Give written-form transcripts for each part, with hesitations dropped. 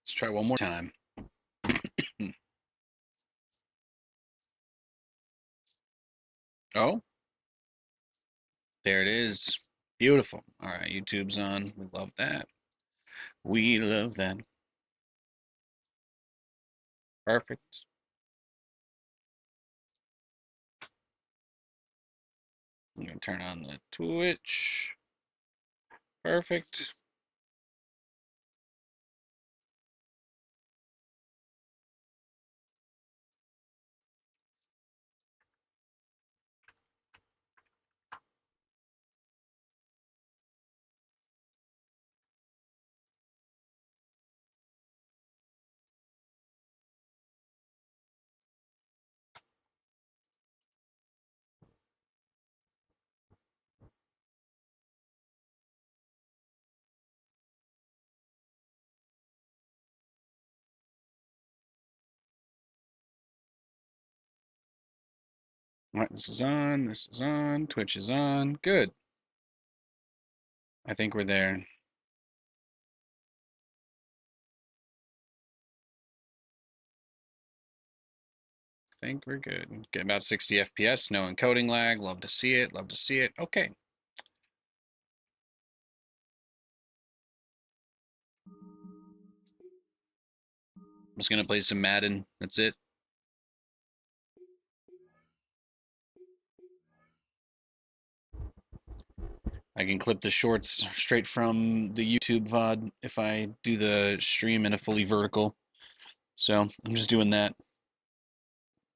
Let's try one more time. Oh, there it is. Beautiful. All right, YouTube's on. We love that. We love that. Perfect. I'm going to turn on the Twitch. Perfect. All right, this is on. This is on. Twitch is on. Good. I think we're there. I think we're good. Get about 60 FPS, no encoding lag. Love to see it. Love to see it. Okay. I'm just going to play some Madden. That's it. I can clip the shorts straight from the YouTube VOD if I do the stream in a fully vertical. So I'm just doing that.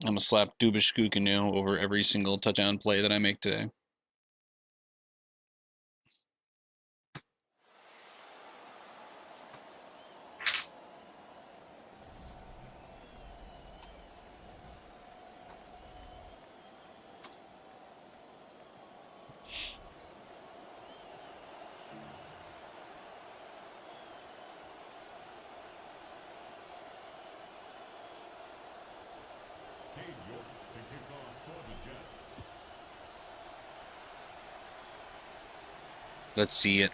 I'm gonna slap Dubish Kukanu over every single touchdown play that I make today. Let's see it.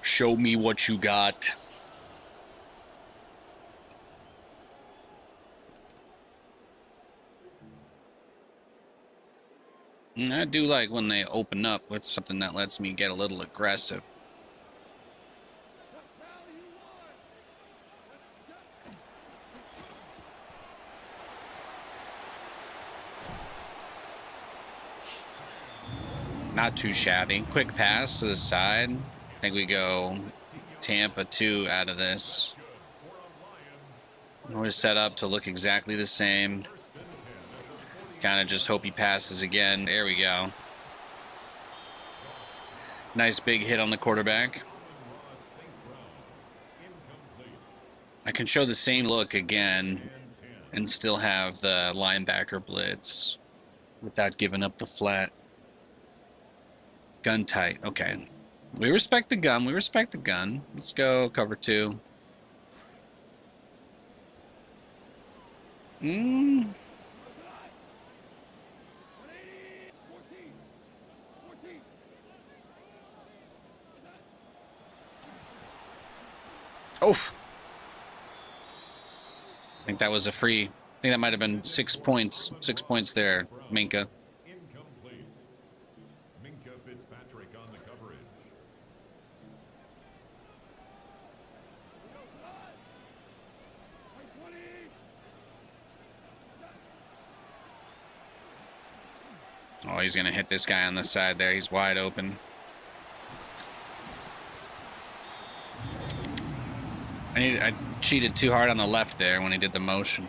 Show me what you got. I do like when they open up with something that lets me get a little aggressive. Not too shabby. Quick pass to the side. I think we go Tampa 2 out of this. We're set up to look exactly the same. Kind of just hope he passes again. There we go. Nice big hit on the quarterback. I can show the same look again and still have the linebacker blitz without giving up the flat. Gun tight. Okay. We respect the gun. We respect the gun. Let's go cover 2. Oof. I think that was a free. I think that might have been 6 points. 6 points there, Minka. Oh, he's going to hit this guy on the side there. He's wide open. I cheated too hard on the left there when he did the motion.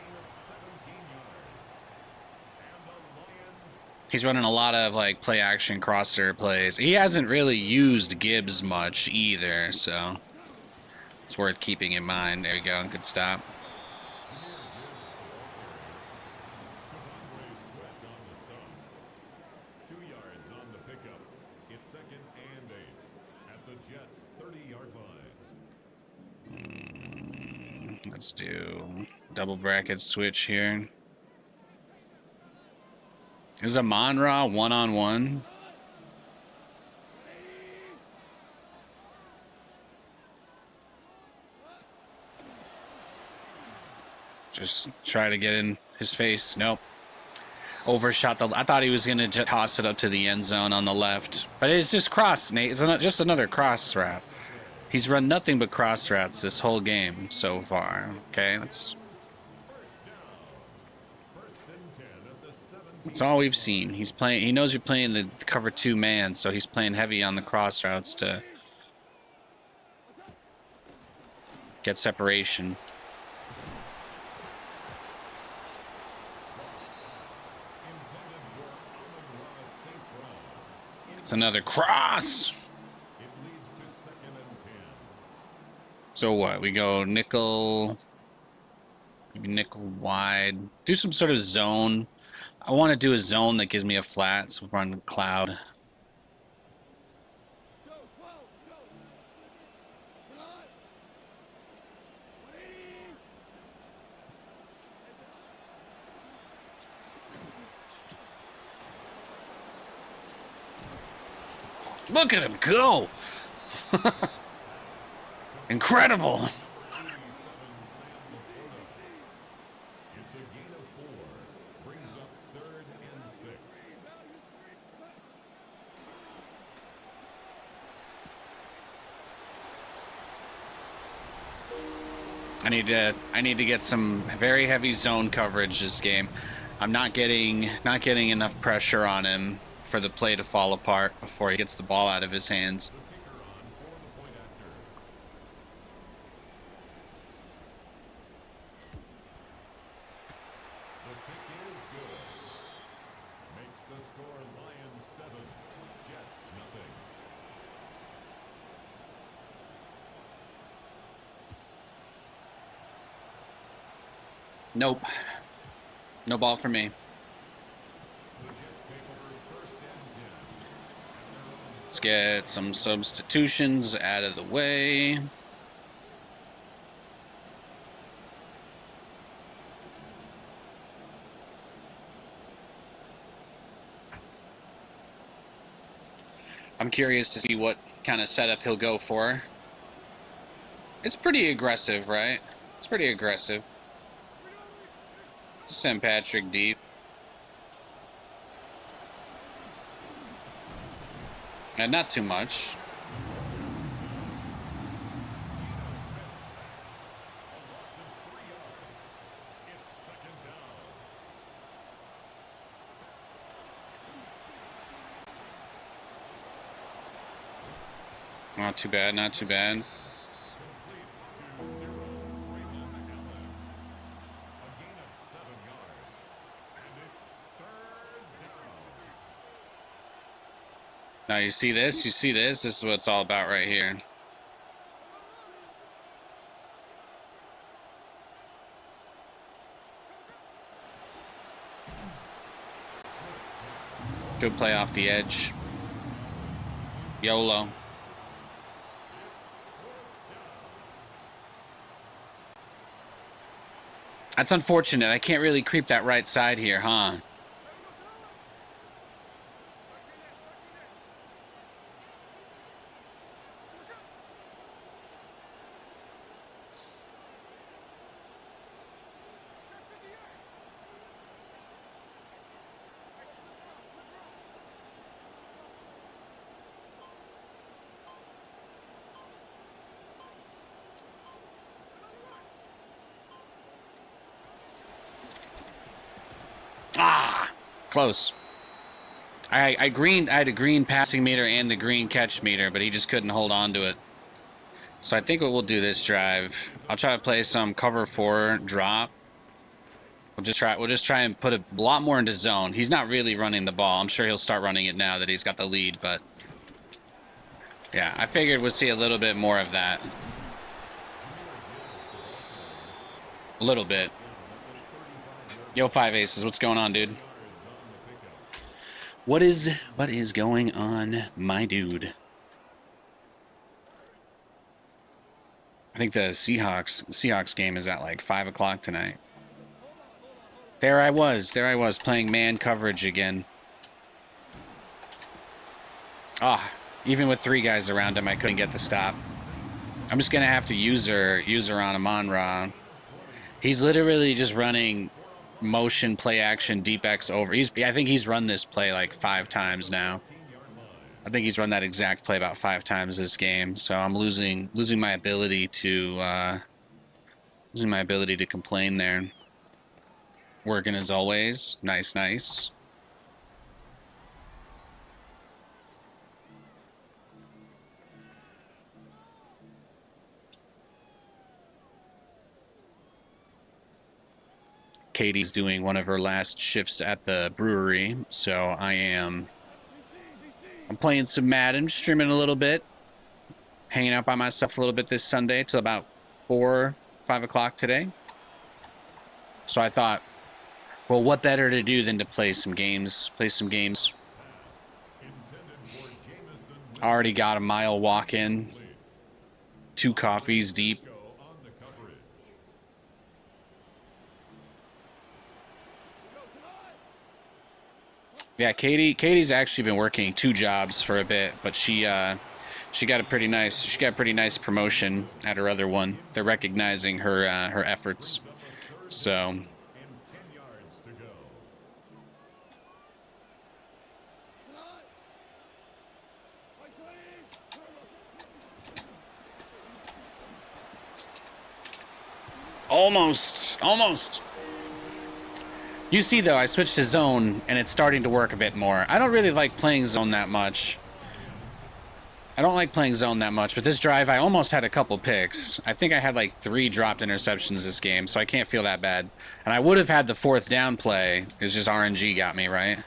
He's running a lot of like play action crosser plays. He hasn't really used Gibbs much either, so it's worth keeping in mind. There you go. Good stop. Let's do double bracket switch here. Is a Monra one-on-one? Just try to get in his face. Nope. Overshot the... I thought he was going to toss it up to the end zone on the left. But it's just cross, Nate. It's just another cross route. He's run nothing but cross routes this whole game so far. Okay, that's all we've seen. He's playing... He knows you're playing the cover 2 man, so he's playing heavy on the cross routes to get separation. It's another cross. So what? We go nickel, maybe nickel wide. Do some sort of zone. I want to do a zone that gives me a flat, so we're on cloud. Look at him go! Incredible! It's a gain of 4. Brings up 3rd and 6. I need to get some very heavy zone coverage this game. I'm not getting enough pressure on him for the play to fall apart before he gets the ball out of his hands. Nope. No ball for me. Let's get some substitutions out of the way. I'm curious to see what kind of setup he'll go for. It's pretty aggressive, right? It's pretty aggressive. Send Patrick deep. And not too much. Not too bad, not too bad. Now you see this? You see this? This is what it's all about right here. Good play off the edge. YOLO. That's unfortunate. I can't really creep that right side here, huh? Ah, close. I had a green passing meter and the green catch meter, but he just couldn't hold on to it. So I think what we'll do this drive, I'll try to play some cover 4 drop. We'll just try and put a lot more into zone. He's not really running the ball. I'm sure he'll start running it now that he's got the lead, but yeah, I figured we'll see a little bit more of that. A little bit. Yo, 5 Aces, what's going on, dude? What is going on, my dude? I think the Seahawks game is at like 5 o'clock tonight. There I was playing man coverage again. Ah, even with 3 guys around him, I couldn't get the stop. I'm just gonna have to user on him on Raw. He's literally just running motion, play action, deep X over. I think he's run this play like 5 times now. I think he's run that exact play about 5 times this game. So I'm losing my ability to complain there. Working as always. Nice, nice. Katie's doing one of her last shifts at the brewery, so I'm playing some Madden, streaming a little bit, hanging out by myself a little bit this Sunday till about 4, 5 o'clock today. So I thought, well, what better to do than to play some games, Already got a mile walk in, 2 coffees deep. Yeah, Katie's actually been working 2 jobs for a bit, but she got a pretty nice promotion at her other one. They're recognizing her efforts. So almost. You see, though, I switched to zone, and it's starting to work a bit more. I don't really like playing zone that much. But this drive, I almost had a couple picks. I think I had like 3 dropped interceptions this game, so I can't feel that bad. And I would have had the 4th down play. It's just RNG got me, right?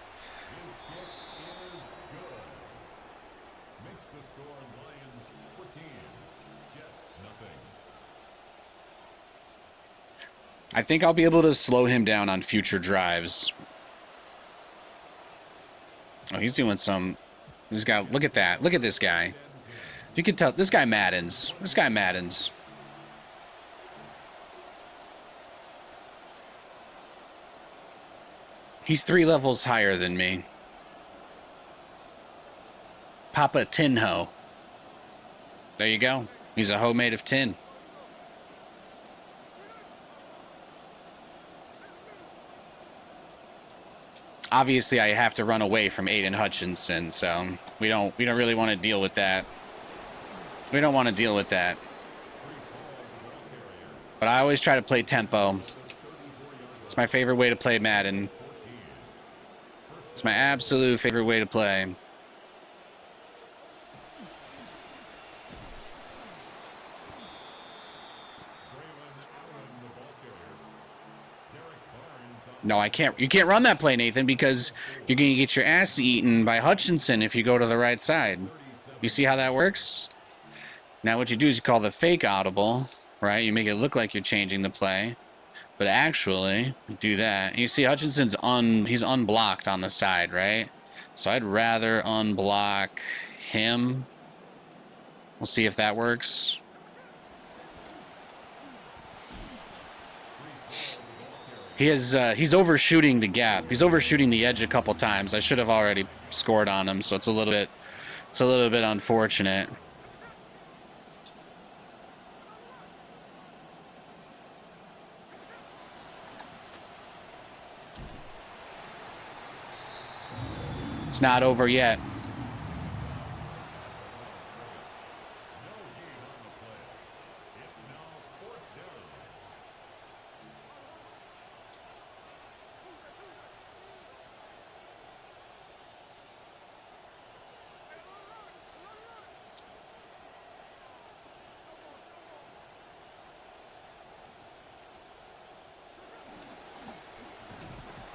I think I'll be able to slow him down on future drives. Oh, he's doing some... This guy, look at that. Look at this guy. You can tell, this guy maddens. He's 3 levels higher than me. Papa Tin Ho. There you go. He's a hoe made of tin. Obviously, I have to run away from Aiden Hutchinson, so we don't really want to deal with that. We don't want to deal with that. But I always try to play tempo. It's my favorite way to play Madden. It's my absolute favorite way to play. No, I can't. You can't run that play, Nathan, because you're going to get your ass eaten by Hutchinson if you go to the right side. You see how that works? Now what you do is you call the fake audible, right? You make it look like you're changing the play. But actually, you do that. And you see Hutchinson's he's unblocked on the side, right? So I'd rather unblock him. We'll see if that works. He's overshooting the gap. He's overshooting the edge a couple times. I should have already scored on him, so it's a little bit unfortunate. It's not over yet.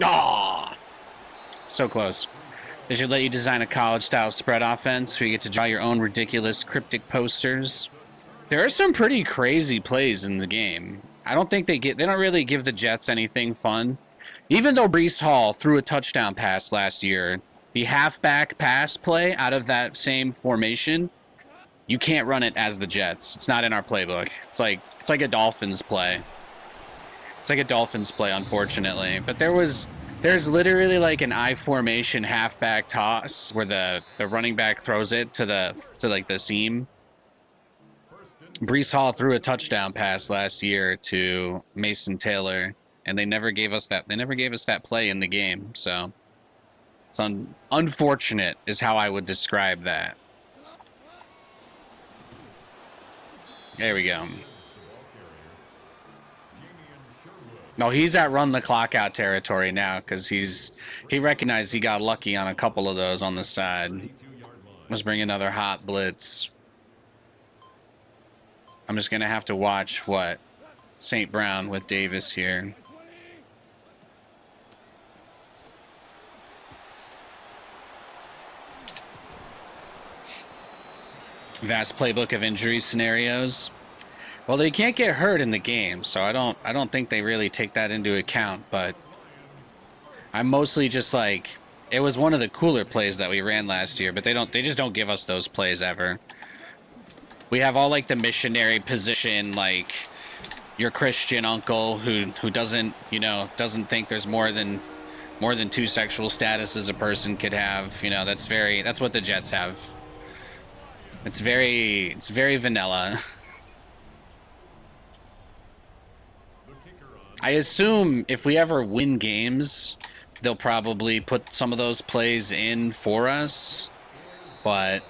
Aw! So close. They should let you design a college-style spread offense where you get to draw your own ridiculous cryptic posters. There are some pretty crazy plays in the game. I don't think they don't really give the Jets anything fun. Even though Breece Hall threw a touchdown pass last year, the halfback pass play out of that same formation, you can't run it as the Jets. It's not in our playbook. It's like a Dolphins play. It's like a Dolphins play, unfortunately. But there's literally like an I formation halfback toss where the running back throws it to the seam. Brees Hall threw a touchdown pass last year to Mason Taylor, and they never gave us that. They never gave us that play in the game. So it's unfortunate, is how I would describe that. There we go. No, he's at run the clock out territory now because he recognized he got lucky on a couple of those on the side. Let's bring another hot blitz. I'm just gonna have to watch what St. Brown with Davis here. Vast playbook of injury scenarios. Well, they can't get hurt in the game, so I don't think they really take that into account, but I'm mostly just like, it was one of the cooler plays that we ran last year, but they just don't give us those plays ever. We have all like the missionary position, like your Christian uncle who doesn't, you know, doesn't think there's more than two sexual statuses a person could have. You know, that's what the Jets have. It's very vanilla. I assume if we ever win games, they'll probably put some of those plays in for us, but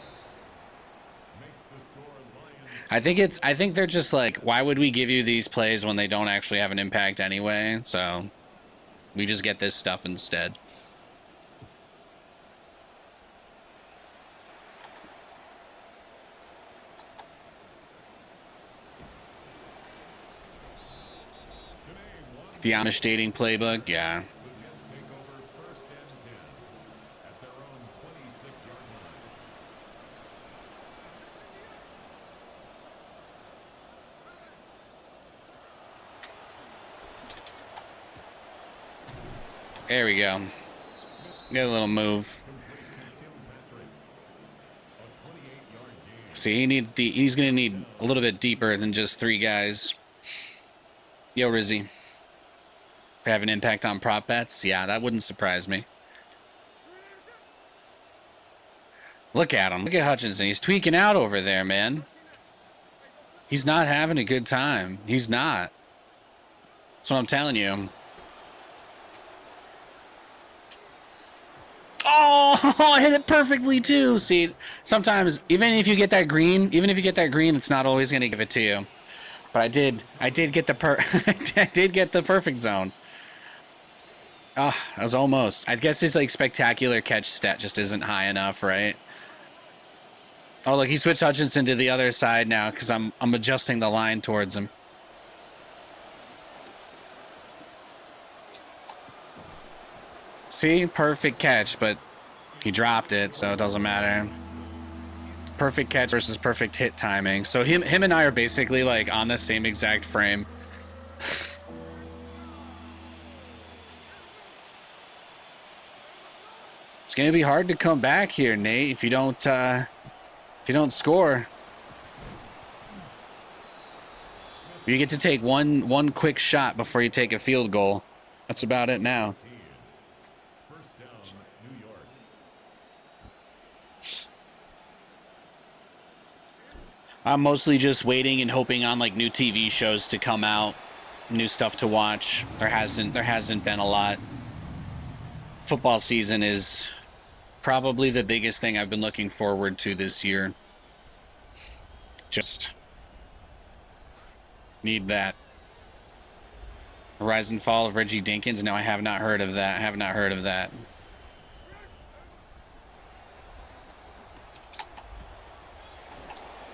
I think they're just like, why would we give you these plays when they don't actually have an impact anyway? So we just get this stuff instead. The Amish dating playbook, yeah. There we go. Get a little move. See, he's going to need a little bit deeper than just 3 guys. Yo, Rizzy. Have an impact on prop bets? Yeah, that wouldn't surprise me. Look at him. Look at Hutchinson. He's tweaking out over there, man. He's not having a good time. He's not. That's what I'm telling you. Oh, I hit it perfectly too. See, sometimes even if you get that green, it's not always going to give it to you. But I did get the I did get the perfect zone. Oh, that was almost. I guess his like spectacular catch stat just isn't high enough, right? Oh, look, he switched Hutchinson to the other side now because I'm adjusting the line towards him. See, perfect catch, but he dropped it, so it doesn't matter. Perfect catch versus perfect hit timing. So him and I are basically like on the same exact frame. It's gonna be hard to come back here, Nate, if you don't score. You get to take one quick shot before you take a field goal. That's about it now. I'm mostly just waiting and hoping on like new TV shows to come out, new stuff to watch. There hasn't been a lot. Football season is probably the biggest thing I've been looking forward to this year. Just need that. Rise and Fall of Reggie Dinkins. No, I have not heard of that. I have not heard of that.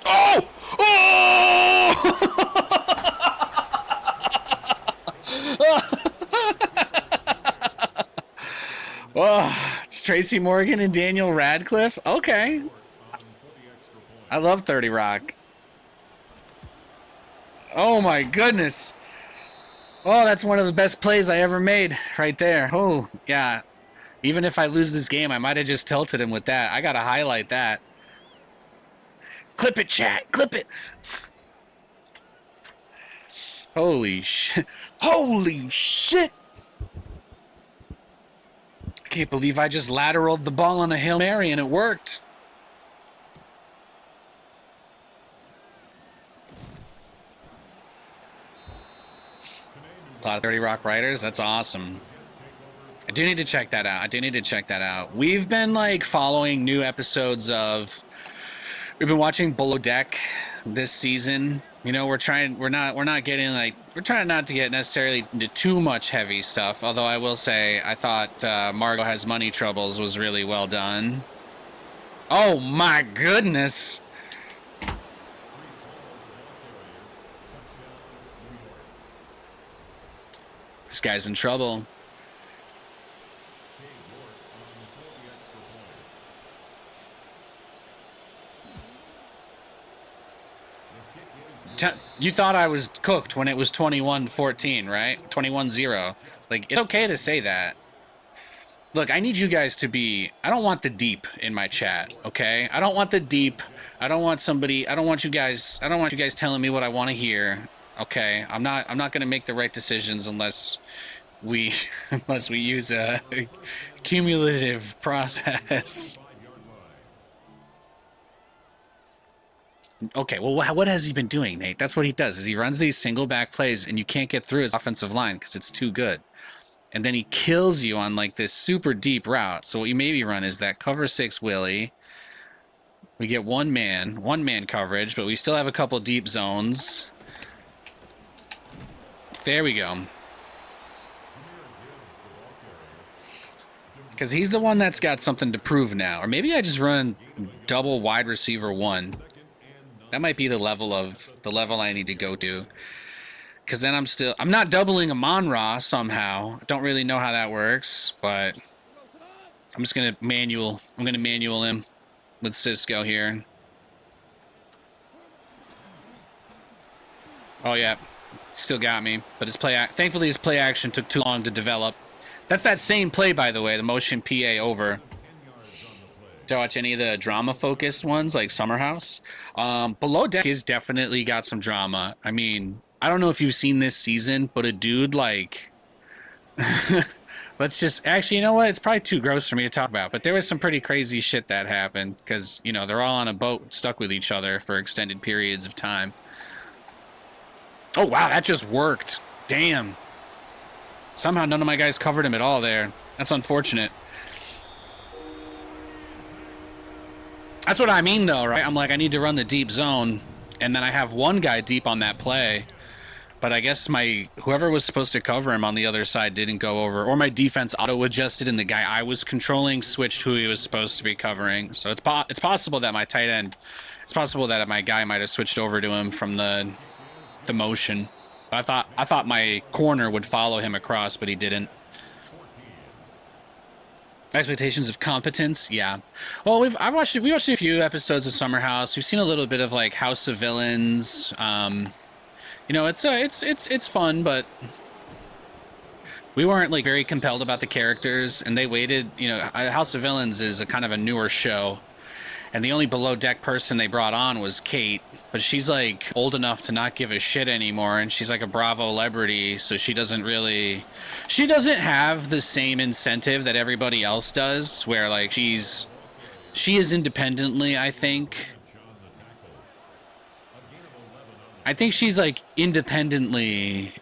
Oh! Oh, it's Tracy Morgan and Daniel Radcliffe. Okay. I love 30 Rock. Oh my goodness. Oh, that's one of the best plays I ever made right there. Oh, yeah. Even if I lose this game, I might have just tilted him with that. I got to highlight that. Clip it, chat. Clip it. Holy shit. Holy shit. I can't believe I just lateraled the ball on a Hail Mary and it worked. A lot of 30 Rock writers. That's awesome. I do need to check that out. I do need to check that out. We've been like following new episodes of. We've been watching Below Deck this season. You know, we're not getting like, we're trying not to get necessarily into too much heavy stuff. Although I will say, I thought Margot Has Money Troubles was really well done. Oh my goodness. This guy's in trouble. You thought I was cooked when it was 21-14, right? 21-0. Like, it's okay to say that. Look, I need you guys to be... I don't want the deep in my chat, okay? I don't want the deep. I don't want you guys telling me what I want to hear, okay? I'm not going to make the right decisions unless we use a cumulative process. Okay, well, what has he been doing, Nate? That's what he does, is he runs these single back plays, and you can't get through his offensive line because it's too good. And then he kills you on, like, this super deep route. So what you maybe run is that cover 6 Willie. We get one man coverage, but we still have a couple deep zones. There we go. Because he's the one that's got something to prove now. Or maybe I just run double wide receiver 1. That might be the level I need to go to. Because then I'm not doubling Amon-Ra somehow. I don't really know how that works, but I'm just going to manual him with Cisco here. Oh, yeah. Still got me. But thankfully his play action took too long to develop. That's that same play, by the way, the motion PA over. To watch any of the drama-focused ones, like Summer House. Below Deck has definitely got some drama. I mean, I don't know if you've seen this season, but a dude, like... Let's just... Actually, you know what? It's probably too gross for me to talk about, but there was some pretty crazy shit that happened, because, you know, they're all on a boat stuck with each other for extended periods of time. Oh, wow, that just worked. Damn. Somehow none of my guys covered him at all there. That's unfortunate. That's what I mean, though, right? I'm like, I need to run the deep zone, and then I have one guy deep on that play, but I guess whoever was supposed to cover him on the other side didn't go over, or my defense auto-adjusted, and the guy I was controlling switched who he was supposed to be covering. So it's possible that my tight end, it's possible that my guy might have switched over to him from the motion. But I thought my corner would follow him across, but he didn't. Expectations of competence, yeah. Well, we watched a few episodes of Summer House. We've seen a little bit of like House of Villains. You know, it's fun, but we weren't like very compelled about the characters, and they waited. You know, House of Villains is a kind of a newer show, and the only Below Deck person they brought on was Kate, but she's like old enough to not give a shit anymore, and she's like a Bravo celebrity, so she doesn't have the same incentive that everybody else does, where like she is independently, I think she's like independently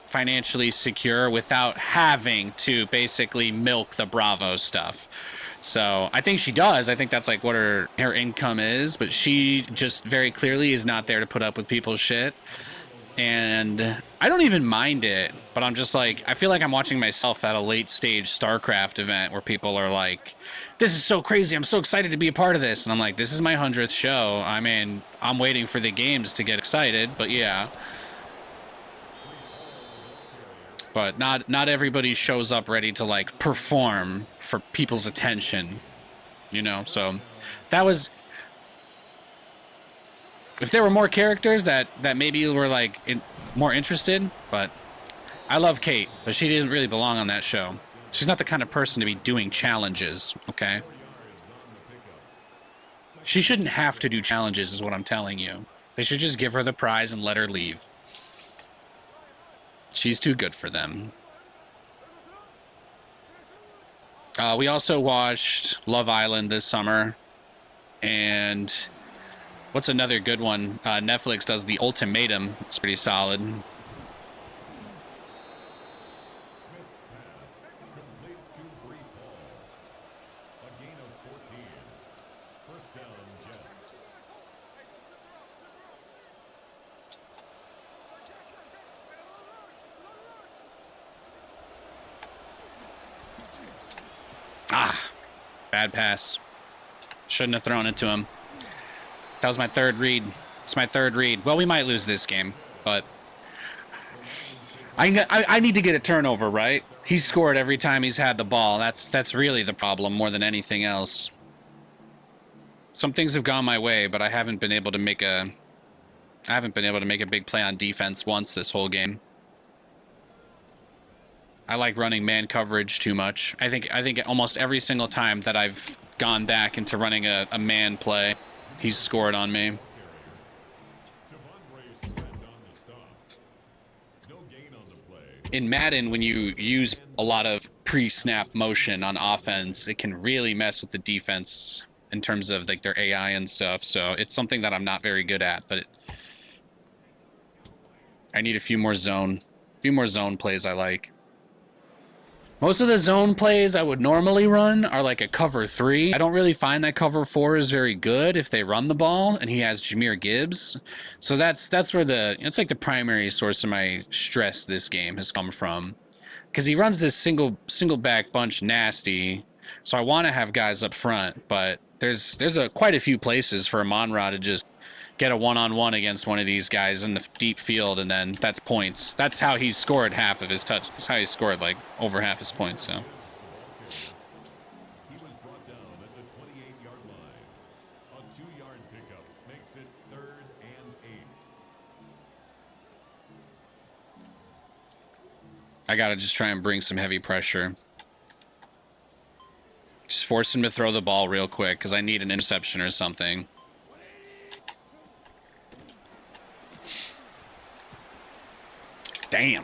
financially secure without having to basically milk the Bravo stuff. So I think she does. I think that's like what her income is, but she just very clearly is not there to put up with people's shit. And I don't even mind it, but I'm just like, I feel like I'm watching myself at a late stage StarCraft event where people are like, this is so crazy, I'm so excited to be a part of this. And I'm like, this is my 100th show. I mean, I'm waiting for the games to get excited, but yeah. But not everybody shows up ready to like perform for people's attention, you know. So that was, if there were more characters that maybe were like more interested. But I love Kate, but she didn't really belong on that show. She's not the kind of person to be doing challenges, okay? She shouldn't have to do challenges is what I'm telling you. They should just give her the prize and let her leave. She's too good for them. We also watched Love Island this summer. And what's another good one? Netflix does The Ultimatum. It's pretty solid. Bad pass. Shouldn't have thrown it to him. That was my third read. It's my third read. Well, we might lose this game, but I need to get a turnover, right? He's scored every time he's had the ball. That's really the problem more than anything else. Some things have gone my way, but I haven't been able to make a big play on defense once this whole game. I like running man coverage too much. I think almost every single time that I've gone back into running a man play, he's scored on me. In Madden, when you use a lot of pre-snap motion on offense, it can really mess with the defense in terms of like their AI and stuff. So it's something that I'm not very good at, but I need a few more zone plays I like. Most of the zone plays I would normally run are like a cover 3. I don't really find that cover 4 is very good if they run the ball, and he has Jahmyr Gibbs. So that's where it's like the primary source of my stress this game has come from. Because he runs this single back bunch nasty, so I want to have guys up front, but there's quite a few places for Amon-Ra to just get a one-on-one against one of these guys in the deep field, and then that's points. That's how he's scored half of his touch. That's how he scored like over half his points. So. He was brought down at the 28-yard line. A 2-yard pickup makes it 3rd and 8. I gotta just try and bring some heavy pressure. Just force him to throw the ball real quick because I need an interception or something. Damn.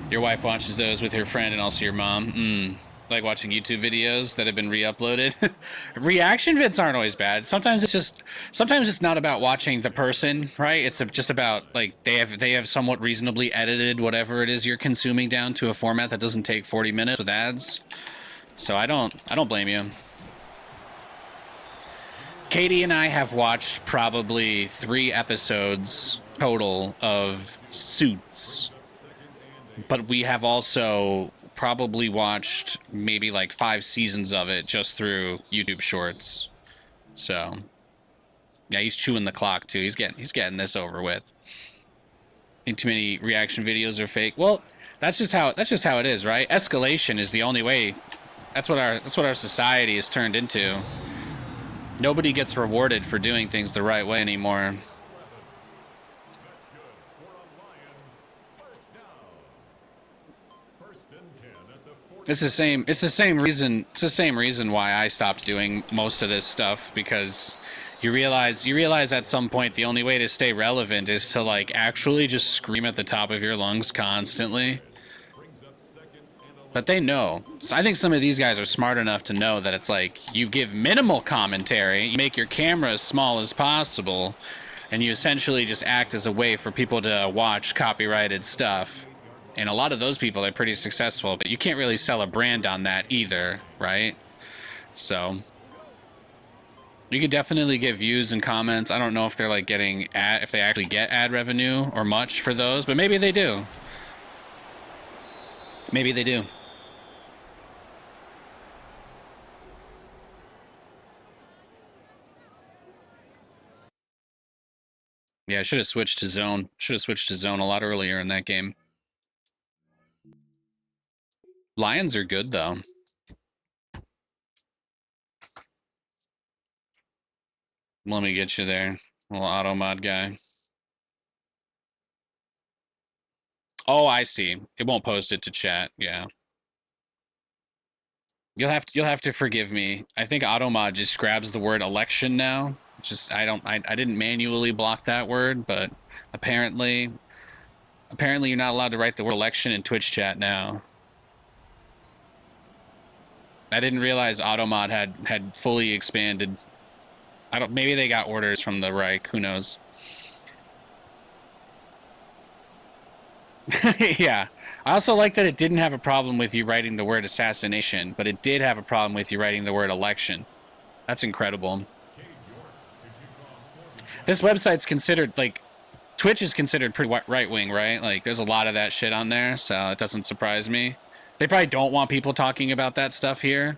Your wife watches those with her friend and also your mom. Like watching YouTube videos that have been re-uploaded. Reaction vids aren't always bad. Sometimes it's not about watching the person, right? It's just about like they have somewhat reasonably edited whatever it is you're consuming down to a format that doesn't take 40 minutes with ads. So I don't blame you. Katie and I have watched probably 3 episodes total of Suits, but we have also probably watched maybe like 5 seasons of it just through YouTube Shorts. So yeah, he's chewing the clock too. He's getting this over with. Think too many reaction videos are fake. Well, that's just how it is, right? Escalation is the only way. That's what our society has turned into. Nobody gets rewarded for doing things the right way anymore. That's good for a Lions first down. 1st and 10 at the 40. It's the same reason why I stopped doing most of this stuff, because you realize at some point the only way to stay relevant is to like actually just scream at the top of your lungs constantly. But they know. So I think some of these guys are smart enough to know that it's like you give minimal commentary, you make your camera as small as possible, and you essentially just act as a way for people to watch copyrighted stuff. And a lot of those people are pretty successful, but you can't really sell a brand on that either, right? So you could definitely get views and comments. I don't know if they're like if they actually get ad revenue or much for those, but maybe they do. Maybe they do. Yeah, I should have switched to zone. Should have switched to zone a lot earlier in that game. Lions are good, though. Let me get you there, little auto mod guy. Oh, I see. It won't post it to chat. Yeah. You'll have to forgive me. I think AutoMod just grabs the word election now. Just I didn't manually block that word, but apparently you're not allowed to write the word election in Twitch chat now. I didn't realize AutoMod had fully expanded. Maybe they got orders from the Reich, who knows. Yeah. I also like that it didn't have a problem with you writing the word assassination, but it did have a problem with you writing the word election. That's incredible. This website's considered, like, Twitch is considered pretty right-wing, right? Like, there's a lot of that shit on there, so it doesn't surprise me. They probably don't want people talking about that stuff here.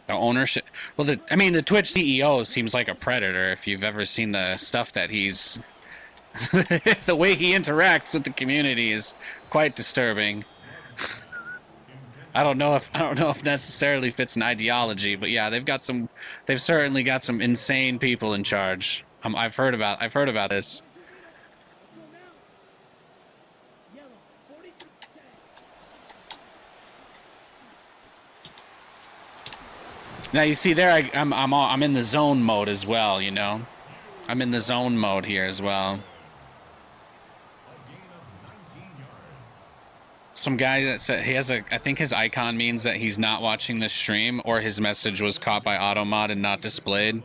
The ownership. Well, I mean, the Twitch CEO seems like a predator. If you've ever seen the stuff that he's, the way he interacts with the community is quite disturbing. I don't know if necessarily fits an ideology, but yeah, they've certainly got some insane people in charge. I've heard about this. Now you see there, I'm in the zone mode as well. You know, I'm in the zone mode here as well. Some guy that said he has I think his icon means that he's not watching the stream, or his message was caught by automod and not displayed.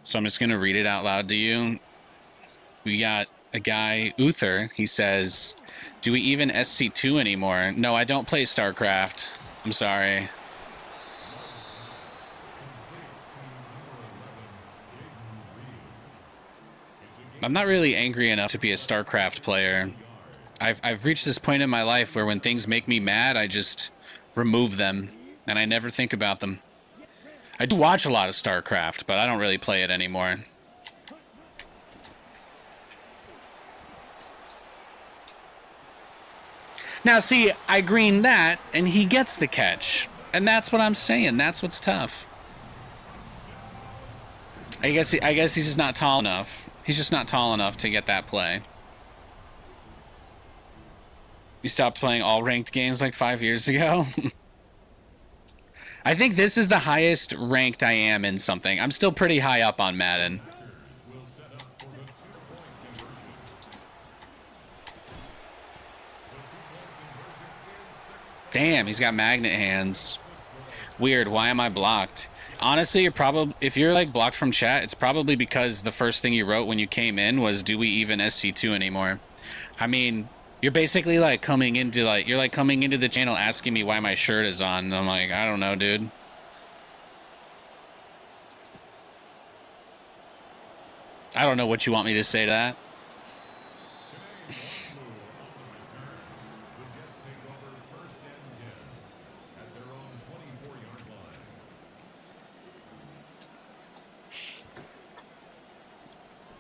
So I'm just gonna read it out loud to you. We got a guy, Uther. He says, "Do we even SC2 anymore?" No, I don't play StarCraft. I'm sorry. I'm not really angry enough to be a StarCraft player. I've reached this point in my life where when things make me mad, I just remove them, and I never think about them. I do watch a lot of StarCraft, but I don't really play it anymore. Now, see, I green that, and he gets the catch. And that's what I'm saying. That's what's tough. I guess he's just not tall enough. He's just not tall enough to get that play. You stopped playing all ranked games like 5 years ago? I think this is the highest ranked I am in something. I'm still pretty high up on Madden. Damn, he's got magnet hands. Weird, why am I blocked? Honestly, if you're like blocked from chat, it's probably because the first thing you wrote when you came in was, "Do we even SC2 anymore?" I mean, you're basically like coming into the channel asking me why my shirt is on, and I'm like, I don't know, dude. I don't know what you want me to say to that.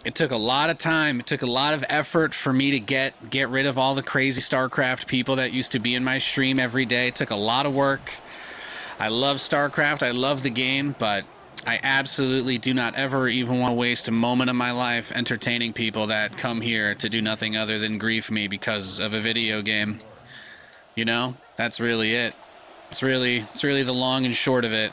It took a lot of time. It took a lot of effort for me to get rid of all the crazy StarCraft people that used to be in my stream every day. It took a lot of work. I love StarCraft. I love the game, but I absolutely do not ever even want to waste a moment of my life entertaining people that come here to do nothing other than grief me because of a video game. You know? That's really it. It's really the long and short of it.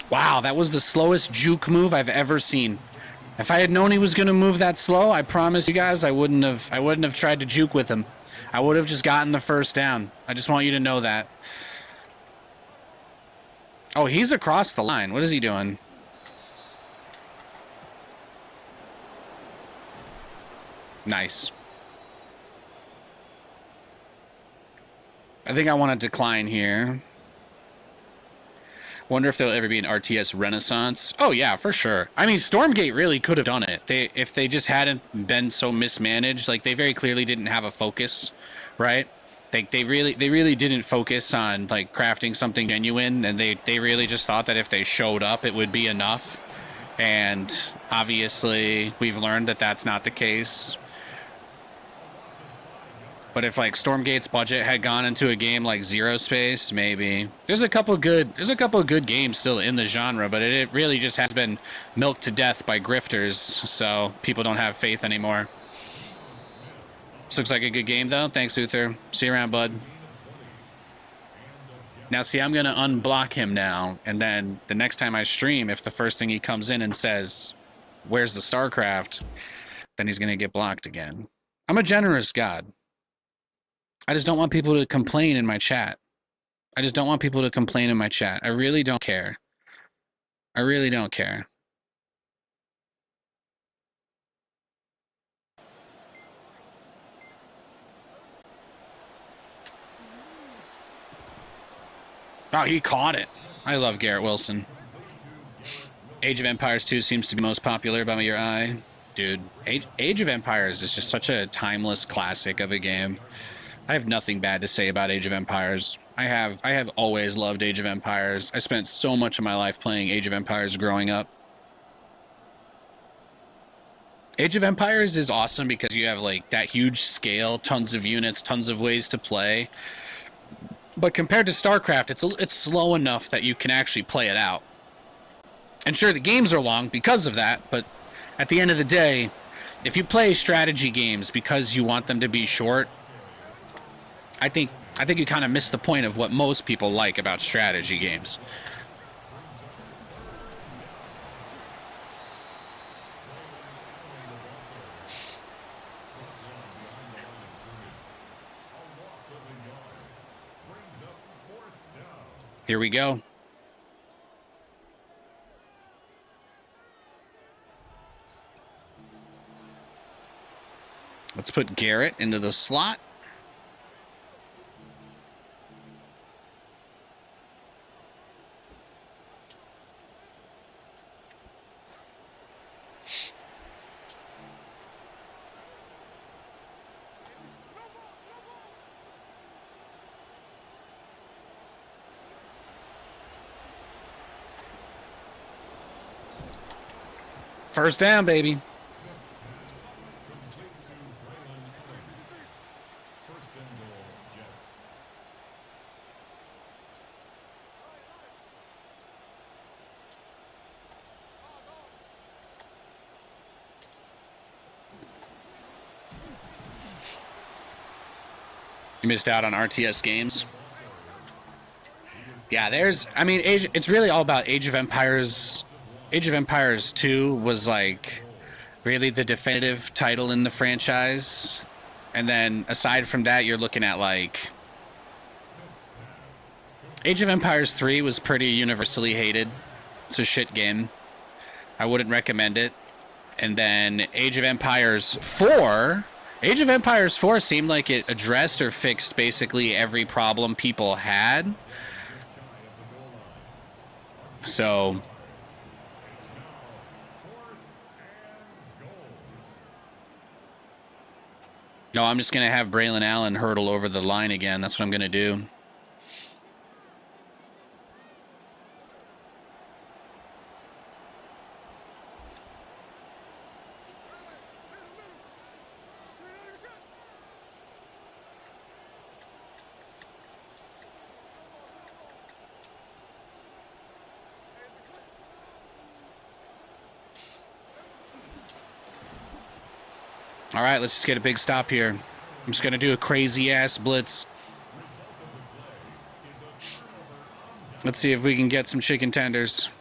Wow, that was the slowest juke move I've ever seen. If I had known he was going to move that slow, I promise you guys I wouldn't have tried to juke with him. I would have just gotten the first down. I just want you to know that. Oh, he's across the line. What is he doing? Nice. I think I want to decline here. Wonder if there'll ever be an RTS Renaissance. Oh yeah, for sure. I mean, Stormgate really could have done it. If they just hadn't been so mismanaged, like they very clearly didn't have a focus, right? They really didn't focus on like crafting something genuine, and they really just thought that if they showed up, it would be enough. And obviously, we've learned that that's not the case. But if like Stormgate's budget had gone into a game like Zero Space, maybe there's a couple of good games still in the genre, but it really just has been milked to death by grifters, so people don't have faith anymore. This looks like a good game though. Thanks, Uther. See you around, bud. Now, see, I'm going to unblock him now, and then the next time I stream, if the first thing he comes in and says wears the StarCraft, then he's going to get blocked again. I'm a generous God. I just don't want people to complain in my chat. I just don't want people to complain in my chat. I really don't care. I really don't care. Oh, he caught it. I love Garrett Wilson. Age of Empires 2 seems to be most popular by your eye. Dude, Age of Empires is just such a timeless classic of a game. I have nothing bad to say about Age of Empires. I have always loved Age of Empires. I spent so much of my life playing Age of Empires growing up. Age of Empires is awesome because you have like that huge scale, tons of units, tons of ways to play. But compared to StarCraft, it's slow enough that you can actually play it out. And sure, the games are long because of that, but at the end of the day, if you play strategy games because you want them to be short, I think you kind of miss the point of what most people like about strategy games. Here we go. Let's put Garrett into the slot. First down, baby. You missed out on RTS games. Yeah, I mean, it's really all about Age of Empires. Age of Empires 2 was like really the definitive title in the franchise. And then aside from that, you're looking at like Age of Empires 3 was pretty universally hated. It's a shit game. I wouldn't recommend it. And then Age of Empires 4 seemed like it addressed or fixed basically every problem people had. So no, I'm just going to have Braylon Allen hurdle over the line again. That's what I'm going to do. All right, let's just get a big stop here. I'm just going to do a crazy-ass blitz. Let's see if we can get some chicken tenders.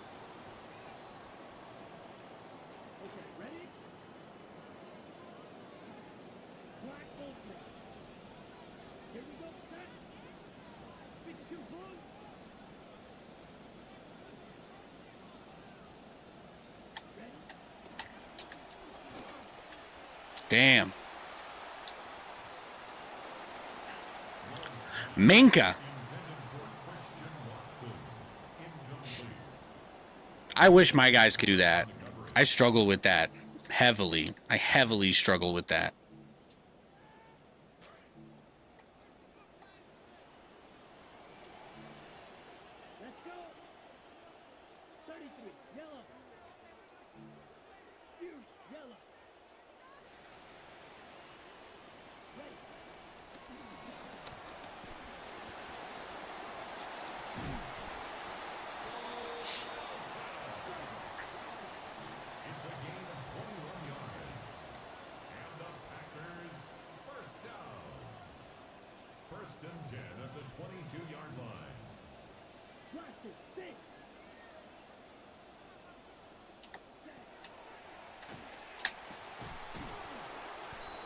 Damn. Minka. I wish my guys could do that. I struggle with that heavily. I heavily struggle with that.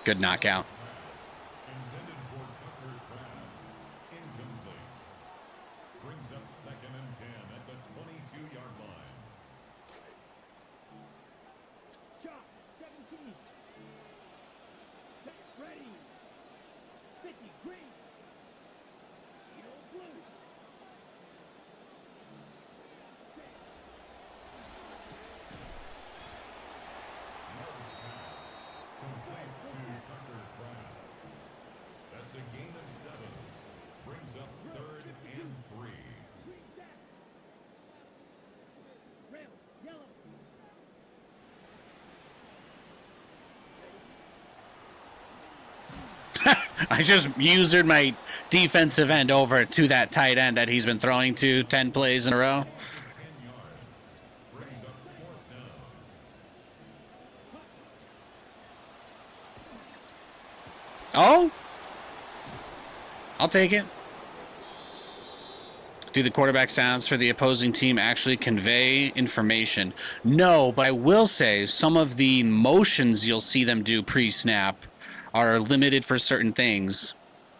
Good knockout. Intended for Tucker Craft. Incomplete. Brings up 2nd and 10 at the 22-yard line. Shot, 17. Set, ready. 50, green. Yellow, blue. Complete to Tucker Craft. That's a gain of 7. Brings up 3rd and 3. Green back. Rail, yellow. I just usered my defensive end over to that tight end that he's been throwing to 10 plays in a row. 10 yards. Brings up 4th down. Oh, I'll take it. Do the quarterback sounds for the opposing team actually convey information? No, but I will say some of the motions you'll see them do pre-snap are limited for certain things.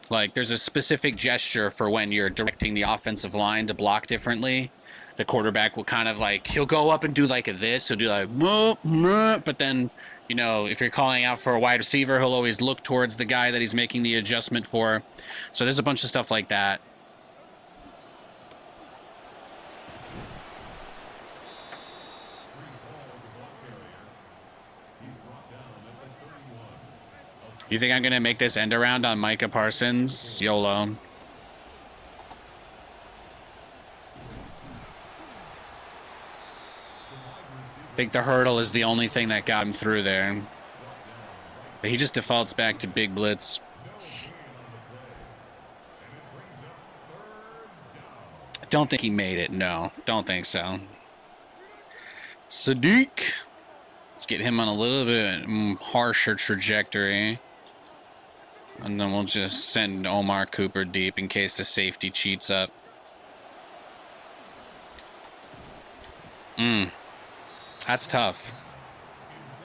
Like there's a specific gesture for when you're directing the offensive line to block differently. The quarterback will kind of like, he'll go up and do like a this, he'll do like, but then, you know, if you're calling out for a wide receiver, he'll always look towards the guy that he's making the adjustment for. So there's a bunch of stuff like that. You think I'm going to make this end around on Micah Parsons? YOLO. I think the hurdle is the only thing that got him through there. But he just defaults back to big blitz. I don't think he made it. No, don't think so. Sadiq. Let's get him on a little bit harsher trajectory. And then we'll just send Omar Cooper deep in case the safety cheats up. That's tough.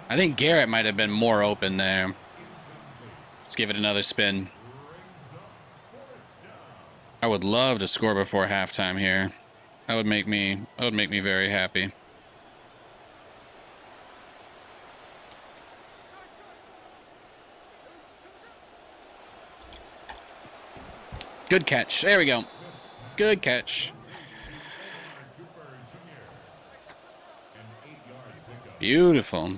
I think Garrett might have been more open there. Let's give it another spin. I would love to score before halftime here. That would make me very happy. Good catch. There we go. Good catch. Beautiful.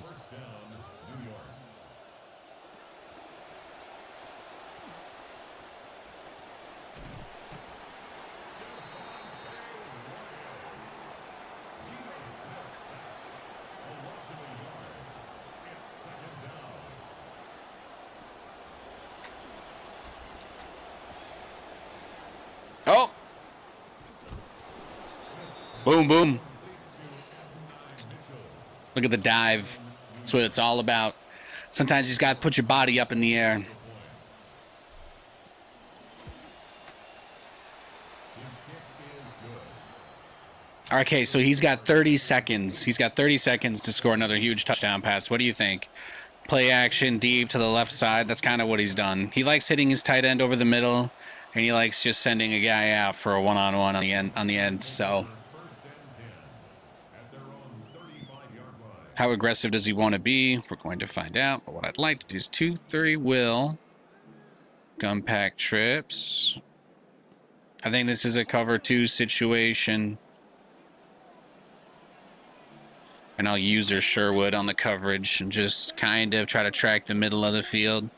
Oh! Boom, boom. Look at the dive. That's what it's all about. Sometimes you just got to put your body up in the air. Okay, so he's got 30 seconds. He's got 30 seconds to score another huge touchdown pass. What do you think? Play action deep to the left side. That's kind of what he's done. He likes hitting his tight end over the middle, and he likes just sending a guy out for a one-on-one on the end. So how aggressive does he want to be? We're going to find out. But what I'd like to do is 2-3 will. Gun pack trips. I think this is a cover 2 situation. And I'll use her Sherwood on the coverage and just kind of try to track the middle of the field.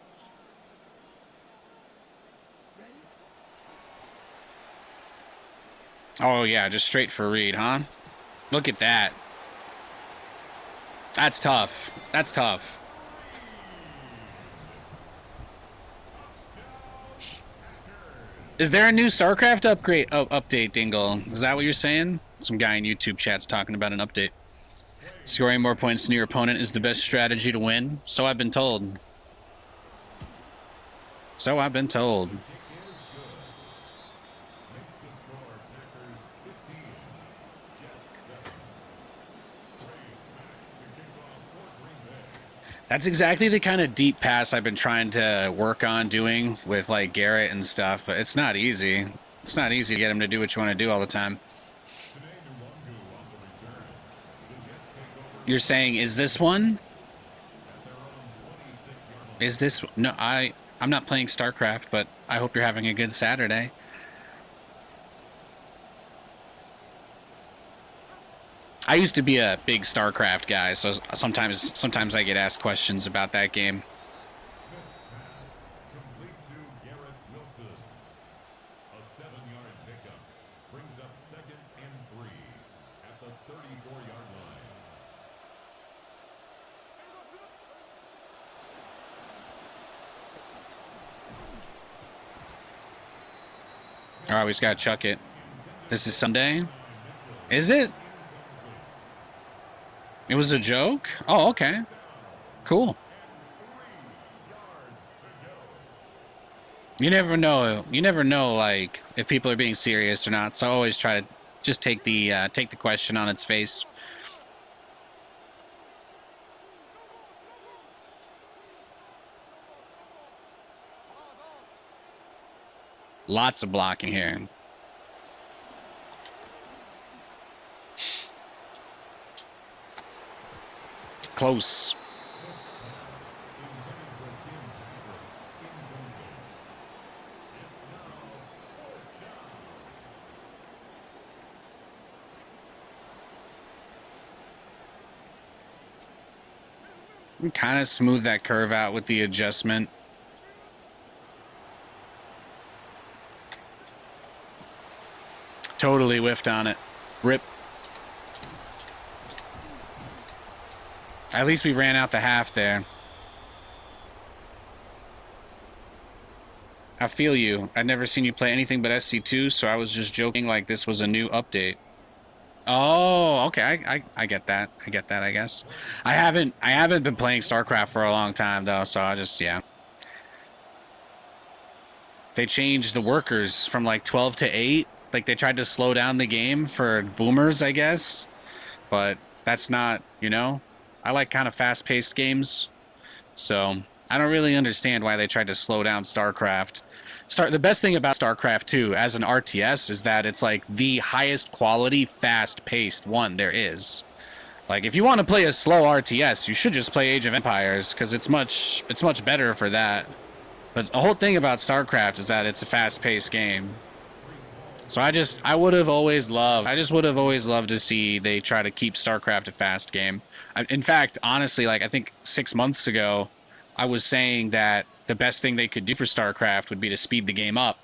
Oh, yeah, just straight for Reed, huh? Look at that. That's tough. That's tough. Is there a new StarCraft update, Dingle? Is that what you're saying? Some guy in YouTube chat's talking about an update. Scoring more points than your opponent is the best strategy to win. So I've been told. So I've been told. That's exactly the kind of deep pass I've been trying to work on doing with like Garrett and stuff, but it's not easy. It's not easy to get him to do what you want to do all the time. Today, Nwangu on the return. The Jets take over You're saying, is this one? at their own 26-yard line. Is this no? I'm not playing StarCraft, but I hope you're having a good Saturday. I used to be a big StarCraft guy, so sometimes I get asked questions about that game. Smith's pass complete to Garrett Wilson. A 7-yard pickup brings up 2nd and 3 at the 34-yard line. All right, we just gotta chuck it. This is Sunday. Is it? It was a joke? Oh, okay. Cool. You never know. You never know, like, if people are being serious or not. So I always try to just take the question on its face. Lots of blocking here. Close. Kind of smooth that curve out with the adjustment. Totally whiffed on it. Rip. At least we ran out the half there. I feel you. I'd never seen you play anything but SC2, so I was just joking like this was a new update. Oh, okay. I get that. I get that, I guess. I haven't been playing StarCraft for a long time though, so I just yeah. They changed the workers from like 12 to 8. Like they tried to slow down the game for boomers, I guess. But that's not, you know. I like kind of fast-paced games. So, I don't really understand why they tried to slow down StarCraft. The best thing about StarCraft 2 as an RTS is that it's like the highest quality, fast-paced one there is. Like if you want to play a slow RTS, you should just play Age of Empires because it's much better for that. But the whole thing about StarCraft is that it's a fast-paced game. So I just would have always loved to see they try to keep StarCraft a fast game. In fact, honestly, like I think 6 months ago, I was saying that the best thing they could do for StarCraft would be to speed the game up.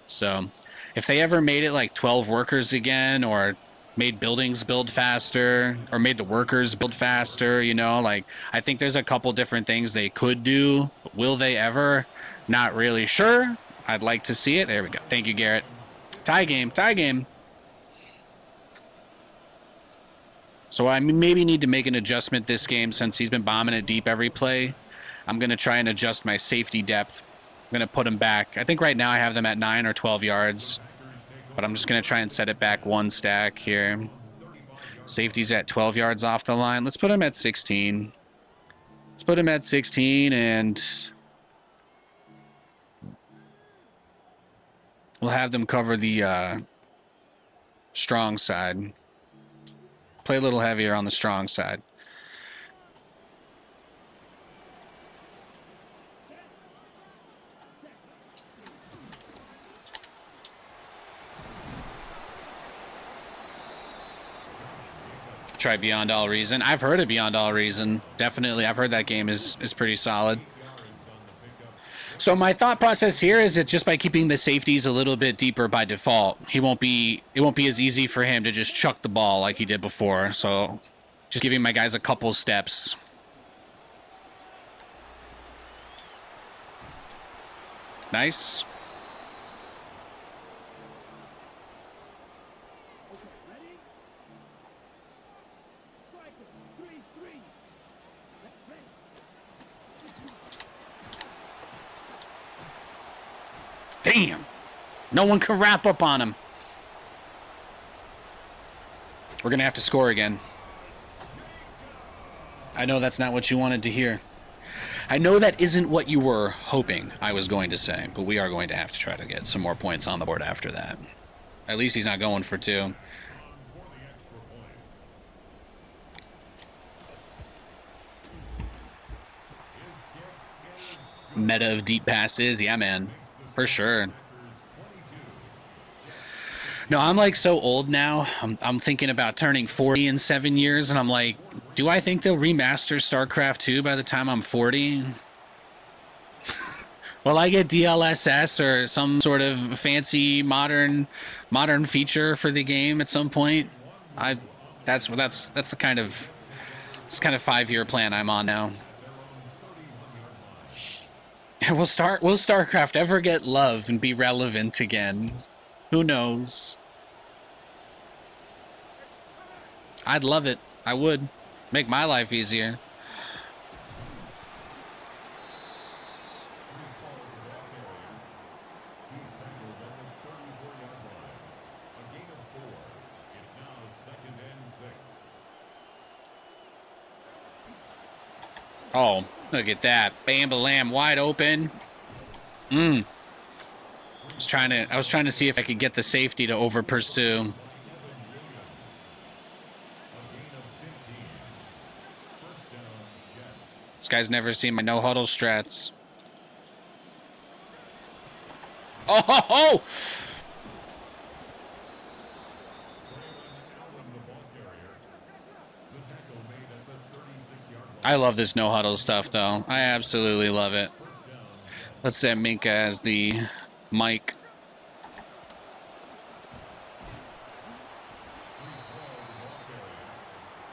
So if they ever made it like 12 workers again, or made buildings build faster, or made the workers build faster, you know, like I think there's a couple different things they could do. But will they ever? Not really sure. I'd like to see it. There we go. Thank you, Garrett. Tie game, tie game. So I maybe need to make an adjustment this game since he's been bombing it deep every play. I'm going to try and adjust my safety depth. I'm going to put him back. I think right now I have them at 9 or 12 yards. But I'm just going to try and set it back one stack here. Safety's at 12 yards off the line. Let's put him at 16. Let's put him at 16 and we'll have them cover the strong side. Play a little heavier on the strong side. Try Beyond All Reason. I've heard of Beyond All Reason. Definitely. I've heard that game is pretty solid. So my thought process here is that just by keeping the safeties a little bit deeper by default, it won't be as easy for him to just chuck the ball like he did before. So just giving my guys a couple steps. Nice. Damn. No one can wrap up on him. We're going to have to score again. I know that's not what you wanted to hear. I know that isn't what you were hoping I was going to say, but we are going to have to try to get some more points on the board after that. At least he's not going for 2. On for the extra point. His kick is Meta of deep passes, yeah, man, for sure. Packers 22. No, I'm like so old now. I'm thinking about turning 40 in 7 years, and I'm like, do I think they'll remaster StarCraft 2 by the time I'm 40? Will I get DLSS or some sort of fancy modern feature for the game at some point? That's the kind of 5-year plan I'm on now. Will StarCraft ever get love and be relevant again? Who knows? I'd love it. I would. Make my life easier. He's tackled at the 34-yard line. A gain of 4. It's now 2nd and 6. Oh, look at that. Bam Balam wide open. I was trying to see if I could get the safety to over pursue. A gain of 15. First down, Jets. This guy's never seen my no huddle strats. Oh ho ho! Allen, the ball carrier. The tackle made at the 36-yard line. I love this no huddle stuff though. I absolutely love it. First down, Jets. Let's set Minka as the mic.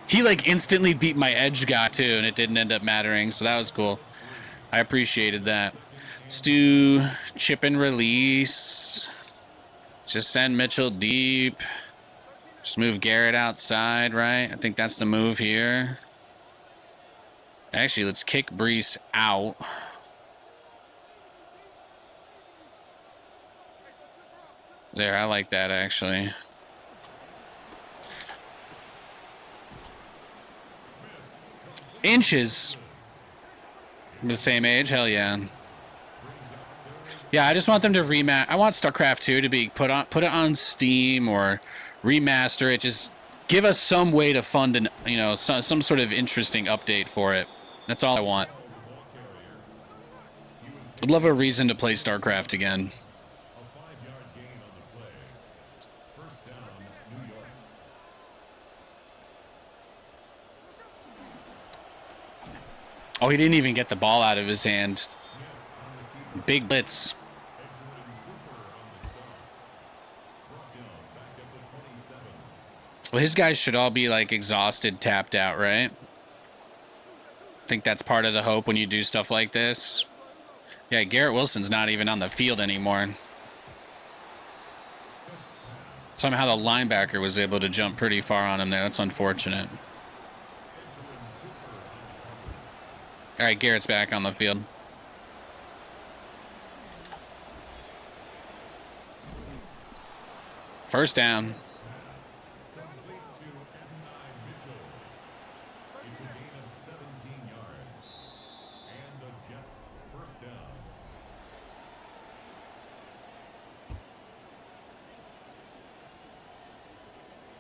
He like instantly beat my edge guy too, and it didn't end up mattering, so that was cool. I appreciated that. Let's do chip and release. Just send Mitchell deep. Just move Garrett outside, right? I think that's the move here. Actually, let's kick Brees out. There, I like that actually. Inches. The same age? Hell yeah. Yeah, I just want them to I want StarCraft 2 to be put it on Steam or remaster it. Just give us some way to fund some sort of interesting update for it. That's all I want. I'd love a reason to play StarCraft again. A 5-yard gain on the play. First down, New York. Oh, he didn't even get the ball out of his hand. Big blitz. Well, his guys should all be like exhausted, tapped out, right? I think that's part of the hope when you do stuff like this. Yeah, Garrett Wilson's not even on the field anymore. Somehow the linebacker was able to jump pretty far on him there. That's unfortunate. All right, Garrett's back on the field. First down. Complete to Mitchell. It's a gain of 17 yards. And the Jets first down.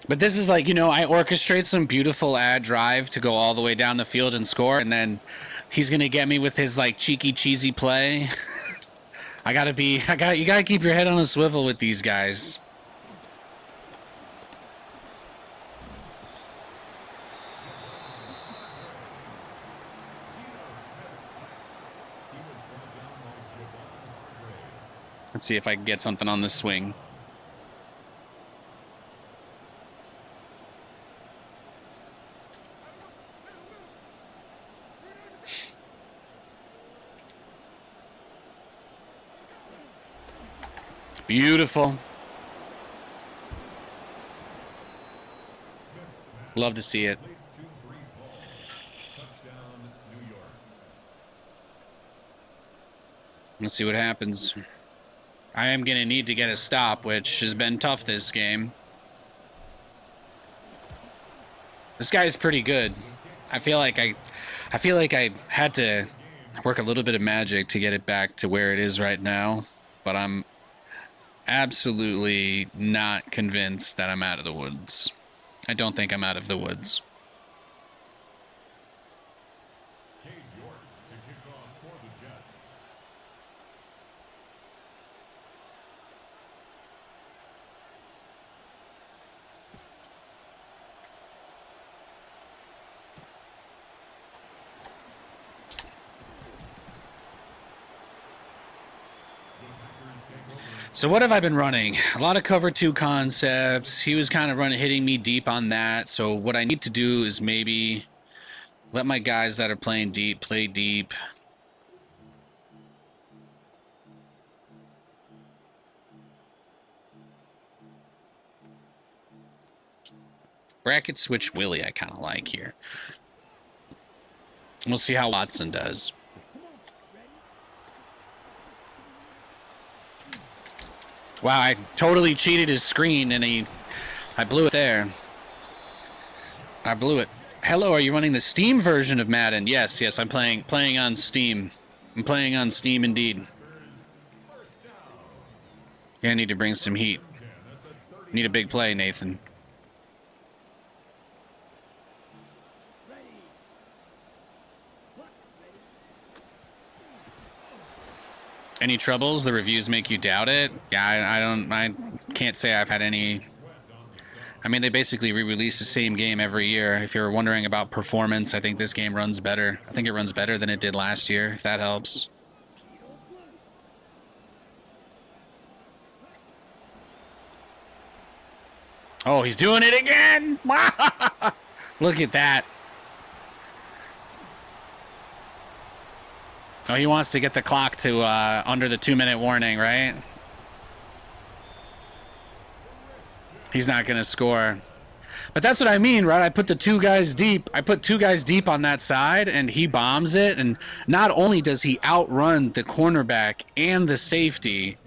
But this is like, I orchestrate some beautiful ad drive to go all the way down the field and score, and then he's going to get me with his like cheeky, cheesy play. You got to keep your head on a swivel with these guys. Let's see if I can get something on the swing. Beautiful. Love to see it. Let's see what happens. I am going to need to get a stop, which has been tough this game. This guy's pretty good. I feel like I had to work a little bit of magic to get it back to where it is right now, but I'm absolutely not convinced that I'm out of the woods. I don't think I'm out of the woods. Cade York to kick off for the Jets. So what have I been running? A lot of cover 2 concepts. He was kind of hitting me deep on that. So what I need to do is maybe let my guys that are playing deep play deep. Bracket switch Willie I kind of like here. We'll see how Watson does. Wow, I totally cheated his screen and I blew it there. I blew it. Hello, are you running the Steam version of Madden? Yes, I'm playing on Steam. I'm playing on Steam indeed. Gonna need to bring some heat. Need a big play, Nathan. Any troubles? The reviews make you doubt it? Yeah, I can't say I've had any. I mean, they basically re-release the same game every year. If you're wondering about performance, I think this game runs better. I think it runs better than it did last year, if that helps. Oh, he's doing it again! Look at that. Oh, he wants to get the clock to under the 2-minute warning, right? He's not going to score. But that's what I mean, right? I put the 2 guys deep. I put 2 guys deep on that side, and he bombs it. And not only does he outrun the cornerback and the safety,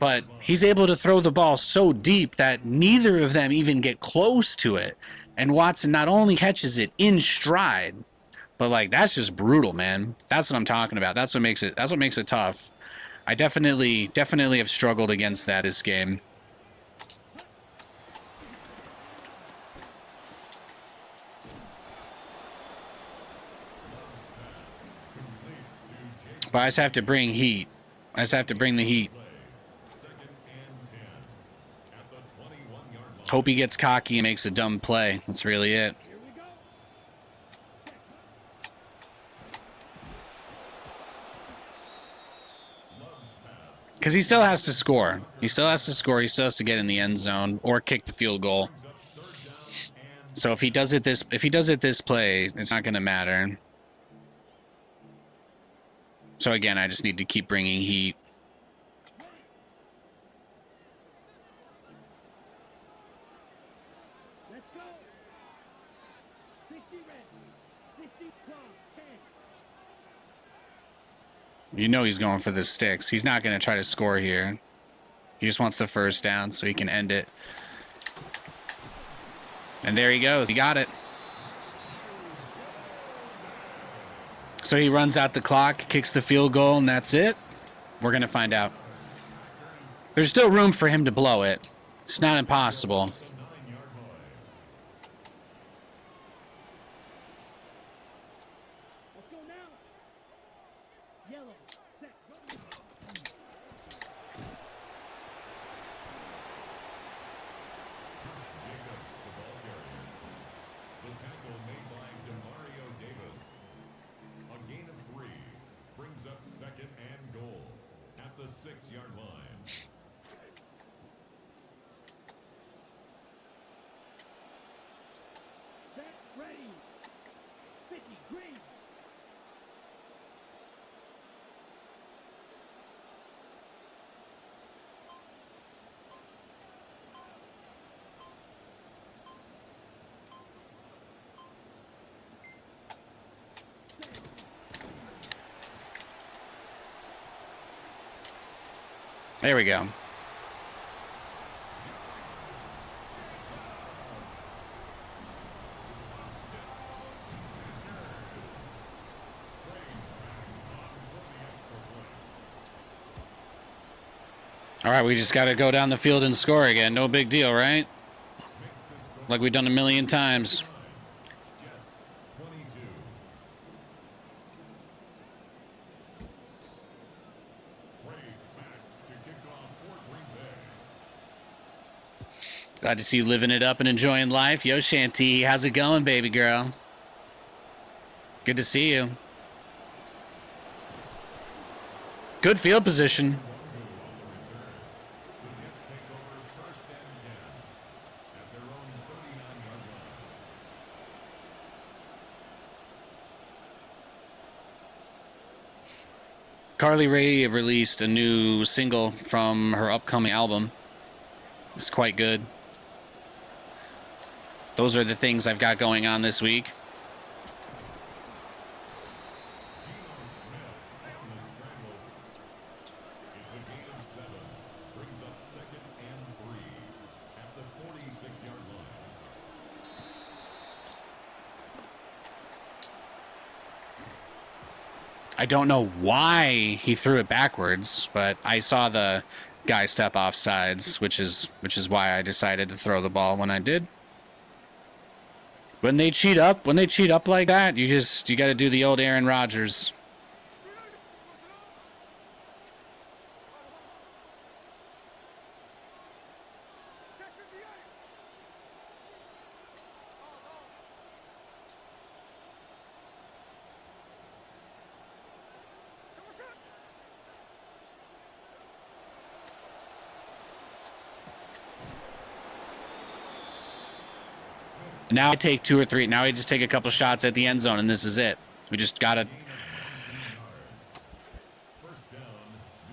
but he's able to throw the ball so deep that neither of them even get close to it. And Watson not only catches it in stride, but like that's just brutal, man. That's what I'm talking about. That's what makes it tough. I definitely have struggled against that this game. But I just have to bring heat. I just have to bring the heat. Hope he gets cocky and makes a dumb play. That's really it. Because he still has to score. He still has to score. He still has to get in the end zone or kick the field goal. So if he does it this play, it's not going to matter. So again, I just need to keep bringing heat. Let's go. 60 red. 60 plus 10. You know he's going for the sticks. He's not going to try to score here. He just wants the first down so he can end it. And there he goes. He got it. So he runs out the clock, kicks the field goal, and that's it. We're going to find out. There's still room for him to blow it. It's not impossible. Let's go now. Yellow. Set. Go. The tackle made by Demario Davis. A gain of 3 brings up 2nd and goal at the 6-yard line. Set. Ready. 50 green. There we go. All right, we just got to go down the field and score again. No big deal, right? Like we've done a million times. Jets 22. Trace back to kick off for Green Bay. Glad to see you living it up and enjoying life. Yo, Shanti, how's it going, baby girl? Good to see you. Good field position. The Jets take over first and 10 at their own 39-yard line. Carly Rae released a new single from her upcoming album. It's quite good. Those are the things I've got going on this week. Geno Smith on the scramble. It's a gain of 7. Brings up second and 3 at the 46-yard line. I don't know why he threw it backwards, but I saw the guy step off sides, which is why I decided to throw the ball when I did. When they cheat up like that, you got to do the old Aaron Rodgers. Now I take 2 or 3. Now I just take a couple shots at the end zone, and this is it. We just got to... First down,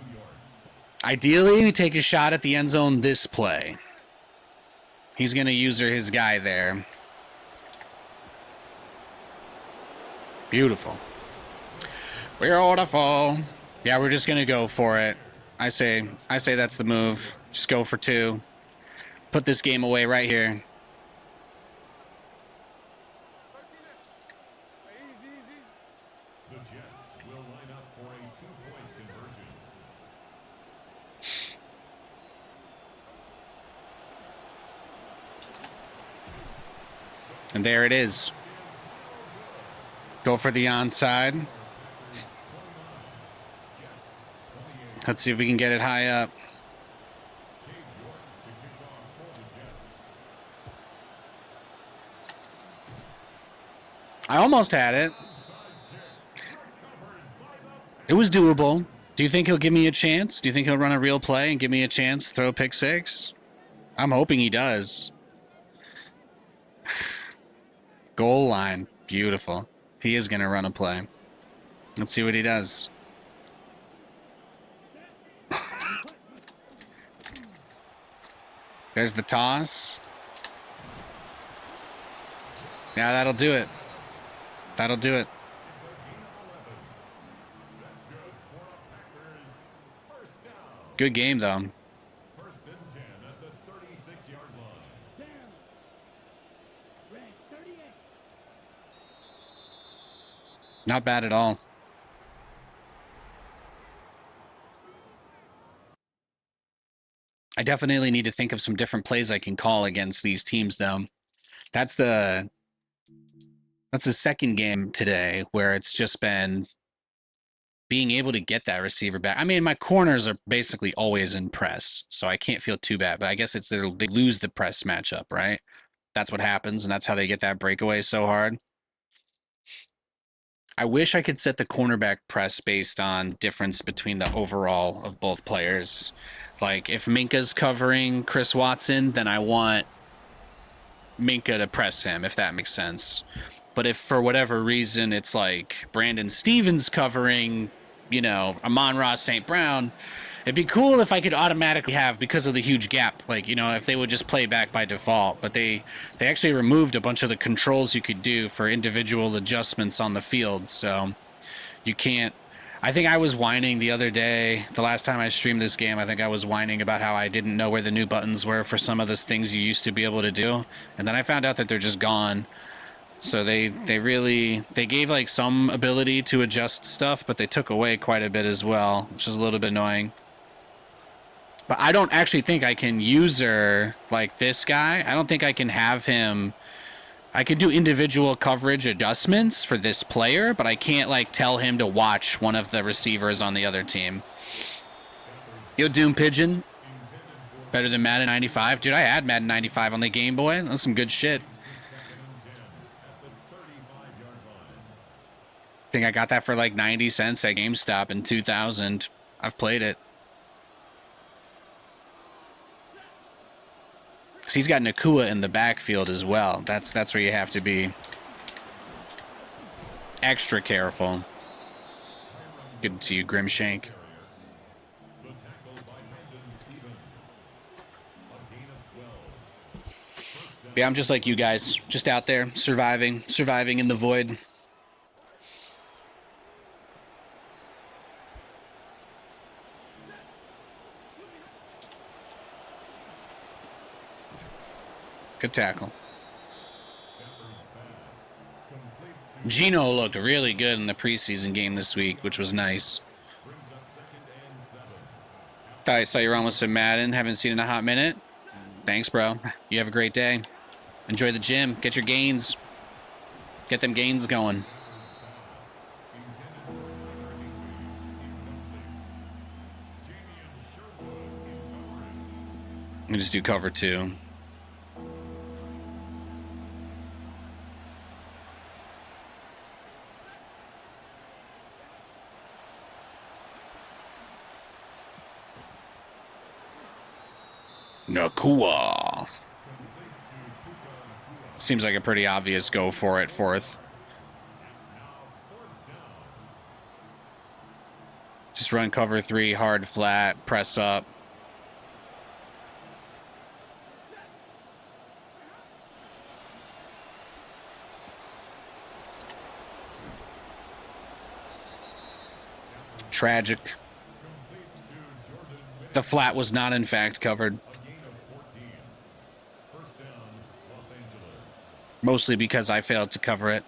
New York. Ideally, we take a shot at the end zone this play. He's going to user his guy there. Beautiful. Beautiful. Yeah, we're just going to go for it. I say that's the move. Just go for 2. Put this game away right here. The Jets will line up for a 2-point conversion. And there it is. Go for the onside. Let's see if we can get it high up. I almost had it. It was doable. Do you think he'll give me a chance? Do you think he'll run a real play and give me a chance to throw a pick 6? I'm hoping he does. Goal line. Beautiful. He is going to run a play. Let's see what he does. There's the toss. Yeah, that'll do it. That'll do it. Good game, though. First and 10 at the 36-yard line. Down. Red 38. Not bad at all. I definitely need to think of some different plays I can call against these teams, though. That's the second game today where it's just been being able to get that receiver back. I mean, my corners are basically always in press, so I can't feel too bad. But I guess it's they lose the press matchup, right? That's what happens, and that's how they get that breakaway so hard. I wish I could set the cornerback press based on difference between the overall of both players. Like, if Minka's covering Chris Watson, then I want Minka to press him, if that makes sense. But if for whatever reason it's like Brandon Stevens covering, Amon-Ra St. Brown, it'd be cool if I could automatically have, because of the huge gap, if they would just play back by default. But they actually removed a bunch of the controls you could do for individual adjustments on the field. So you can't. I think I was whining the other day, the last time I streamed this game, I think I was whining about how I didn't know where the new buttons were for some of those things you used to be able to do. And then I found out that they're just gone. So they gave like some ability to adjust stuff, but they took away quite a bit as well, which is a little bit annoying. But I don't actually think I can user like this guy. I don't think I can have him. I can do individual coverage adjustments for this player, but I can't like tell him to watch one of the receivers on the other team. Yo, Doom Pigeon. Better than Madden 95. Dude, I had Madden 95 on the Game Boy. That's some good shit. I think I got that for like 90 cents at GameStop in 2000. I've played it. So he's got Nakua in the backfield as well. That's where you have to be extra careful. Good to see you, Grimshank. Yeah, I'm just like you guys, just out there surviving in the void. Good tackle. Gino looked really good in the preseason game this week, which was nice. Thought I saw you on with some Madden. Haven't seen it in a hot minute. Thanks, bro. You have a great day. Enjoy the gym. Get your gains. Get them gains going. We just do cover 2. Nakua. Seems like a pretty obvious go for it, 4th. Just run cover 3, hard flat, press up. Tragic. The flat was not, in fact, covered. Mostly because I failed to cover it.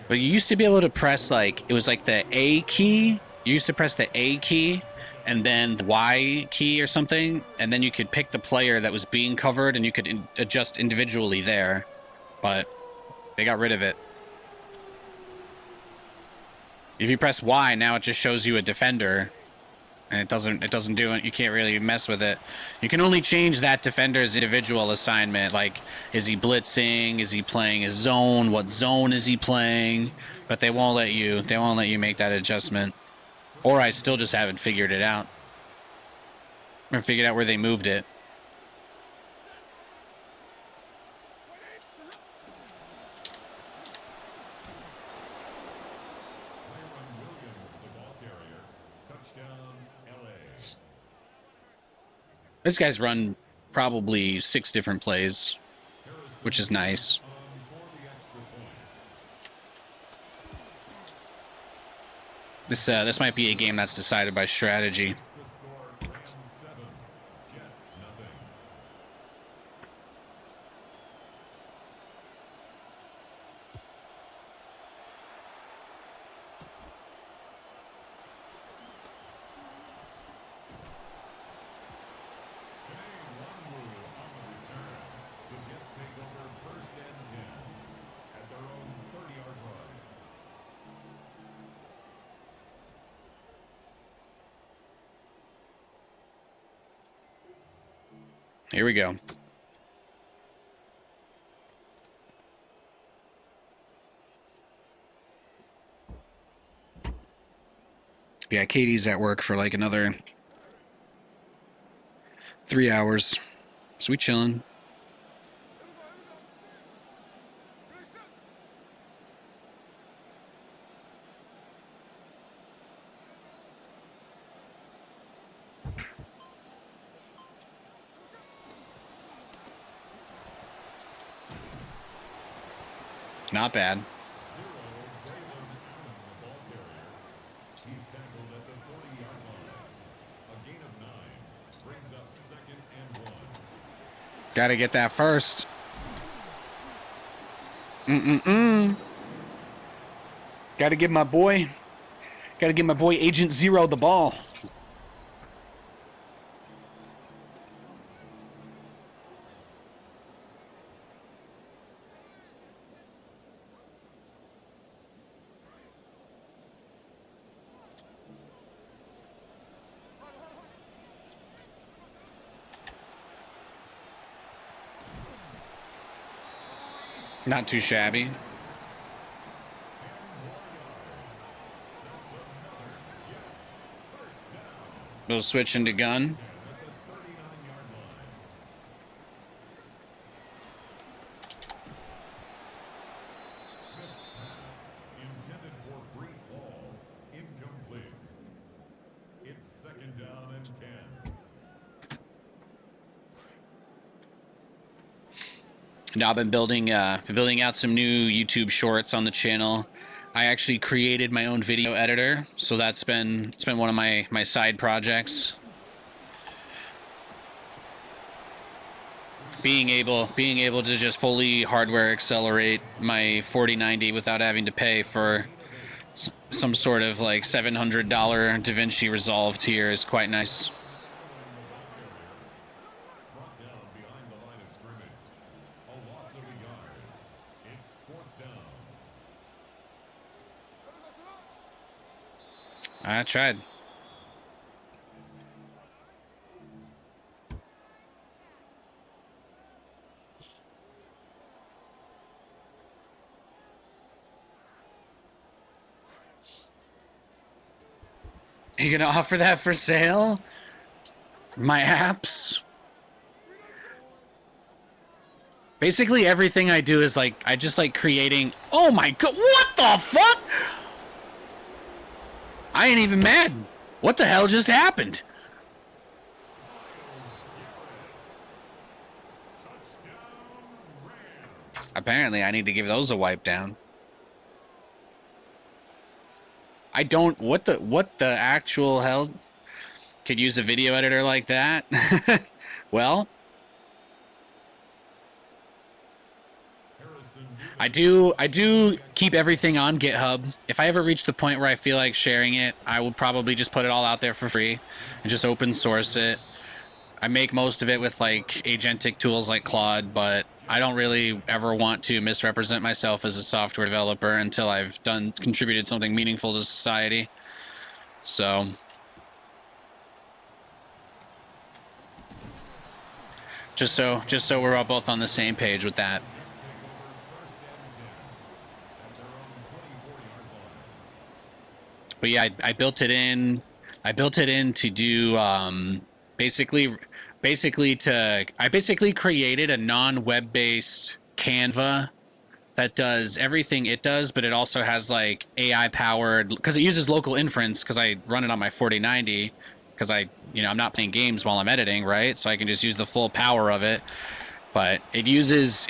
But you used to be able to press, like, it was like the A key. You used to press the A key and then the Y key or something, and then you could pick the player that was being covered and you could adjust individually there. But they got rid of it. If you press Y, now it just shows you a defender. And it doesn't do it. You can't really mess with it. You can only change that defender's individual assignment. Like, is he blitzing? Is he playing his zone? What zone is he playing? But they won't let you. They won't let you make that adjustment. Or I still just haven't figured it out. Or figured out where they moved it. This guy's run probably 6 different plays, which is nice. This might be a game that's decided by strategy. Here we go. Yeah, Katie's at work for like another 3 hours. So we chilling. Not bad. He's tackled at the 40-yard line. A gain of 9 brings up 2nd and 1. Got to get that first. Got to give my boy Agent Zero the ball. Not too shabby. We'll switch into gun. Intended for Brees Hall. Incomplete. It's 2nd down and 10. Now I've been building out some new YouTube shorts on the channel. I actually created my own video editor, so it's been one of my side projects. Being able to just fully hardware accelerate my 4090 without having to pay for some sort of like $700 DaVinci Resolve tier is quite nice. Brought down behind the line of scrimmage. A loss of a yard. It's 4th down. I tried. You gonna offer that for sale? My apps? Basically everything I do is like, I just like creating... Oh my god, what the fuck? I ain't even mad. What the hell just happened? Apparently I need to give those a wipe down. I don't... What the actual hell? Could use a video editor like that? Well... I do keep everything on GitHub. If I ever reach the point where I feel like sharing it, I will probably just put it all out there for free and just open source it. I make most of it with like agentic tools like Claude, but I don't really ever want to misrepresent myself as a software developer until I've contributed something meaningful to society. So just so we're all both on the same page with that. But yeah, I built it in to do I basically created a non-web-based Canva that does everything it does, but it also has like AI powered, because it uses local inference, because I run it on my 4090, because I'm not playing games while I'm editing, right? So I can just use the full power of it. But it uses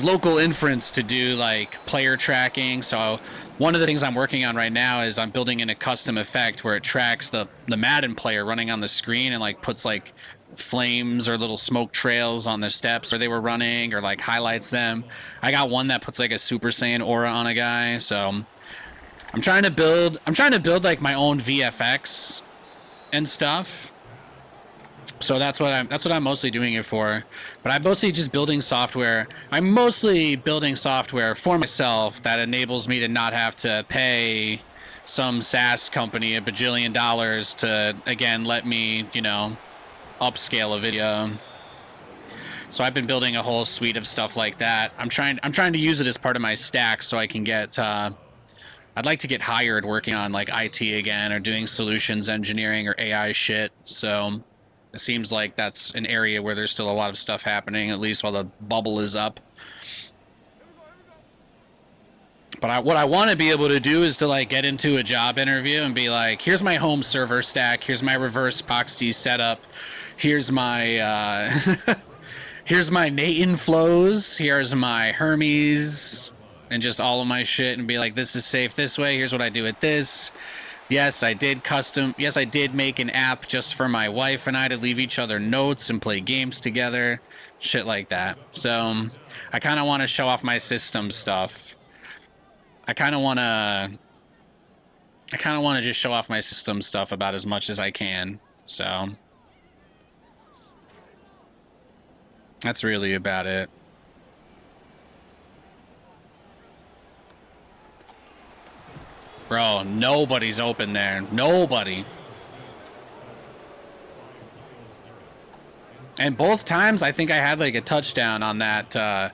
local inference to do like player tracking. So one of the things I'm working on right now is I'm building in a custom effect where it tracks the Madden player running on the screen and like puts like flames or little smoke trails on their steps where they were running, or like highlights them. I got one that puts like a Super Saiyan aura on a guy. So I'm trying to build like my own VFX and stuff. So that's what I'm mostly doing it for. But I'm mostly just building software. I'm mostly building software for myself that enables me to not have to pay some SaaS company $1 bajillion to, again, let me, upscale a video. So I've been building a whole suite of stuff like that. I'm trying to use it as part of my stack so I can get I'd like to get hired working on like IT again, or doing solutions engineering or AI shit. So it seems like that's an area where there's still a lot of stuff happening, at least while the bubble is up. But what I want to be able to do is to like get into a job interview and be like, here's my home server stack, here's my reverse proxy setup, here's my here's my Nathan flows, here's my Hermes, and just all of my shit and be like, this is safe this way. Here's what I do with this. Yes, I did make an app just for my wife and I to leave each other notes and play games together. Shit like that. So I kind of want to show off my system stuff. I kind of want to just show off my system stuff about as much as I can. So that's really about it. Bro, nobody's open there. Nobody. And both times, I think I had like a touchdown on that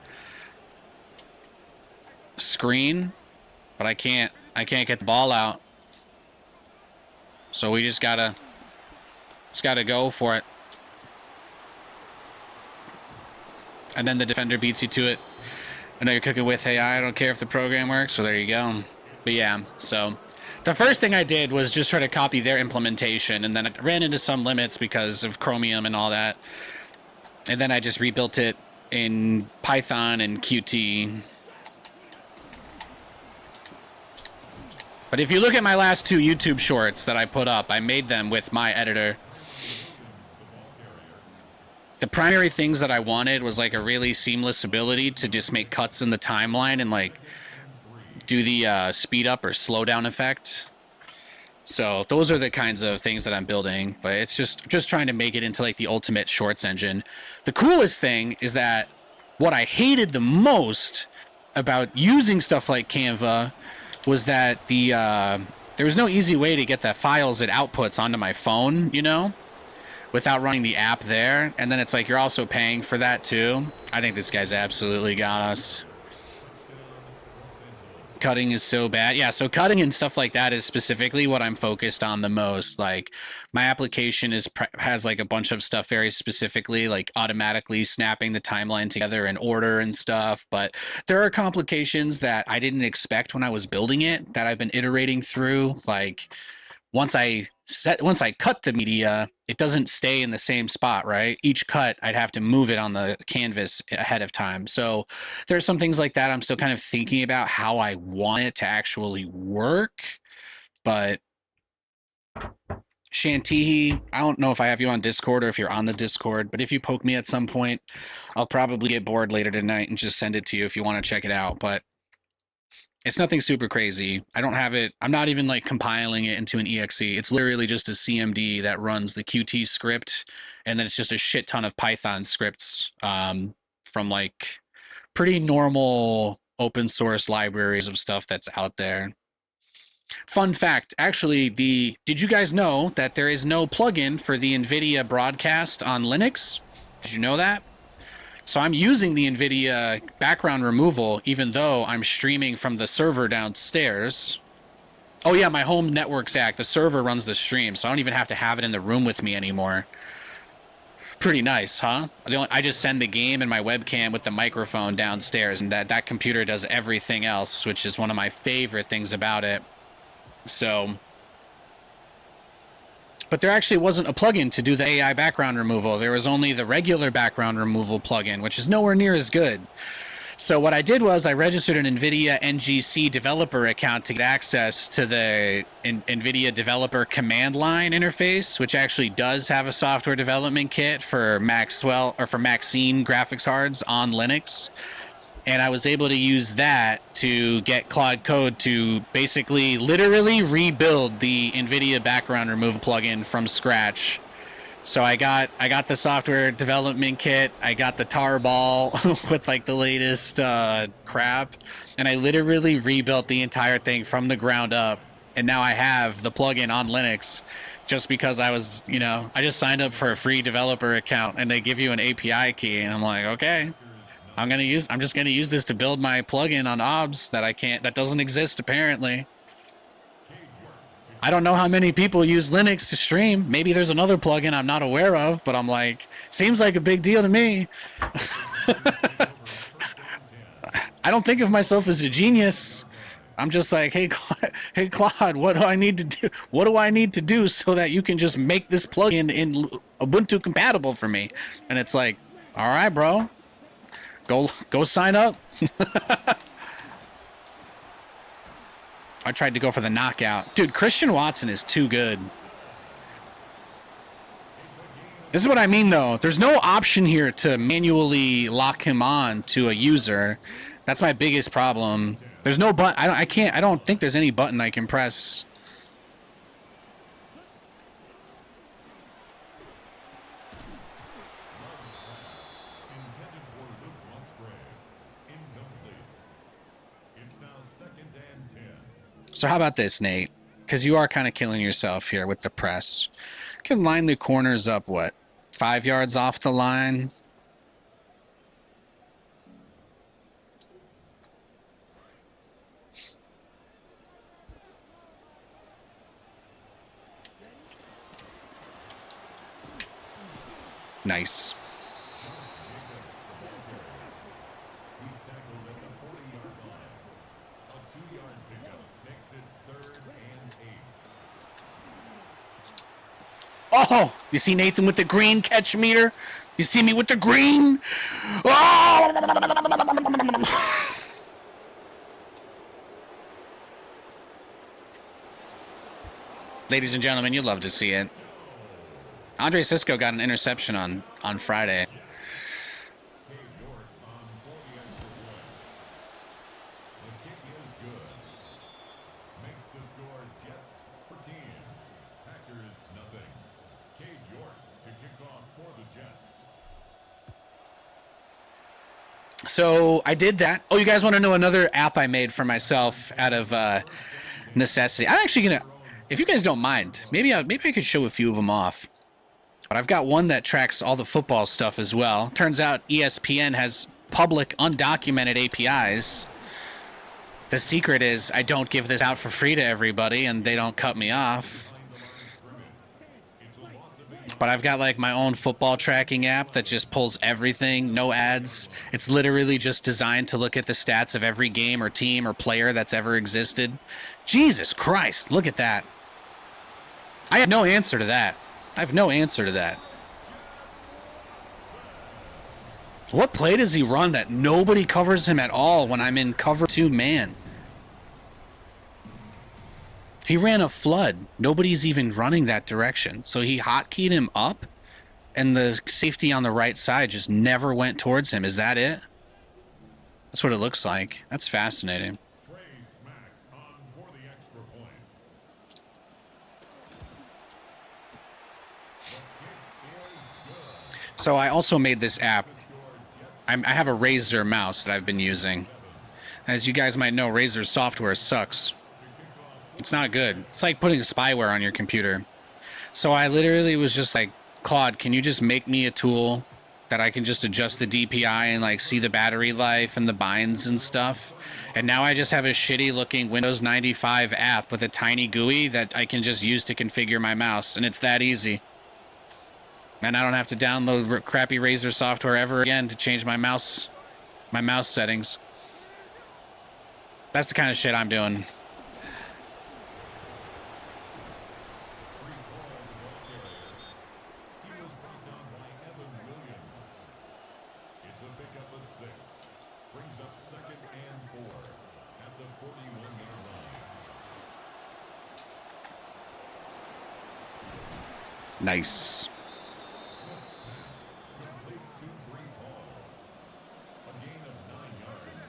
screen, but I can't get the ball out. So we just gotta go for it. And then the defender beats you to it. I know you're cooking with AI. I don't care if the program works. So there you go. But yeah, so the first thing I did was just try to copy their implementation, and then I ran into some limits because of Chromium and all that. And then I just rebuilt it in Python and Qt. But if you look at my last 2 YouTube shorts that I put up, I made them with my editor. The primary things that I wanted was like a really seamless ability to just make cuts in the timeline and like do the speed up or slow down effect. So those are the kinds of things that I'm building, but it's just trying to make it into like the ultimate shorts engine. The coolest thing is that what I hated the most about using stuff like Canva was that there was no easy way to get the files it outputs onto my phone, you know, without running the app there. And then it's like you're also paying for that too. I think this guy's absolutely got us. Cutting is so bad. Yeah, so cutting and stuff like that is specifically what I'm focused on the most. Like my application has like a bunch of stuff very specifically, like automatically snapping the timeline together in order and stuff. But there are complications that I didn't expect when I was building it that I've been iterating through. Like once I cut the media, it doesn't stay in the same spot, right? Each cut, I'd have to move it on the canvas ahead of time. So there's some things like that I'm still kind of thinking about how I want it to actually work. But Shantihi, I don't know if I have you on Discord or if you're on the Discord, but if you poke me at some point, I'll probably get bored later tonight and just send it to you if you want to check it out. But it's nothing super crazy. I don't have it. I'm not even like compiling it into an exe. It's literally just a CMD that runs the Qt script. And then it's just a shit ton of Python scripts from like pretty normal open source libraries of stuff that's out there. Fun fact, actually, did you guys know that there is no plugin for the NVIDIA broadcast on Linux? Did you know that? So I'm using the NVIDIA background removal, even though I'm streaming from the server downstairs. Oh yeah, my home network stack, the server runs the stream, so I don't even have to have it in the room with me anymore. Pretty nice, huh? I just send the game and my webcam with the microphone downstairs, and that computer does everything else, which is one of my favorite things about it. So... But there actually wasn't a plugin to do the AI background removal. There was only the regular background removal plugin, which is nowhere near as good. So what I did was I registered an NVIDIA NGC developer account to get access to the NVIDIA developer command line interface, which actually does have a software development kit for Maxwell or for Maxine graphics cards on Linux. And I was able to use that to get Claude Code to basically literally rebuild the NVIDIA background removal plugin from scratch. So I got the software development kit, I got the tarball with like the latest crap, and I literally rebuilt the entire thing from the ground up. And now I have the plugin on Linux just because I was, you know, I just signed up for a free developer account and they give you an API key and I'm like, okay. I'm just gonna use this to build my plugin on OBS that doesn't exist apparently. I don't know how many people use Linux to stream. Maybe there's another plugin I'm not aware of, but I'm like, seems like a big deal to me. I don't think of myself as a genius. I'm just like, hey Claude, what do I need to do? What do I need to do so that you can just make this plugin in Ubuntu compatible for me? And it's like, all right, bro. Go sign up. I tried to go for the knockout. Dude, Christian Watson is too good. This is what I mean, though. There's no option here to manually lock him on to a user. That's my biggest problem. There's no button. I don't think there's any button I can press. Intended for Luke Musgrave. Incomplete. It's now 2nd and 10. So how about this, Nate? Because you are kind of killing yourself here with the press. You can line the corners up, what, 5 yards off the line? Nice. He's tackled at the 40-yard line. A 2-yard pickup makes it 3rd and 8. Oh, you see Nathan with the green catch meter? You see me with the green? Oh! Ladies and gentlemen, you'd love to see it. Andre Sisco got an interception on Friday. Cade York on for the extra point. The kick is good. Makes the score Jets 14. Packers nothing. Cade York to kick off for the Jets. So I did that. Oh, you guys want to know another app I made for myself out of necessity? I'm actually gonna, if you guys don't mind, maybe I could show a few of them off. But I've got one that tracks all the football stuff as well. Turns out ESPN has public, undocumented APIs. The secret is I don't give this out for free to everybody, and they don't cut me off. But I've got like my own football tracking app that just pulls everything, no ads. It's literally just designed to look at the stats of every game or team or player that's ever existed. Jesus Christ, look at that. I have no answer to that. I have no answer to that. What play does he run that nobody covers him at all when I'm in cover 2 man? He ran a flood. Nobody's even running that direction. So he hotkeyed him up, and the safety on the right side just never went towards him. Is that it? That's what it looks like. That's fascinating. Trey Smack on for the extra point. The kick is good. So I also made this app. I have a Razer mouse that I've been using. As you guys might know, Razer's software sucks. It's not good. It's like putting spyware on your computer. So I literally was just like, Claude, can you just make me a tool that I can just adjust the DPI and like see the battery life and the binds and stuff? And now I just have a shitty looking Windows 95 app with a tiny GUI that I can just use to configure my mouse, and it's that easy. And I don't have to download crappy Razer software ever again to change my mouse settings. That's the kind of shit I'm doing. He was brought down by Evan Williams. It's a pickup of 6. Brings up 2nd and 4 at the 41-yard line. Nice. Smith's pass complete to Brees Hall. A gain of 9 yards.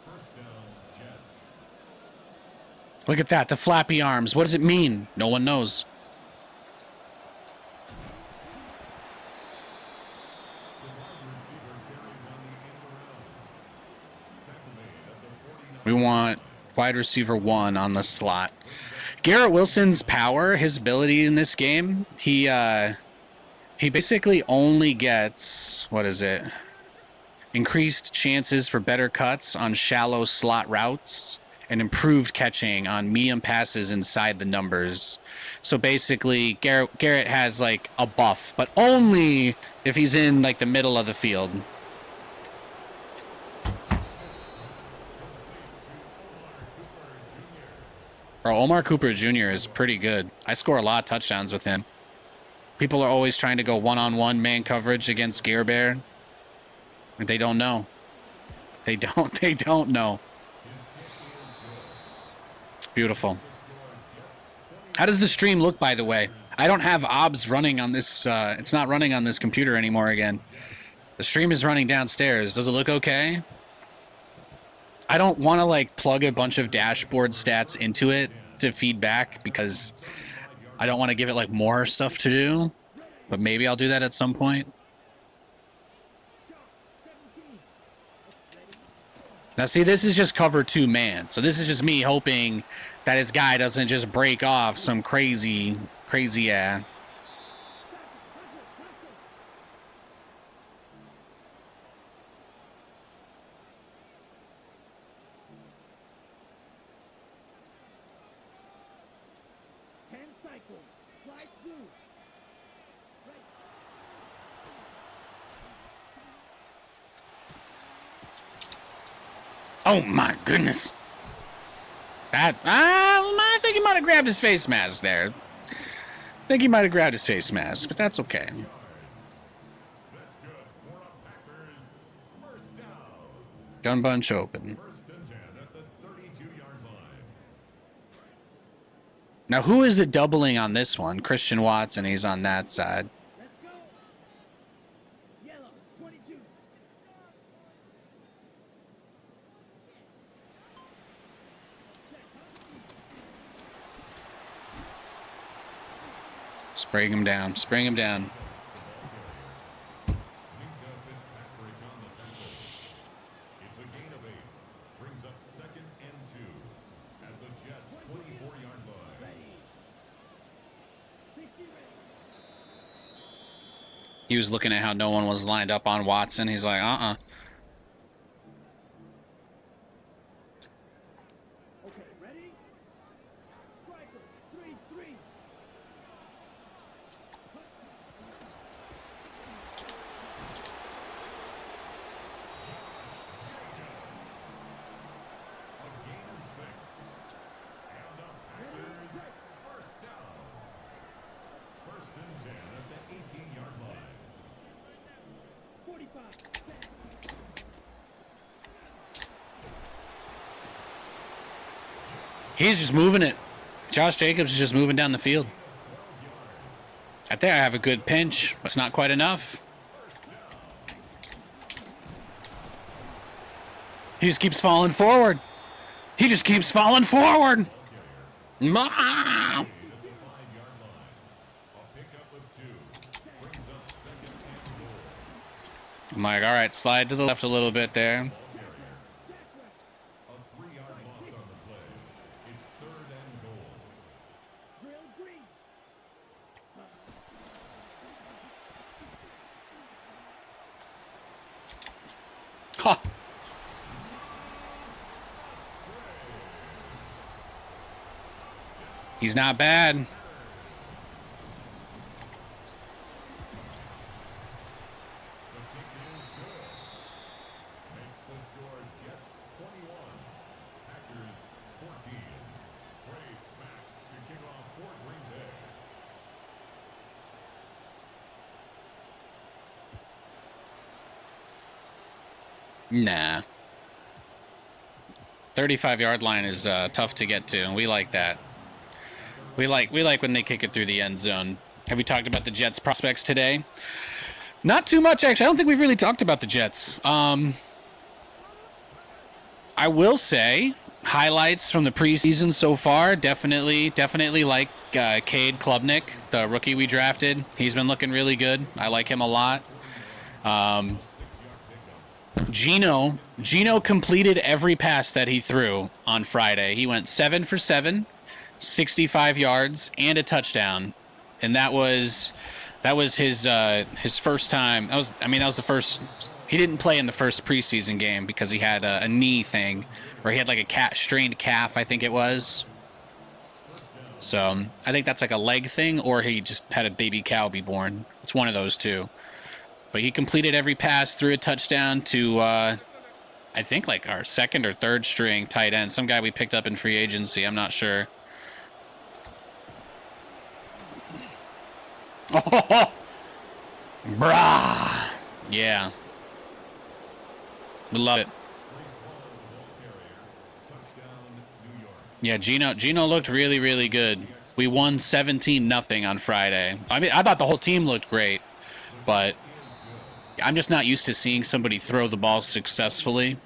First down, Jets. Look at that, the flappy arms. What does it mean? No one knows. The wide receiver carries on the end around. Tackle made at the 49. We want wide receiver 1 on the slot. Garrett Wilson's power, his ability in this game, he basically only gets, what is it? Increased chances for better cuts on shallow slot routes and improved catching on medium passes inside the numbers. So basically, Garrett has like a buff, but only if he's in like the middle of the field. Bro, Omar Cooper Jr. is pretty good. I score a lot of touchdowns with him. People are always trying to go one-on-one man coverage against Gare Bear. They don't know. They don't know. Beautiful. How does the stream look, by the way? I don't have OBS running on this. It's not running on this computer anymore again. The stream is running downstairs. Does it look okay? I don't want to like plug a bunch of dashboard stats into it to feedback because I don't want to give it like more stuff to do. But maybe I'll do that at some point. Now, see, this is just cover 2 man. So this is just me hoping that his guy doesn't just break off some crazy. 10 cycles. Slide through. Right. Oh my goodness. That, I think he might have grabbed his face mask there. I think he might have grabbed his face mask, but that's okay. That's good. For a Packers first down. Gun bunch open. First and 10 at the 32-yard line. Now, who is it doubling on this one? Christian Watson, he's on that side. Let's go. Yellow, 22. Spraying him down, spraying him down. Minka Fitzpatrick on the tackle. It's a gain of 8. Brings up 2nd and 2 at the Jets' 24-yard line. 60 ready. He was looking at how no one was lined up on Watson. He's like, Okay, ready? Striker, 3-3. A gain of 6. And the Packers first down. First and 10 at the 18-yard line. 45. Set. he's just moving it. Josh Jacobs is just moving down the field. I think I have a good pinch, but it's not quite enough. He just keeps falling forward. He just keeps falling forward. Ah! At the 5-yard line. A pickup of 2. Brings up 2nd and goal. I'm like, all right, slide to the left a little bit there. A 3-yard loss on the play. It's 3rd and goal. Drill green. Ha! He's not bad. The kick is good. Makes the score Jets 21, Packers 14. Trey Smack to kick off for Green Bay. Nah. 35-yard line is tough to get to, and we like that. We like when they kick it through the end zone. Have we talked about the Jets prospects today? Not too much, actually. I don't think we've really talked about the Jets. I will say highlights from the preseason so far. Definitely like Cade Klubnik, the rookie we drafted. He's been looking really good. I like him a lot. Gino completed every pass that he threw on Friday. He went 7 for 7, 65 yards, and a touchdown. And that was his first time. That was the first. He didn't play in the first preseason game because he had a knee thing where he had like a strained calf, I think it was. So I think that's like a leg thing, or he just had a baby cow be born. It's one of those two. But he completed every pass, threw a touchdown to, I think, like our second or third string tight end. Some guy we picked up in free agency. I'm not sure. Oh, brah. Yeah. We love it. Touchdown, New York. Yeah, Gino looked really, really good. We won 17-0 on Friday. I mean, I thought the whole team looked great, but I'm just not used to seeing somebody throw the ball successfully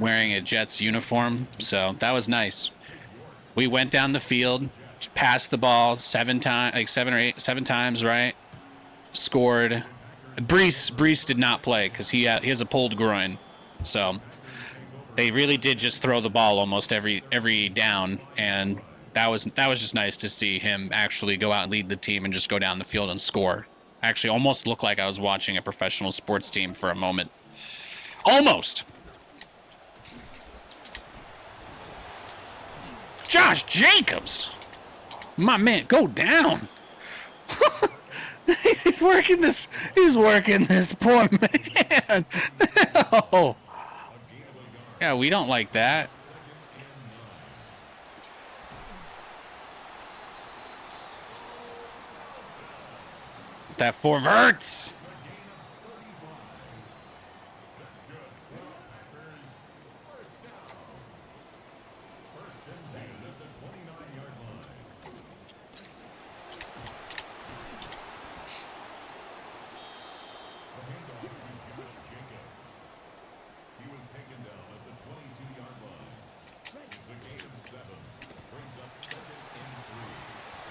wearing a Jets uniform. So that was nice. We went down the field, passed the ball 7 times, like 7 times, right? Scored. Brees did not play because he has a pulled groin. So they really did just throw the ball almost every down, and that was just nice to see him actually go out and lead the team and just go down the field and score. Actually, almost looked like I was watching a professional sports team for a moment. Almost. Josh Jacobs, my man, go down. He's working this. He's working this poor man. Oh, yeah, we don't like that. That forverts.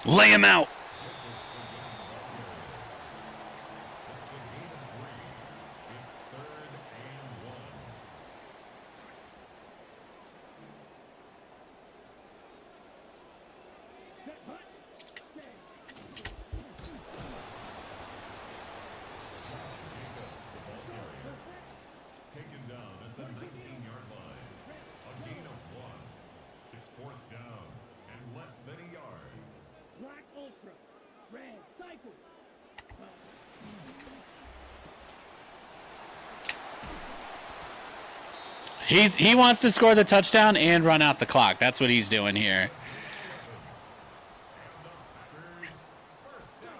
Lay him out. Taken down at the 19-yard line. A gain of 1. It's 4th down and less than a yard. Black Ultra. Red Cycle. He wants to score the touchdown and run out the clock. That's what he's doing here. First down.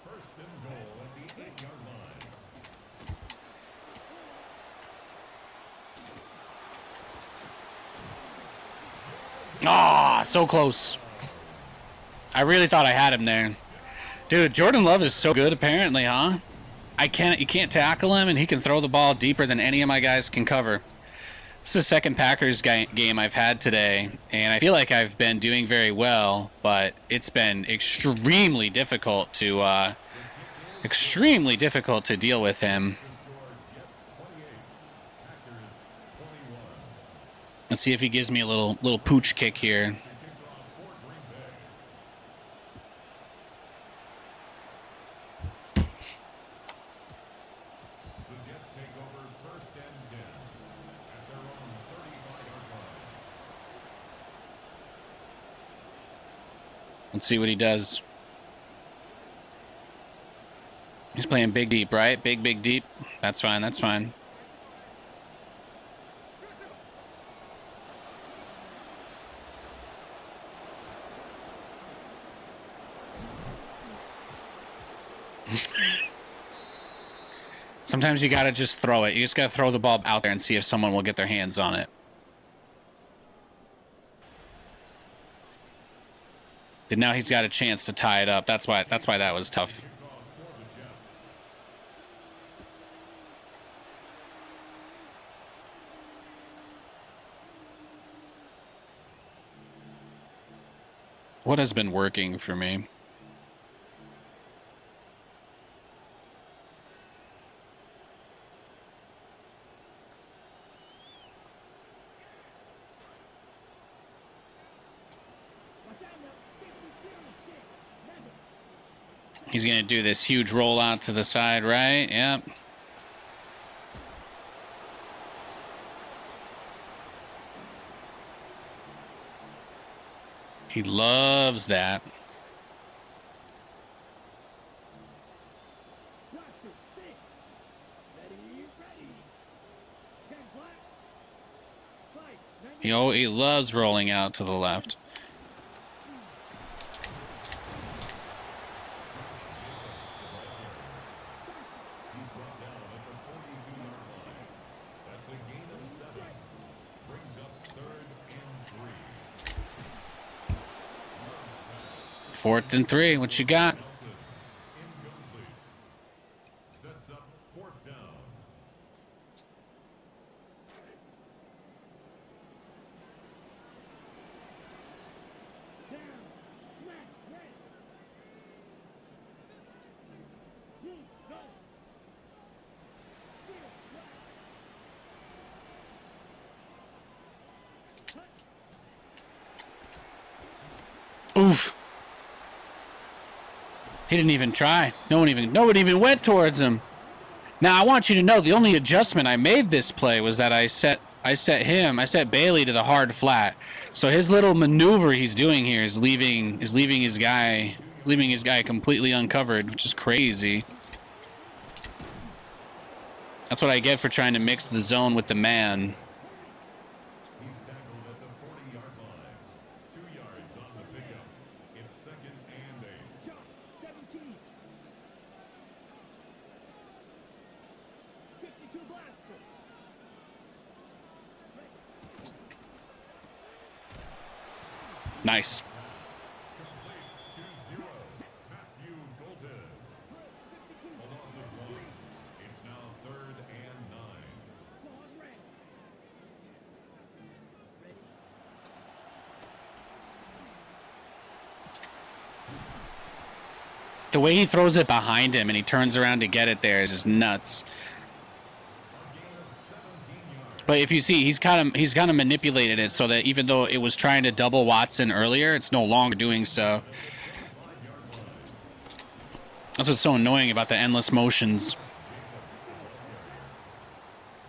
First and goal at the 8-yard line. Ah, so close. I really thought I had him there. Dude, Jordan Love is so good apparently, huh? You can't tackle him, and he can throw the ball deeper than any of my guys can cover. This is the second Packers game I've had today, and I feel like I've been doing very well, but it's been extremely difficult to deal with him. Let's see if he gives me a little pooch kick here. Let's see what he does. He's playing big deep, right? Big deep. That's fine. That's fine. Sometimes you gotta just throw it. You just gotta throw the ball out there and see if someone will get their hands on it. And now he's got a chance to tie it up. That's why that was tough. What has been working for me? He's going to do this huge rollout to the side, right? Yep. He loves that. He loves rolling out to the left. That's a gain of 7. Brings up 3rd and 3. 4th and 3. What you got? Melton. Incomplete. Sets up 4th down. Down. Smash. Ready. You go. Oof. He didn't even try. No one even went towards him. Now I want you to know the only adjustment I made this play was that I set Bailey to the hard flat. So his little maneuver he's doing here is leaving his guy completely uncovered, which is crazy. That's what I get for trying to mix the zone with the man. He's tackled at the 40-yard line. 2 yards on the pickup. It's 2nd and 8. Shot. 17. 52 blaster. Nice. Complete 2-0. Matthew Golden. A loss of 1. It's now 3rd and 9. Long range. Ready. The way he throws it behind him and he turns around to get it there is just nuts. A gain of 17 yards. But if you see, he's kind of manipulated it so that even though it was trying to double Watson earlier, it's no longer doing so. 5-yard line. That's what's so annoying about the endless motions.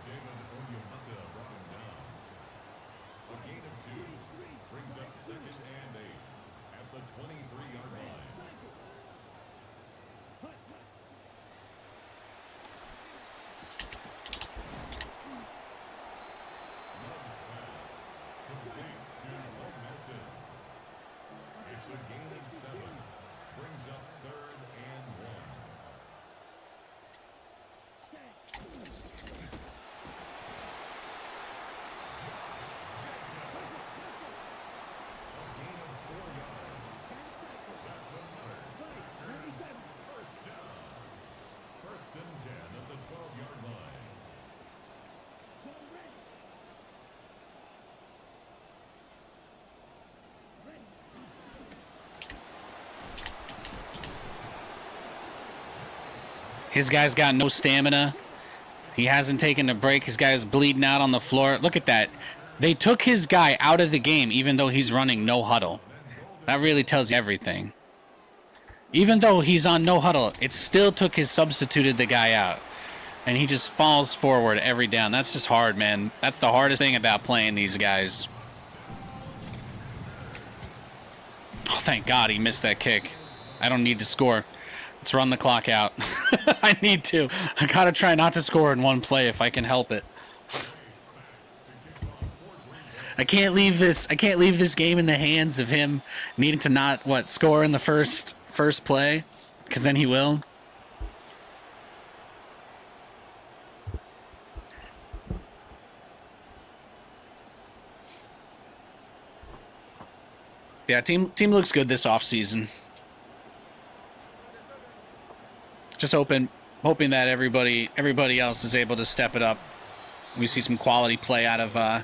David Onyemata brought him down. A gain of 2. Brings up 2nd and 8. At the 23-yard line. Love's pass. Complete to Onyemata. It's a gain of 7. Brings up 3rd and 1. A gain of 4 yards. That's another. Packers 1st down. 1st and 10 at the 12-yard line. Go ready. Ready. His guy's got no stamina. He hasn't taken a break. His guy's bleeding out on the floor. Look at that. They took his guy out of the game even though he's running no huddle. That really tells you everything. Even though he's on no huddle, it still substituted the guy out. And he just falls forward every down. That's just hard, man. That's the hardest thing about playing these guys. Oh, thank God he missed that kick. I don't need to score. Let's run the clock out. I need to. I gotta try not to score in one play if I can help it. I can't leave this game in the hands of him needing to not score in the first play, because then he will. Yeah, team looks good this offseason. Just hoping that everybody else is able to step it up. We see some quality play out of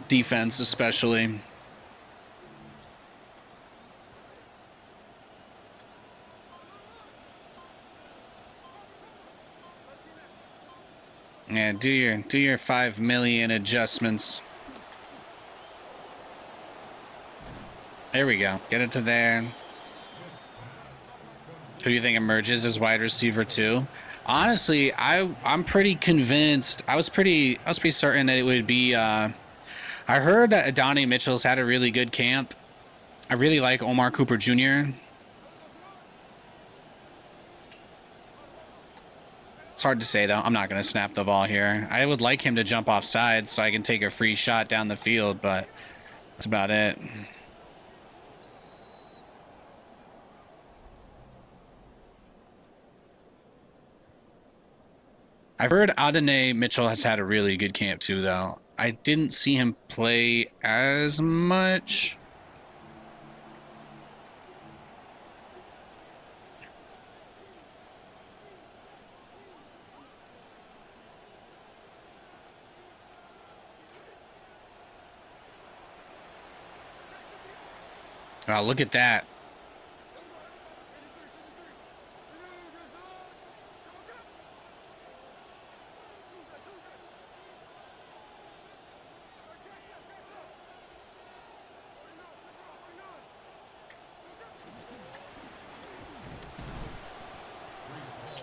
defense, especially. Yeah, do your 5 million adjustments. There we go. Get it to there. Who do you think emerges as wide receiver 2? Honestly, I'm pretty convinced. I was pretty certain that it would be. I heard that Adonai Mitchell's had a really good camp. I really like Omar Cooper Jr. It's hard to say though. I'm not going to snap the ball here. I would like him to jump off sides so I can take a free shot down the field, but that's about it. I've heard Adonai Mitchell has had a really good camp too, though. I didn't see him play as much. Wow, look at that.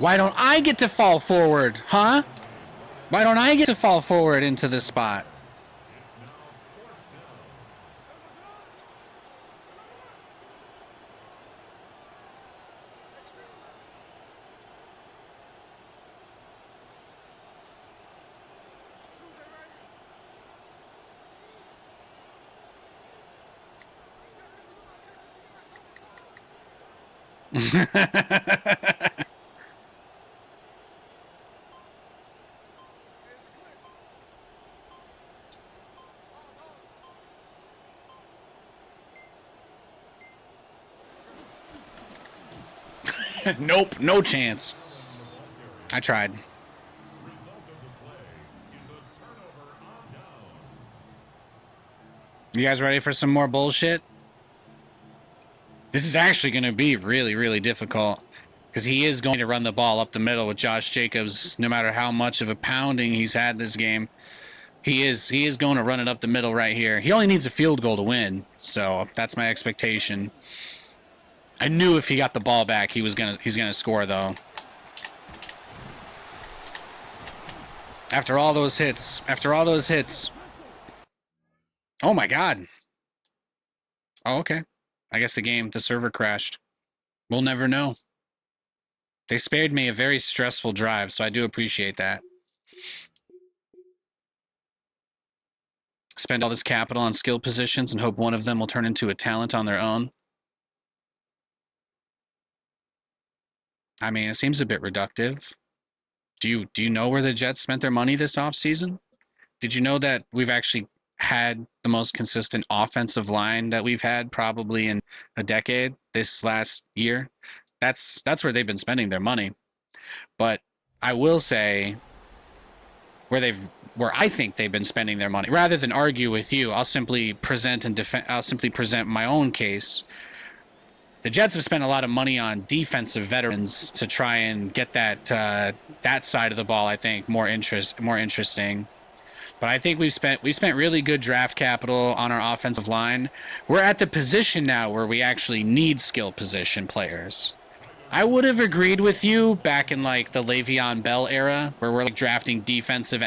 Why don't I get to fall forward, huh? Why don't I get to fall forward into this spot? Nope, no chance. I tried. You guys ready for some more bullshit? This is actually going to be really, really difficult because he is going to run the ball up the middle with Josh Jacobs. No matter how much of a pounding he's had this game, he is going to run it up the middle right here. He only needs a field goal to win, so that's my expectation. I knew if he got the ball back, he's gonna score though. After all those hits. Oh my god. Oh, okay. I guess the server crashed. We'll never know. They spared me a very stressful drive, so I do appreciate that. Spend all this capital on skill positions and hope one of them will turn into a talent on their own. I mean, it seems a bit reductive. Do you know where the Jets spent their money this offseason? Did you know that we've actually had the most consistent offensive line that we've had probably in a decade this last year? That's where they've been spending their money. But I will say where I think they've been spending their money, rather than argue with you, I'll simply present my own case. The Jets have spent a lot of money on defensive veterans to try and get that side of the ball, I think, more interesting. But I think we've spent really good draft capital on our offensive line. We're at the position now where we actually need skill position players. I would have agreed with you back in like the Le'Veon Bell era, where we're like drafting defensive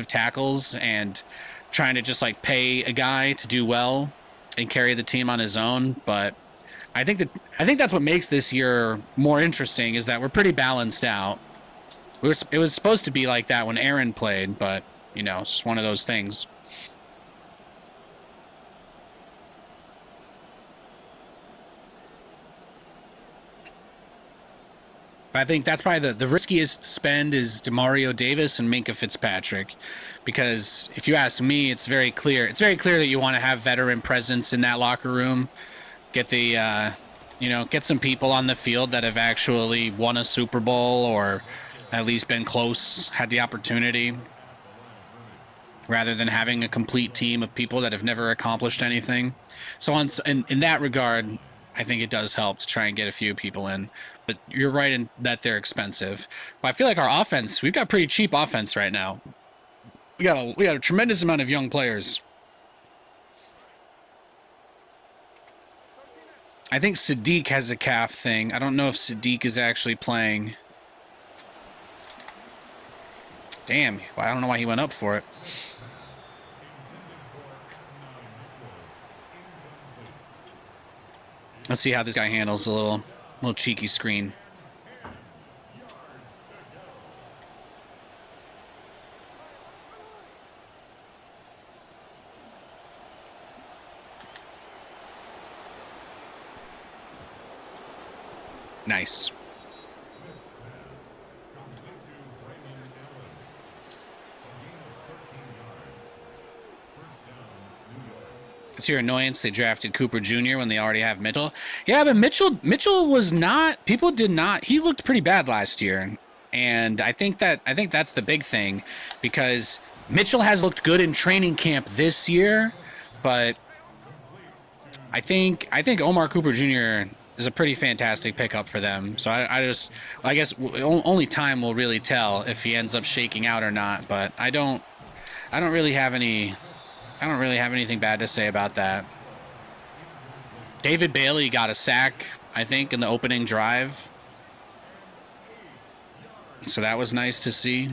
tackles and trying to just like pay a guy to do well and carry the team on his own. But I think that's what makes this year more interesting, is that we're pretty balanced out. It was supposed to be like that when Aaron played, but you know, it's just one of those things. I think that's probably the riskiest spend is Demario Davis and Minkah Fitzpatrick, because if you ask me, it's very clear that you want to have veteran presence in that locker room. Get get some people on the field that have actually won a Super Bowl or at least been close, had the opportunity, rather than having a complete team of people that have never accomplished anything. So in that regard, I think it does help to try and get a few people in. But you're right in that they're expensive. But I feel like our offense, we've got pretty cheap offense right now. We got a tremendous amount of young players. I think Sadiq has a calf thing. I don't know if Sadiq is actually playing. Damn, I don't know why he went up for it. Let's see how this guy handles a little cheeky screen. Nice. It's your annoyance they drafted Cooper Jr. when they already have Mitchell. Yeah, but Mitchell was not. People did not. He looked pretty bad last year, and I think that's the big thing, because Mitchell has looked good in training camp this year, but I think Omar Cooper Jr. is a pretty fantastic pickup for them. So I guess only time will really tell if he ends up shaking out or not. But I don't really have anything bad to say about that. David Bailey got a sack, I think, in the opening drive. So that was nice to see.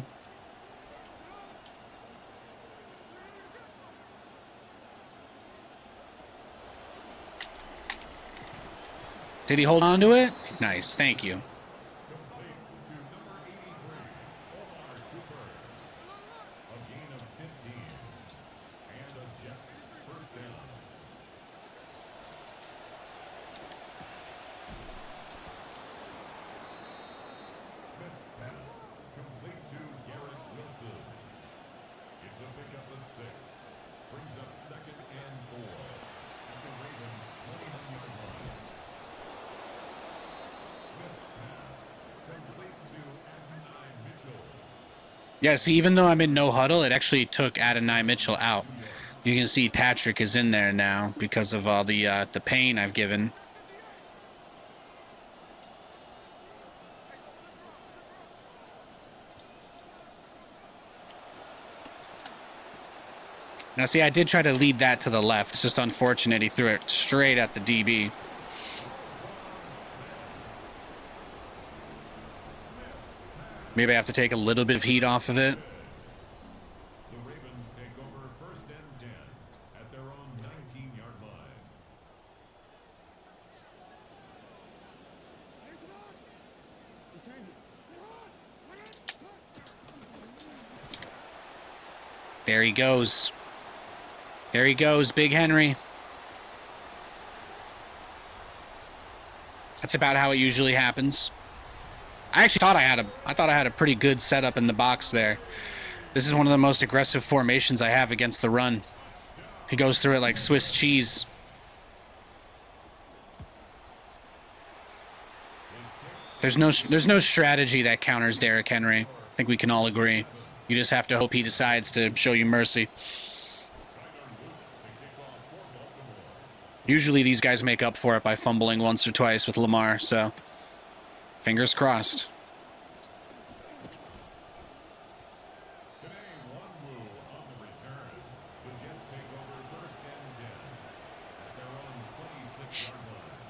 Did he hold on to it? Nice, thank you. Yeah, see, even though I'm in no huddle, it actually took Adonai Mitchell out. You can see Patrick is in there now because of all the pain I've given. Now, see, I did try to lead that to the left. It's just unfortunate he threw it straight at the DB. Maybe I have to take a little bit of heat off of it. The Ravens take over 1st and 10 at their own 19-yard line. There he goes. There he goes, Big Henry. That's about how it usually happens. I actually thought I had a pretty good setup in the box there. This is one of the most aggressive formations I have against the run. He goes through it like Swiss cheese. There's no strategy that counters Derrick Henry. I think we can all agree. You just have to hope he decides to show you mercy. Usually these guys make up for it by fumbling once or twice with Lamar, so fingers crossed. Today, one move on the return. The Jets take over 1st and 10 at their own 26-yard line.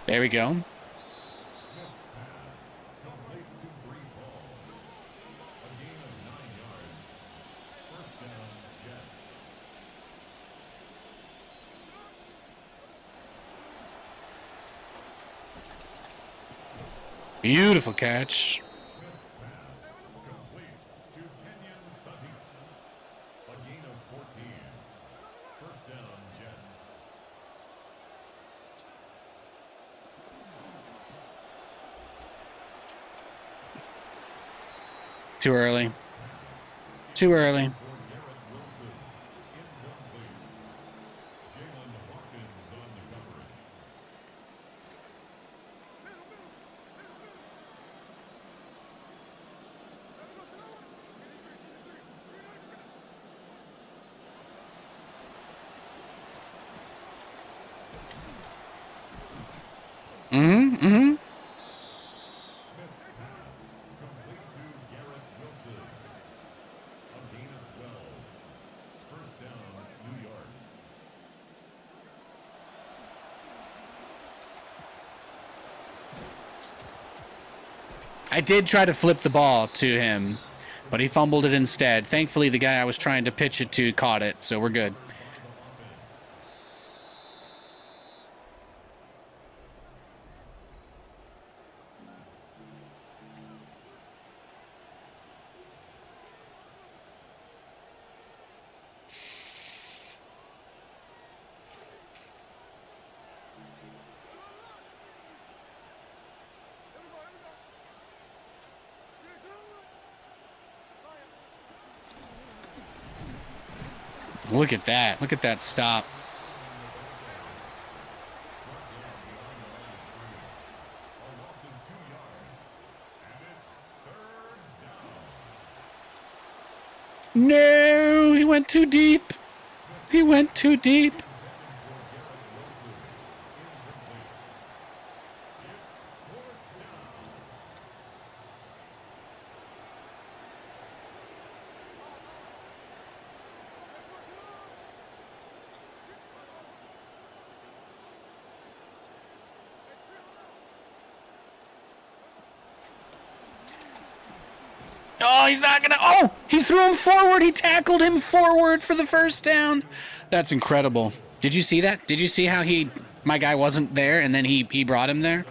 There we go. Smith's pass complete to Brees Hall. A gain of 9 yards. 1st down, Jets. Beautiful catch. Smith's pass complete to Kenyon Sadiq. A gain of 14. 1st down, Jets. Too early. Too early. I did try to flip the ball to him, but he fumbled it instead. Thankfully, the guy I was trying to pitch it to caught it, so we're good. Look at that. Look at that stop. No, he went too deep. He went too deep. Oh, he's not gonna. Oh, he threw him forward. He tackled him forward for the first down. That's incredible. Did you see that? Did you see how my guy wasn't there and then he brought him there?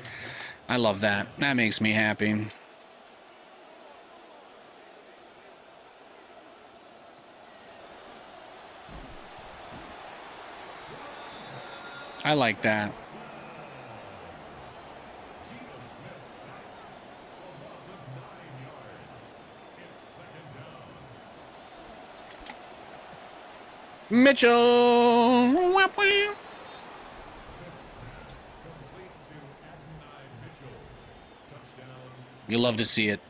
I love that. That makes me happy. I like that. Mitchell. You love to see it.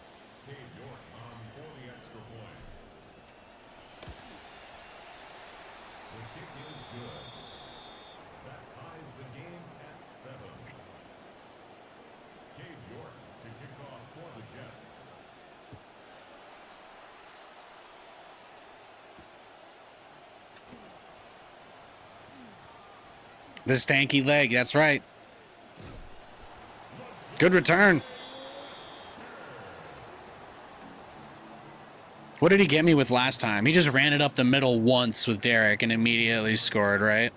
The stanky leg, that's right. Good return. What did he get me with last time? He just ran it up the middle once with Derek and immediately scored, right?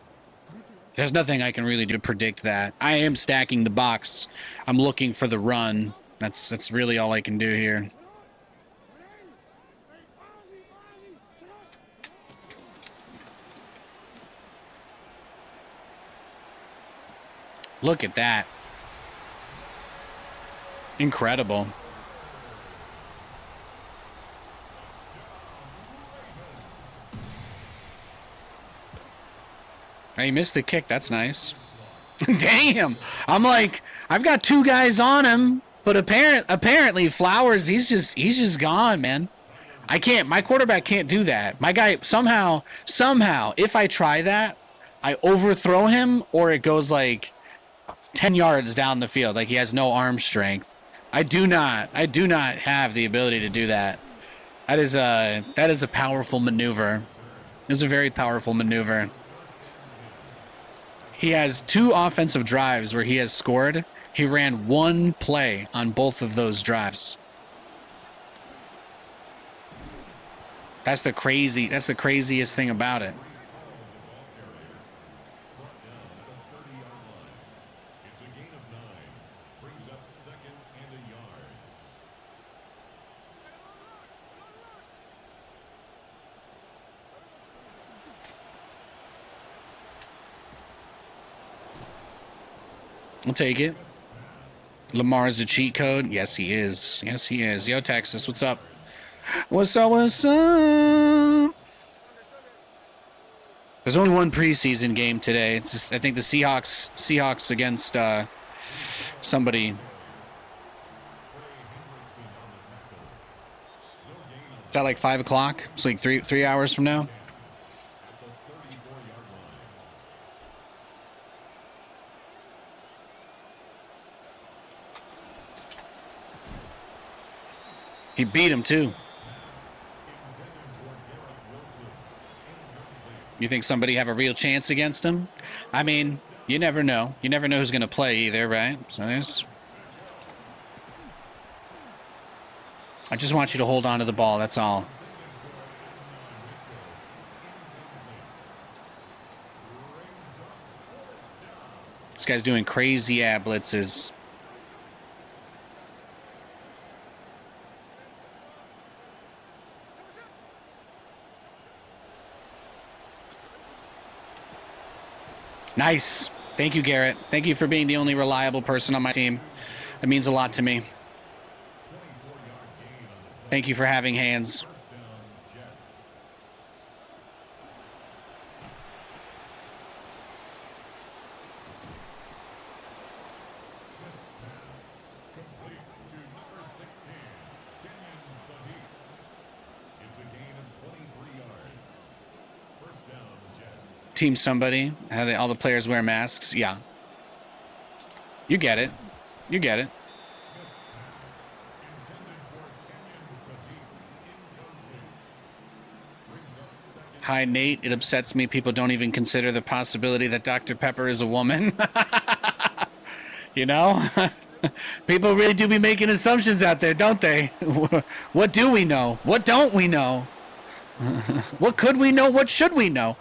There's nothing I can really do to predict that. I am stacking the box. I'm looking for the run. That's really all I can do here. Look at that. Incredible. He missed the kick. That's nice. Damn. I'm like, I've got two guys on him, but apparently Flowers, he's just gone, man. I can't. My quarterback can't do that. My guy somehow, if I try that, I overthrow him or it goes like 10 yards down the field. Like he has no arm strength. I do not have the ability to do that. That is a powerful maneuver. It's a very powerful maneuver. He has 2 offensive drives where he has scored. He ran 1 play on both of those drives. That's the craziest thing about it. I'll take it. Lamar's a cheat code. Yes, he is. Yes, he is. Yo, Texas, what's up? What's up? What's up? There's only one preseason game today. It's just, I think the Seahawks against somebody. Is that like 5 o'clock? It's like three hours from now. He beat him too. You think somebody have a real chance against him? I mean, you never know. You never know who's going to play either, right? So I just want you to hold on to the ball, that's all. This guy's doing crazy ab blitzes. Nice. Thank you, Garrett. Thank you for being the only reliable person on my team. That means a lot to me. Thank you for having hands. Team somebody. How they, all the players wear masks. Yeah. You get it. You get it. Hi, Nate. It upsets me people don't even consider the possibility that Dr. Pepper is a woman. You know? People really do be making assumptions out there, don't they? What do we know? What don't we know? What could we know? What should we know?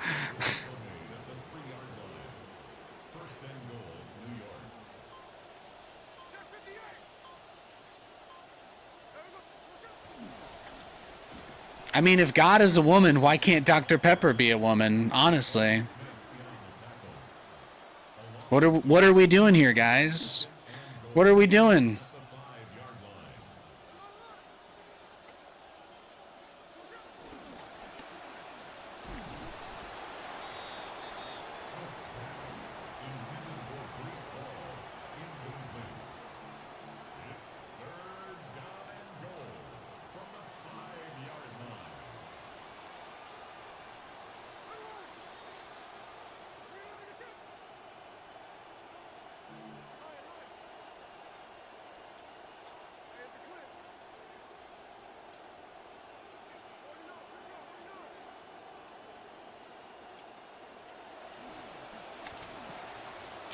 I mean, if God is a woman, why can't Dr. Pepper be a woman? Honestly. What are we doing here, guys? What are we doing?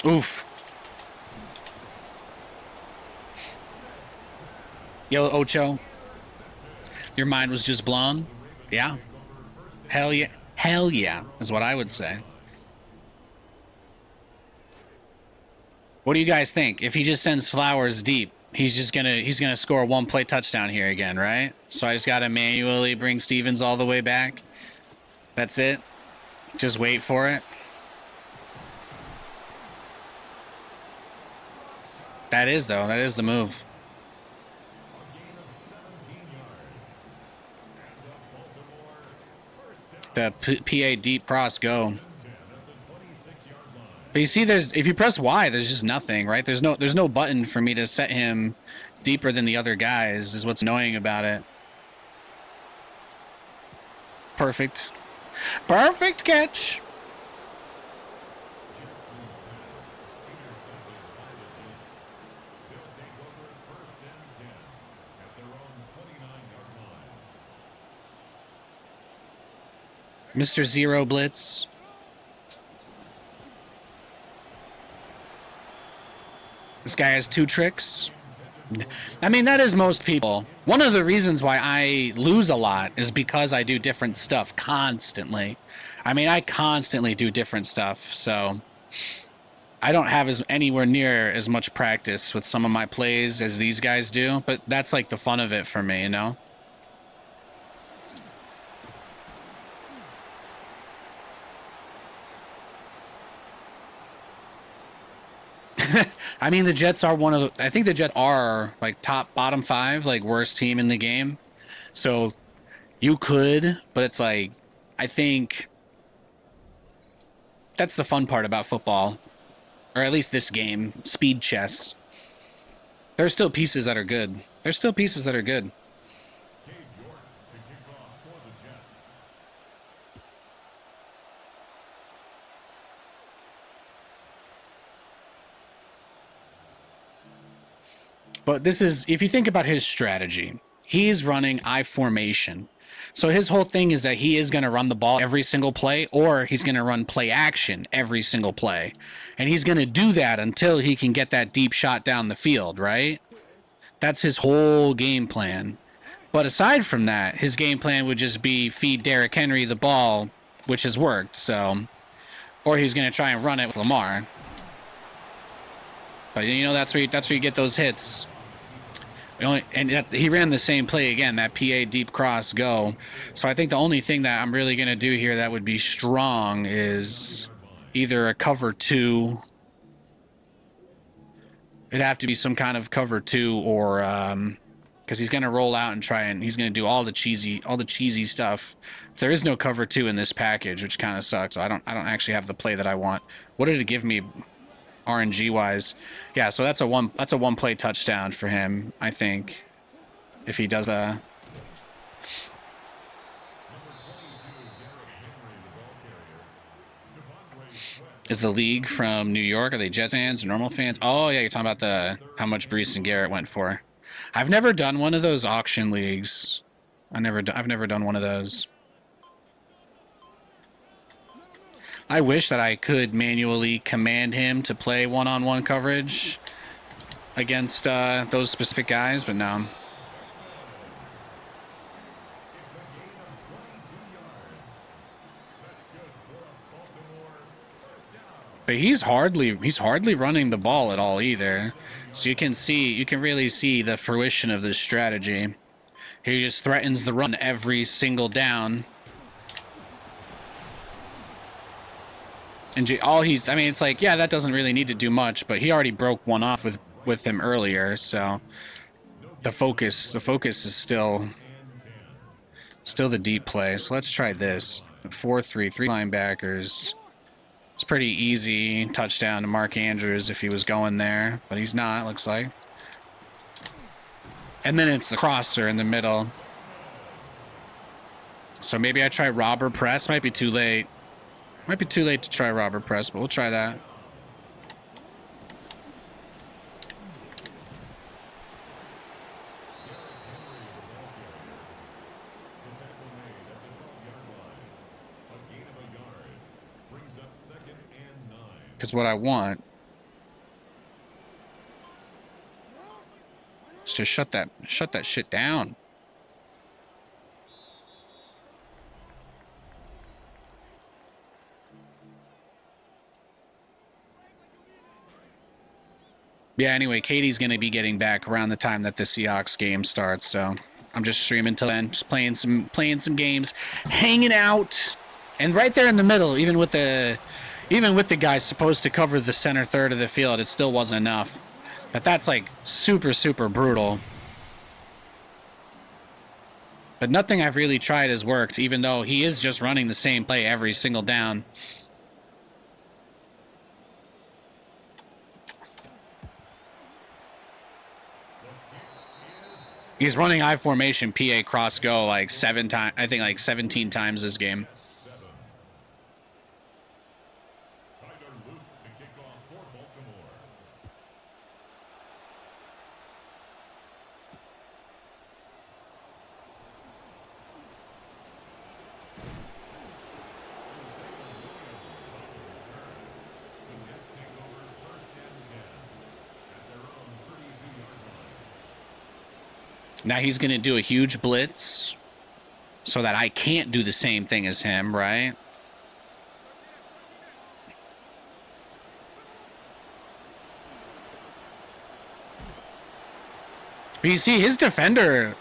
Oof. Yo, Ocho. Your mind was just blown? Yeah. Hell yeah. Hell yeah, is what I would say. What do you guys think? If he just sends Flowers deep, he's gonna score a one-play touchdown here again, right? So I just gotta manually bring Stevens all the way back. That's it. Just wait for it. That is, though. That is the move. The PA deep cross go. But you see, if you press Y, there's just nothing, right? There's no button for me to set him deeper than the other guys, is what's annoying about it. Perfect. Perfect catch. Mr. Zero Blitz. This guy has 2 tricks. I mean, that is most people. One of the reasons why I lose a lot is because I do different stuff constantly. I mean, I constantly do different stuff, so I don't have anywhere near as much practice with some of my plays as these guys do, but that's like the fun of it for me, you know? I mean, the Jets are one of the... I think the Jets are, like, bottom 5, like, worst team in the game. So, you could, but it's like... I think... That's the fun part about football. Or at least this game. Speed chess. There's still pieces that are good. There's still pieces that are good. But this is, if you think about his strategy, he's running I formation. So his whole thing is that he is going to run the ball every single play, or he's going to run play action every single play. And he's going to do that until he can get that deep shot down the field, right? That's his whole game plan. But aside from that, his game plan would just be feed Derrick Henry the ball, which has worked. So, or he's going to try and run it with Lamar. But you know, that's where you get those hits. And he ran the same play again, that PA deep cross go. So I think the only thing that I'm really going to do here that would be strong is either a cover 2. It'd have to be some kind of cover 2, or because he's going to roll out and he's going to do all the cheesy stuff. There is no cover 2 in this package, which kind of sucks. So I don't actually have the play that I want. What did it give me? RNG wise, yeah, so that's a one play touchdown for him, I think, if he does a... Is the league from New York? Are they Jets fans or normal fans? Oh yeah, you're talking about the how much Brees and Garrett went for. I've never done one of those auction leagues. I've never done one of those. I wish that I could manually command him to play one-on-one coverage against those specific guys, but no. But he's hardly running the ball at all either. So you can really see the fruition of this strategy. He just threatens the run every single down. And I mean, it's like, yeah, that doesn't really need to do much, but he already broke one off with him earlier, so the focus is still the deep play. So let's try this. 4-3, 3 linebackers. It's pretty easy touchdown to Mark Andrews if he was going there, but he's not, looks like. And then it's the crosser in the middle. So maybe I try robber press. Might be too late. Might be too late to try robber press, but we'll try that. Because what I want is to shut that shit down. Yeah, anyway, Katie's going to be getting back around the time that the Seahawks game starts, so I'm just streaming till then, just playing some games, hanging out. And right there in the middle, even with the guys supposed to cover the center third of the field, it still wasn't enough. But that's like super, super brutal. But nothing I've really tried has worked, even though he is just running the same play every single down. He's running I formation PA cross go like 7 times, I think like 17 times this game. Now he's going to do a huge blitz so that I can't do the same thing as him, right? But you see, his defender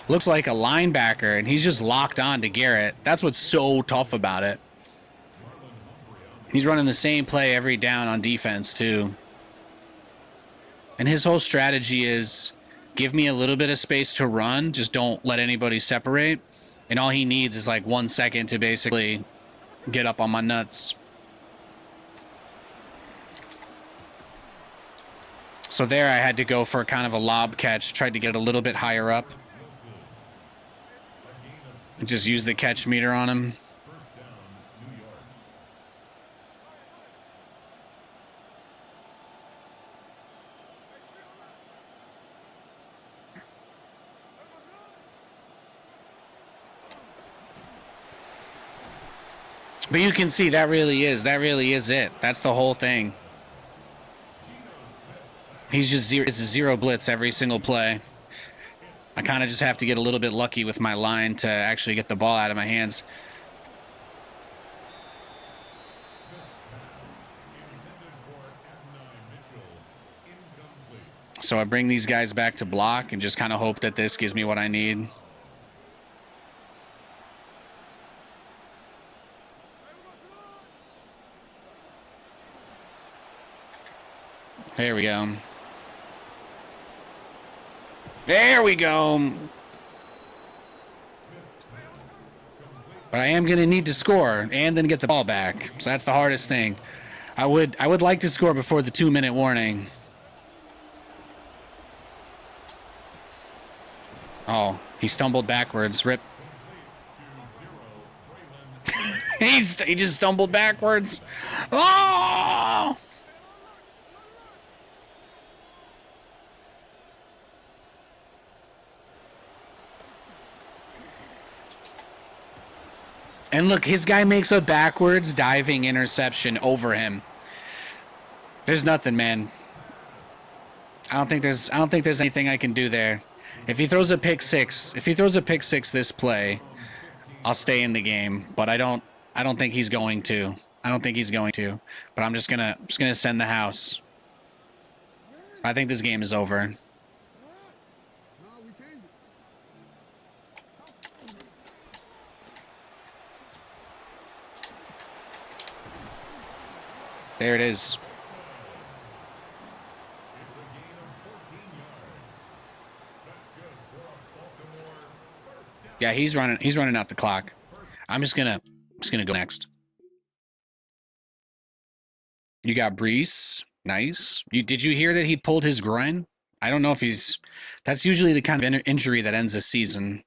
looks like a linebacker, and he's just locked on to Garrett. That's what's so tough about it. He's running the same play every down on defense, too. And his whole strategy is give me a little bit of space to run. Just don't let anybody separate. And all he needs is like 1 second to basically get up on my nuts. So there I had to go for kind of a lob catch. Tried to get a little bit higher up. And just use the catch meter on him. But you can see that really is it. That's the whole thing. He's just it's a zero blitz every single play. I kind of just have to get a little bit lucky with my line to actually get the ball out of my hands. So I bring these guys back to block and just kind of hope that this gives me what I need. There we go. There we go. But I am going to need to score and then get the ball back. So that's the hardest thing. I would like to score before the 2-minute warning. Oh, he stumbled backwards. Rip. He just stumbled backwards. Oh! And look, his guy makes a backwards diving interception over him. There's nothing, man. I don't think there's anything I can do there. If he throws a pick six this play, I'll stay in the game, but I don't think he's going to. But I'm just gonna send the house. I think this game is over. There it is. It's a gain of 14 yards. That's good for Baltimore. First down. Yeah, he's running out the clock. I'm just gonna go next. You got Brees. Nice. Did you hear that he pulled his groin? I don't know if that's usually the kind of injury that ends a season.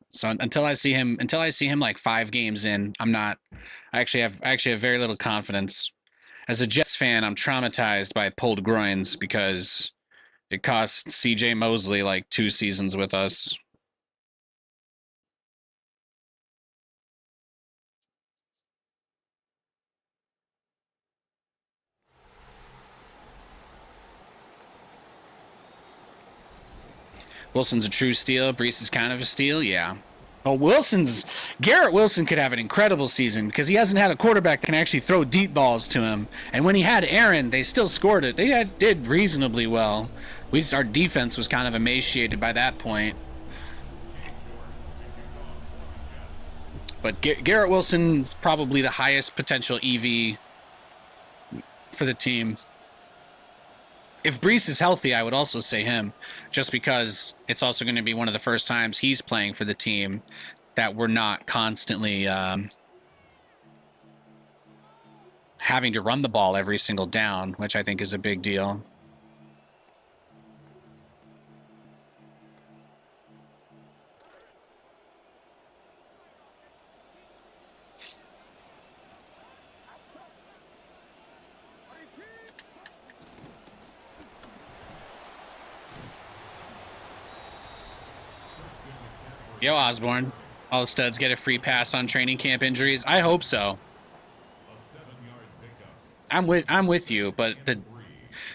So until I see him like 5 games in, I actually have very little confidence. As a Jets fan, I'm traumatized by pulled groins because it cost CJ Mosley like 2 seasons with us. Wilson's a true steal. Brees is kind of a steal, yeah. Oh, Garrett Wilson could have an incredible season because he hasn't had a quarterback that can actually throw deep balls to him. And when he had Aaron, they still scored it. They did reasonably well. Our defense was kind of emaciated by that point. But Garrett Wilson's probably the highest potential EV for the team. If Brees is healthy, I would also say him, just because it's also going to be one of the first times he's playing for the team that we're not constantly having to run the ball every single down, which I think is a big deal. Yo, Osborne. All the studs get a free pass on training camp injuries. I hope so. I'm with you, but do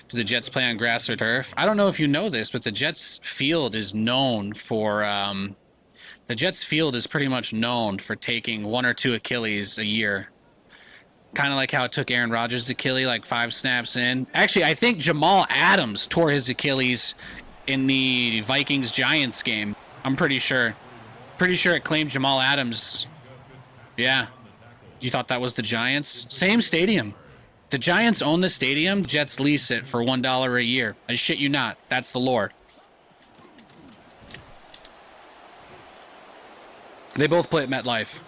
the Jets play on grass or turf? I don't know if you know this, but the Jets field is known for the Jets field is pretty much known for taking 1 or 2 Achilles a year. Kind of like how it took Aaron Rodgers' Achilles like 5 snaps in. Actually, I think Jamal Adams tore his Achilles in the Vikings-Giants game. I'm pretty sure. Pretty sure it claimed Jamal Adams. Yeah. You thought that was the Giants? Same stadium. The Giants own the stadium. Jets lease it for $1 a year. I shit you not. That's the lore. They both play at MetLife.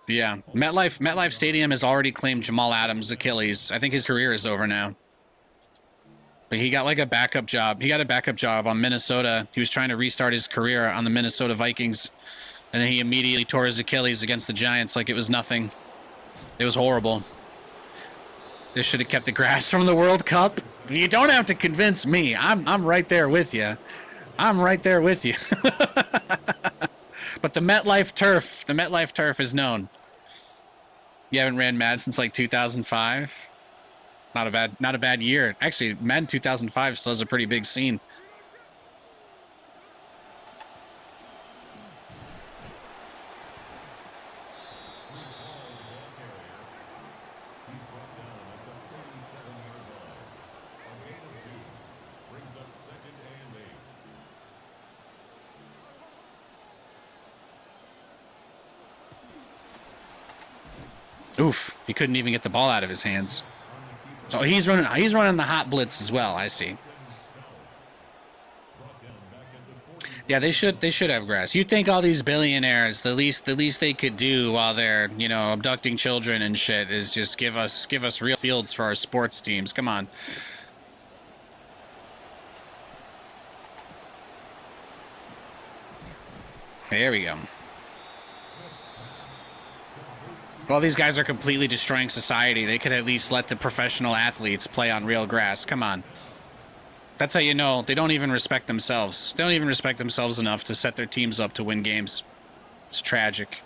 Yeah. MetLife Stadium has already claimed Jamal Adams' Achilles. I think his career is over now. But he got like a backup job. He got a backup job on Minnesota. He was trying to restart his career on the Minnesota Vikings. And then he immediately tore his Achilles against the Giants like it was nothing. It was horrible. They should have kept the grass from the World Cup. You don't have to convince me. I'm right there with you. I'm right there with you. But the MetLife turf is known. You haven't ran Mad since like 2005? Not a bad year. Actually, Madden 2005 still has a pretty big scene. Oof, he couldn't even get the ball out of his hands. So he's running the hot blitz as well, I see. Yeah, they should have grass. You'd think all these billionaires, the least they could do while they're, abducting children and shit is just give us real fields for our sports teams. Come on. There we go. All these guys are completely destroying society. They could at least let the professional athletes play on real grass. Come on. That's how you know they don't even respect themselves. They don't even respect themselves enough to set their teams up to win games. It's tragic.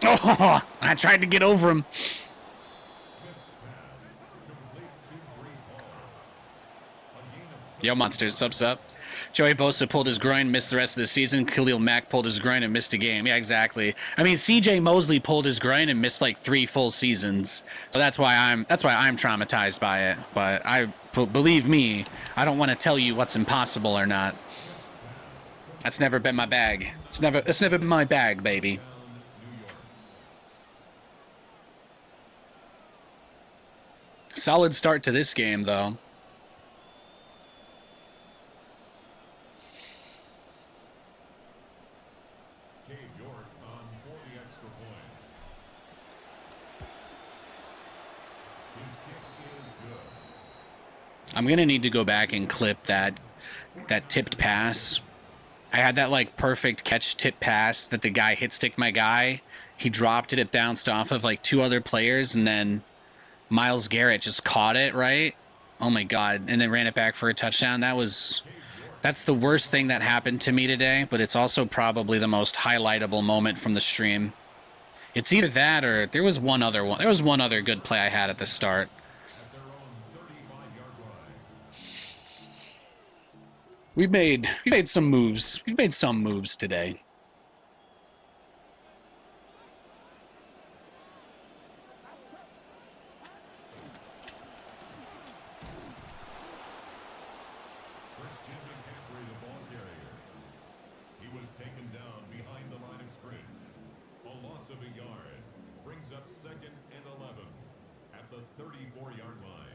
Oh, I tried to get over him. Yo, Monsters, subs up. Joey Bosa pulled his groin, missed the rest of the season. Khalil Mack pulled his groin and missed a game. Yeah, exactly. I mean, C.J. Mosley pulled his groin and missed like 3 full seasons. So that's why I'm traumatized by it. But believe me, I don't want to tell you what's impossible or not. That's never been my bag. It's never been my bag, baby. Solid start to this game, though. I'm gonna need to go back and clip that tipped pass. I had that like perfect catch tip pass that the guy hit sticked my guy. He dropped it. It bounced off of like 2 other players, and then Myles Garrett just caught it, right? Oh my god! And then ran it back for a touchdown. That's the worst thing that happened to me today, but it's also probably the most highlightable moment from the stream. It's either that or there was one other one. There was one other good play I had at the start. We've made some moves. We've made some moves today. Taken down behind the line of scrimmage. A loss of a yard brings up 2nd and 11 at the 34-yard line.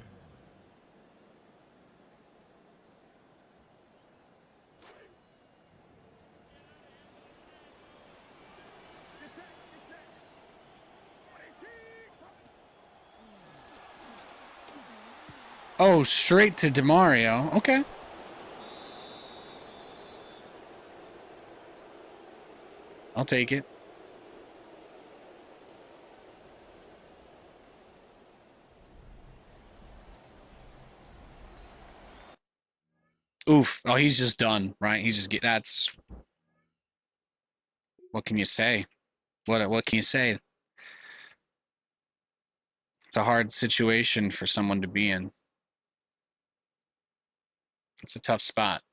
Oh, straight to DeMario. Okay. I'll take it. Oof. Oh, he's just done, right? He's just that's what can you say? What can you say? It's a hard situation for someone to be in. It's a tough spot.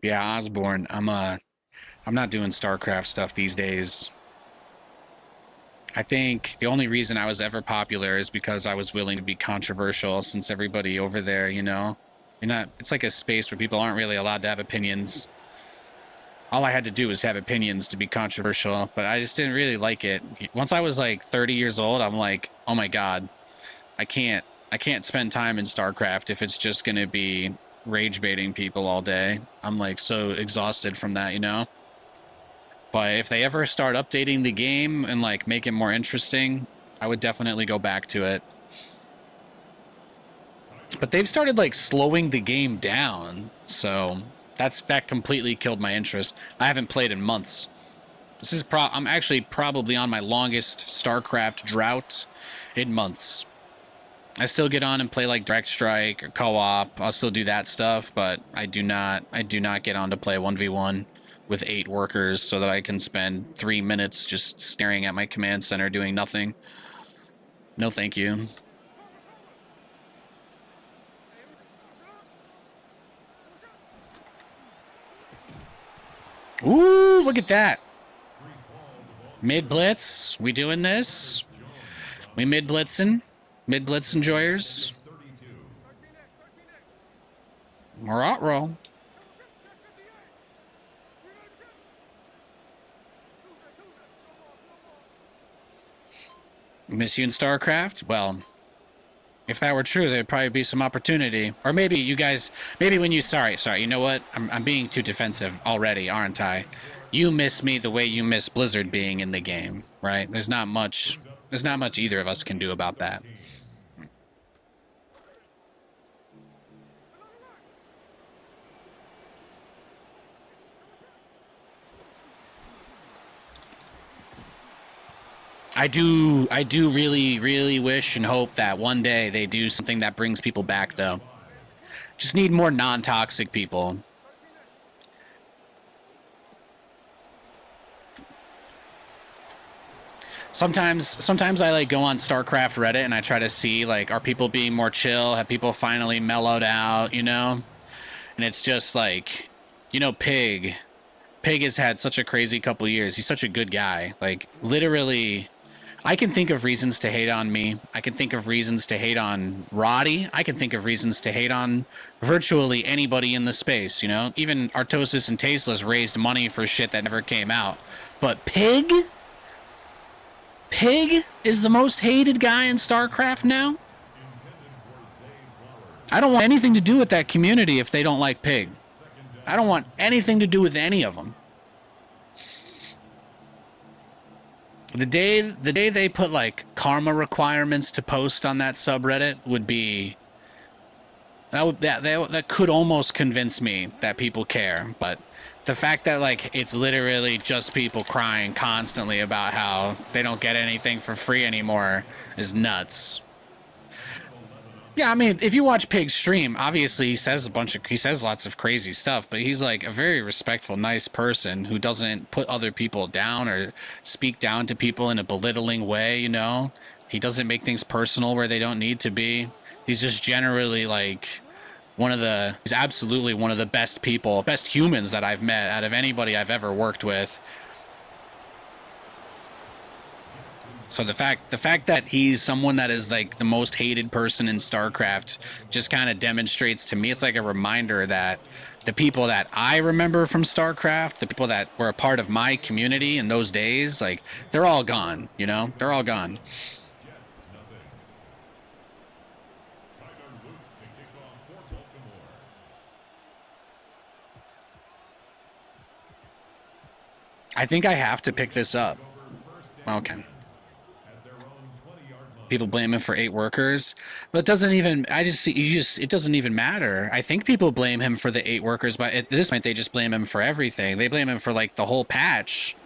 Yeah, Osborne. I'm not doing StarCraft stuff these days. I think the only reason I was ever popular is because I was willing to be controversial, since everybody over there, you know, it's like a space where people aren't really allowed to have opinions. All I had to do was have opinions to be controversial, but I just didn't really like it. Once I was like 30 years old, I'm like, oh my god, I can't spend time in StarCraft if it's just going to be rage baiting people all day. I'm like so exhausted from that, you know? But if they ever start updating the game and like make it more interesting, I would definitely go back to it. But they've started like slowing the game down, so that completely killed my interest. I haven't played in months. I'm actually probably on my longest StarCraft drought in months. I still get on and play like Direct Strike or co-op. I'll still do that stuff, but I do not get on to play 1v1 with 8 workers so that I can spend 3 minutes just staring at my command center doing nothing. No, thank you. Ooh, look at that. Mid blitz. We doing this? We mid-blitzing? Mid-blitz enjoyers? 32. We're out roll. Miss you in StarCraft? Well, if that were true, there'd probably be some opportunity. Or maybe you guys, maybe when you, sorry, you know what? I'm being too defensive already, aren't I? You miss me the way you miss Blizzard being in the game, right? There's not much either of us can do about that. I do really, really wish and hope that one day they do something that brings people back, though. Just need more non-toxic people. Sometimes I like go on StarCraft Reddit and I try to see like, are people being more chill? Have people finally mellowed out, you know? And it's just like, you know, Pig has had such a crazy couple years. He's such a good guy. Like, literally, I can think of reasons to hate on me. I can think of reasons to hate on Roddy. I can think of reasons to hate on virtually anybody in the space, you know? Even Artosis and Tasteless raised money for shit that never came out. But Pig is the most hated guy in StarCraft now? I don't want anything to do with that community if they don't like Pig. I don't want anything to do with any of them. The day they put like karma requirements to post on that subreddit would be that could almost convince me that people care, but the fact that like it's literally just people crying constantly about how they don't get anything for free anymore is nuts. Yeah, I mean, if you watch Pig's stream, obviously he says lots of crazy stuff, but he's like a very respectful, nice person who doesn't put other people down or speak down to people in a belittling way, you know? He doesn't make things personal where they don't need to be. He's just generally like he's absolutely one of the best people, best humans that I've met out of anybody I've ever worked with. So the fact that he's someone that is like the most hated person in StarCraft just kind of demonstrates to me, it's like a reminder that the people that I remember from StarCraft, the people that were a part of my community in those days, like they're all gone, you know? They're all gone. I think I have to pick this up. Okay. People blame him for 8 workers, but it doesn't even. It doesn't even matter. I think people blame him for the 8 workers, but at this point, they just blame him for everything. They blame him for like the whole patch.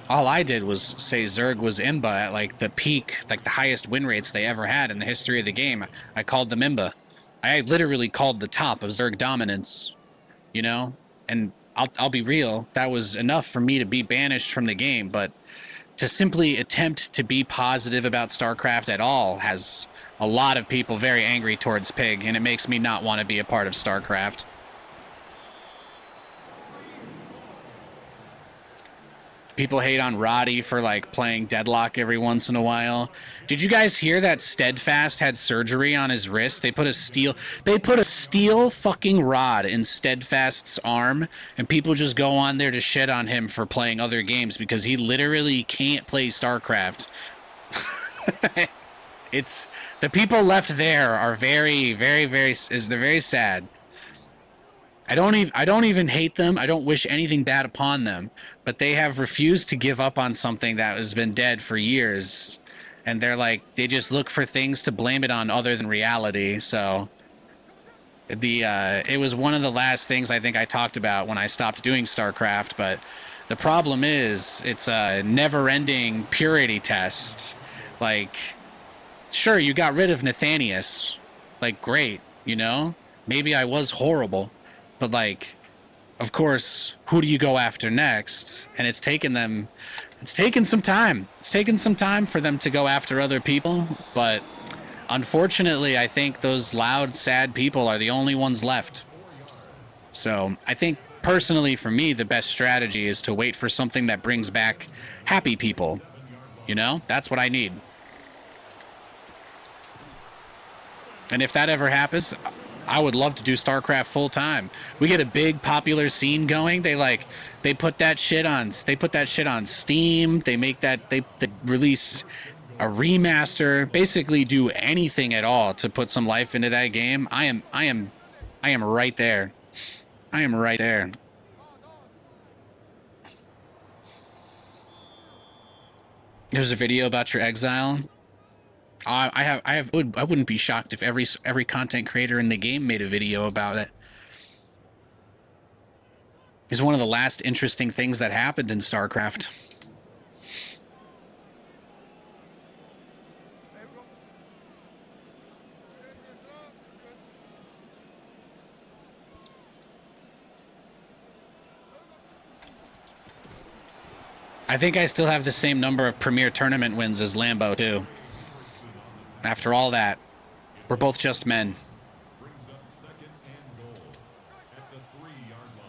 All I did was say Zerg was Imba at like the peak, like the highest win rates they ever had in the history of the game. I called them Imba. I literally called the top of Zerg dominance, you know, and I'll be real, that was enough for me to be banished from the game, but to simply attempt to be positive about StarCraft at all has a lot of people very angry towards Pig, and it makes me not want to be a part of StarCraft. People hate on Roddy for like playing Deadlock every once in a while. Did you guys hear that Steadfast had surgery on his wrist? They put a steel fucking rod in Steadfast's arm, and people just go on there to shit on him for playing other games because he literally can't play StarCraft. It's the people left there are very, very, very they're very sad. I don't even hate them. I don't wish anything bad upon them, but they have refused to give up on something that has been dead for years, and they just look for things to blame it on other than reality. So it was one of the last things I think I talked about when I stopped doing StarCraft, but the problem is it's a never-ending purity test. Like, sure, you got rid of Nathanias, like, great, you know? Maybe I was horrible. But, like, of course, who do you go after next? And it's taken some time. It's taken some time for them to go after other people. But unfortunately, I think those loud, sad people are the only ones left. So I think personally, for me, the best strategy is to wait for something that brings back happy people. You know, that's what I need. And if that ever happens, I would love to do StarCraft full time. We get a big popular scene going. They put that shit on Steam. They release a remaster, basically do anything at all to put some life into that game. I am right there. I am right there. There's a video about your exile. I wouldn't be shocked if every content creator in the game made a video about it. It's one of the last interesting things that happened in StarCraft. I think I still have the same number of Premier Tournament wins as Lambo, too. After all that, we're both just men. Brings up second and goal at the 3-yard line.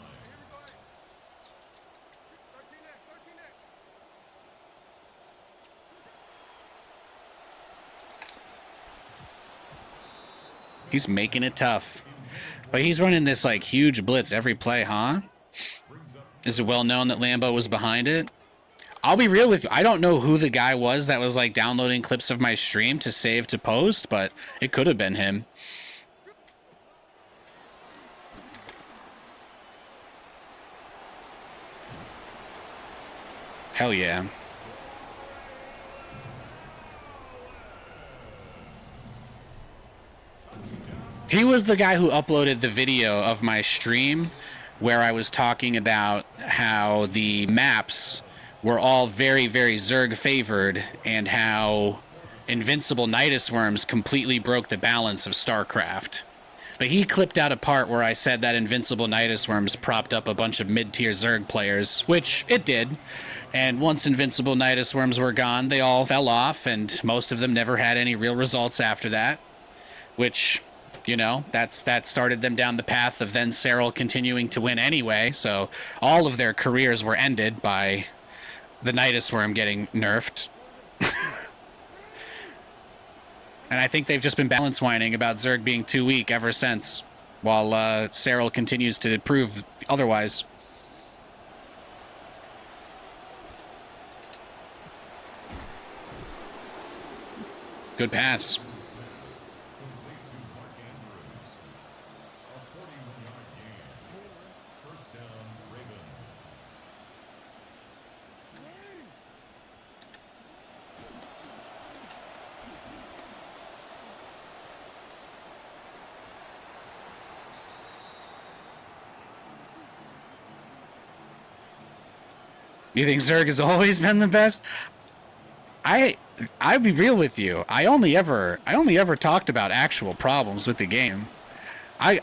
He's making it tough. But he's running this, like, huge blitz every play, huh? Is it well known that Lambo was behind it? I'll be real with you. I don't know who the guy was that was, like, downloading clips of my stream to save to post, but it could have been him. Hell yeah. He was the guy who uploaded the video of my stream where I was talking about how the maps were all very, very Zerg favored and how Invincible Nidus Worms completely broke the balance of StarCraft. But he clipped out a part where I said that Invincible Nidus Worms propped up a bunch of mid-tier Zerg players, which it did. And once Invincible Nidus Worms were gone, they all fell off, and most of them never had any real results after that. Which, you know, that started them down the path of then Cyril continuing to win anyway, so all of their careers were ended by the Nidus Worm getting nerfed. And I think they've just been balance whining about Zerg being too weak ever since, while Cyril continues to prove otherwise. Good pass. You think Zerg has always been the best? I'd be real with you. I only ever talked about actual problems with the game. I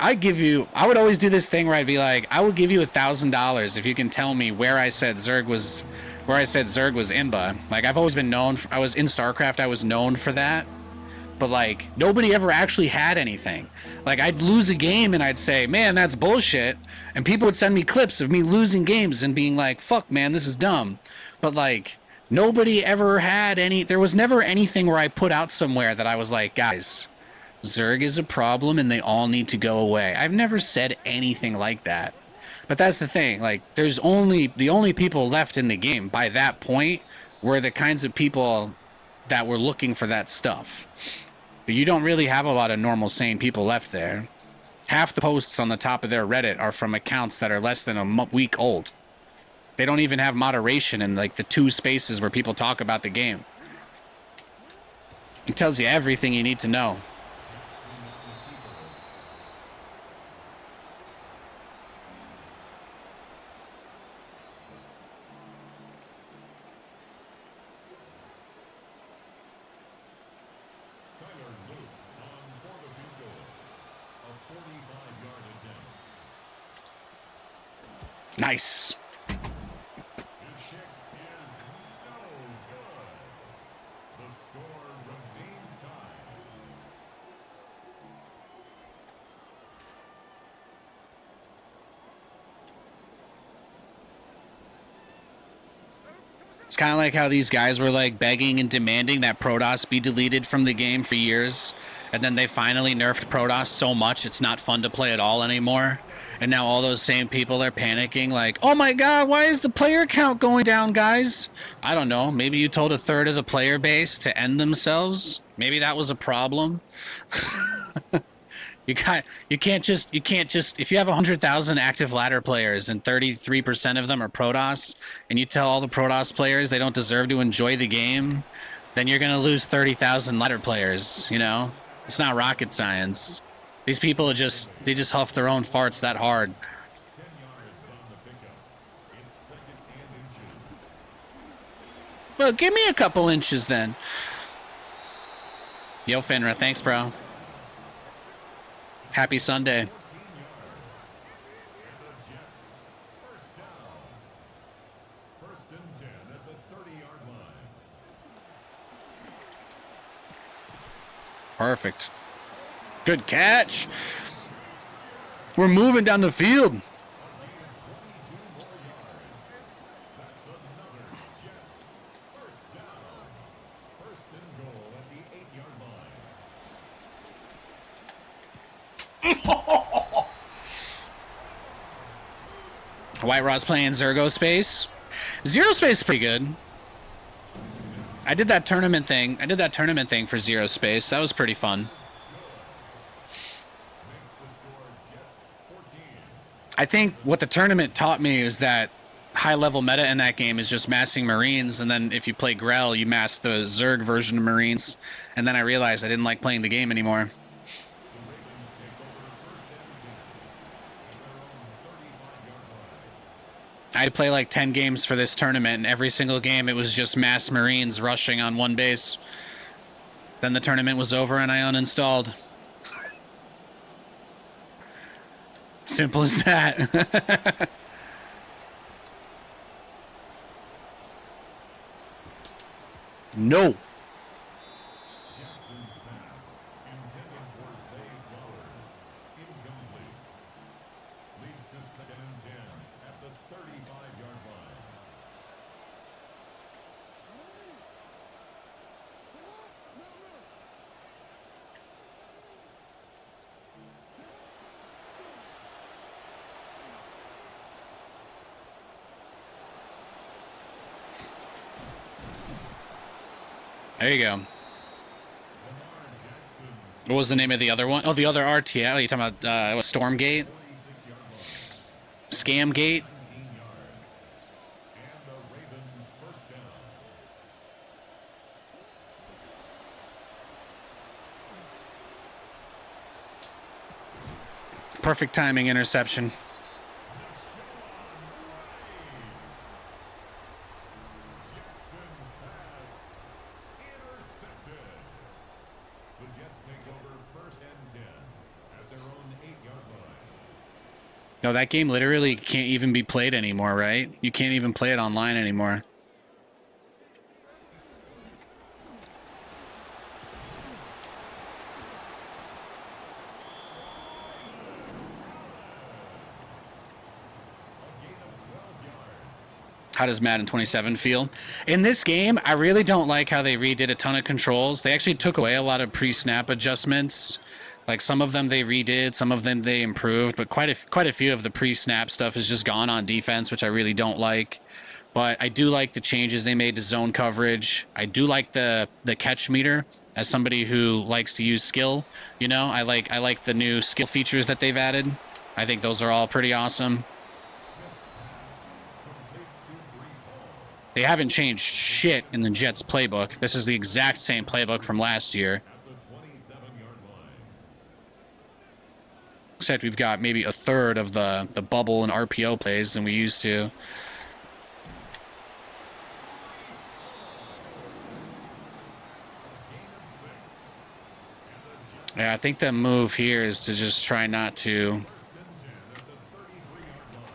would always do this thing where I'd be like, I will give you $1,000 if you can tell me where I said Zerg was imba. Like, I've always been known I was in StarCraft, I was known for that. But, like, nobody ever actually had anything. Like, I'd lose a game and I'd say, man, that's bullshit. And people would send me clips of me losing games and being like, fuck, man, this is dumb. But, like, nobody ever had there was never anything where I put out somewhere that I was like, guys, Zerg is a problem and they all need to go away. I've never said anything like that. But that's the thing. Like, the only people left in the game by that point were the kinds of people that were looking for that stuff. But you don't really have a lot of normal, sane people left there. Half the posts on the top of their Reddit are from accounts that are less than a week old. They don't even have moderation in, like, the 2 spaces where people talk about the game. It tells you everything you need to know. Nice. kind of like how these guys were like begging and demanding that Protoss be deleted from the game for years, and then they finally nerfed Protoss so much it's not fun to play at all anymore. And now all those same people are panicking like, oh my god, why is the player count going down, guys? I don't know. Maybe you told a third of the player base to end themselves. Maybe that was a problem. You can't just if you have 100,000 active ladder players and 33% of them are Protoss, and you tell all the Protoss players they don't deserve to enjoy the game, then you're gonna lose 30,000 ladder players. You know, it's not rocket science. These people are they just huff their own farts that hard. 10 yards on the pickup. It's second and inches. Well, give me a couple inches then. Yo, Finra, thanks, bro. Happy Sunday. 14 yards. And the Jets, first down. First and 10 at the 30-yard line. Perfect. Good catch. We're moving down the field. A gain of 22 more yards. That's another Jets, first down. First and goal at the 8-yard line. White Ross playing Zergo Space. Zero Space is pretty good. I did that tournament thing. For Zero Space. That was pretty fun. Makes the score Jets 14. I think what the tournament taught me is that high-level meta in that game is just massing Marines, and then if you play Grell, you mass the Zerg version of Marines. And then I realized I didn't like playing the game anymore. The Ravens take over first and 10 at their own 35-yard line. I had to play like 10 games for this tournament, and every single game it was just mass Marines rushing on one base. Then the tournament was over and I uninstalled. Simple as that. No. Jackson's pass, intended for Zay Flowers, incomplete. Leads to second and 10 at the 35-yard line. There you go. Lamar Jackson's What was the name of the other one? Oh, the other RTL. Are you talking about Stormgate? 46-yard line, Scamgate? 19 yards. And the Raven first down. Perfect timing interception. Jackson's pass intercepted. The Jets take over first and 10 at their own 8-yard line. No, that game literally can't even be played anymore, right? You can't even play it online anymore. A gain of 12 yards. How does Madden 27 feel? In this game, I really don't like how they redid a ton of controls. They actually took away a lot of pre-snap adjustments. Like some of them they redid, some of them they improved, but quite a few of the pre-snap stuff is just gone on defense, which I really don't like. But I do like the changes they made to zone coverage. I do like the catch meter. As somebody who likes to use skill, you know, I like the new skill features that they've added. I think those are all pretty awesome. Smith's pass complete to Brees Hall They haven't changed shit in the Jets playbook. This is the exact same playbook from last year, at the 27-yard line. except we've got maybe a third of the bubble and RPO plays than we used to. Gain of 6. And the Jets Yeah, I think the move here is to just try not to. first and 10 at the 33-yard line.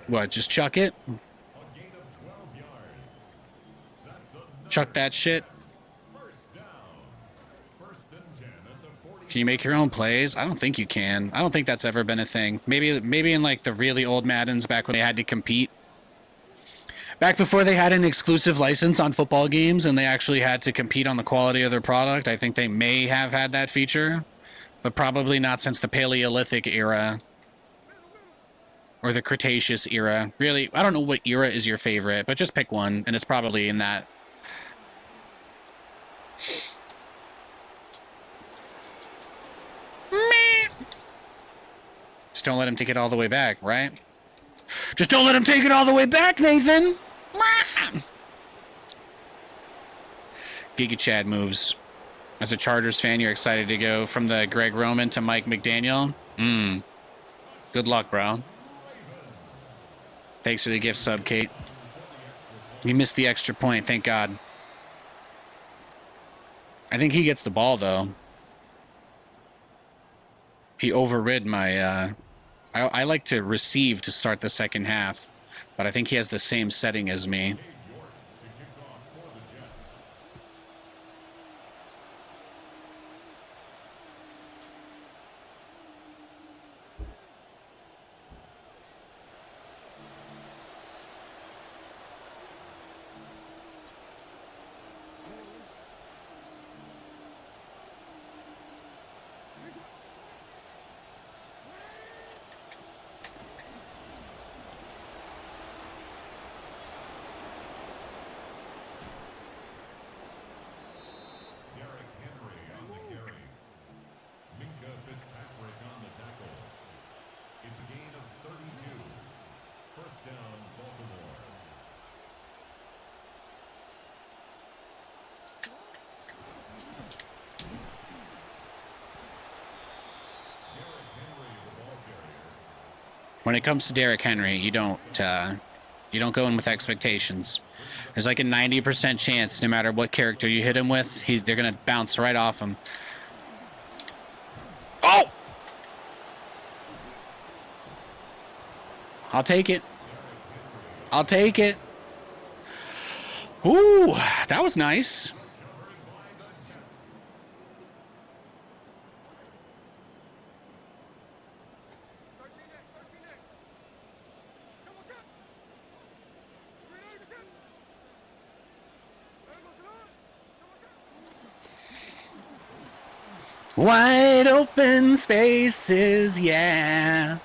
What, just chuck it? A gain of 12 yards. That's another Chuck that shit? Jets first down. First and 10 at the Can you make your own plays? I don't think you can. I don't think that's ever been a thing. Maybe in like the really old Maddens back when they had to compete. Back before they had an exclusive license on football games and they actually had to compete on the quality of their product, I think they may have had that feature, but probably not since the Paleolithic era or the Cretaceous era. Really, I don't know what era is your favorite, but just pick one, and it's probably in that. Just don't let him take it all the way back, right? Just don't let him take it all the way back, Nathan! Giga Chad moves. As a Chargers fan, you're excited to go from the Greg Roman to Mike McDaniel? Good luck, bro. Thanks for the gift sub, Kate. You missed the extra point, thank God. I think he gets the ball, though. He overrid my... I like to receive to start the second half, but I think he has the same setting as me. When it comes to Derrick Henry, you don't go in with expectations. There's like a 90% chance, no matter what character you hit him with, they're gonna bounce right off him. Oh! I'll take it. I'll take it. Ooh, that was nice. Wide open spaces, yeah.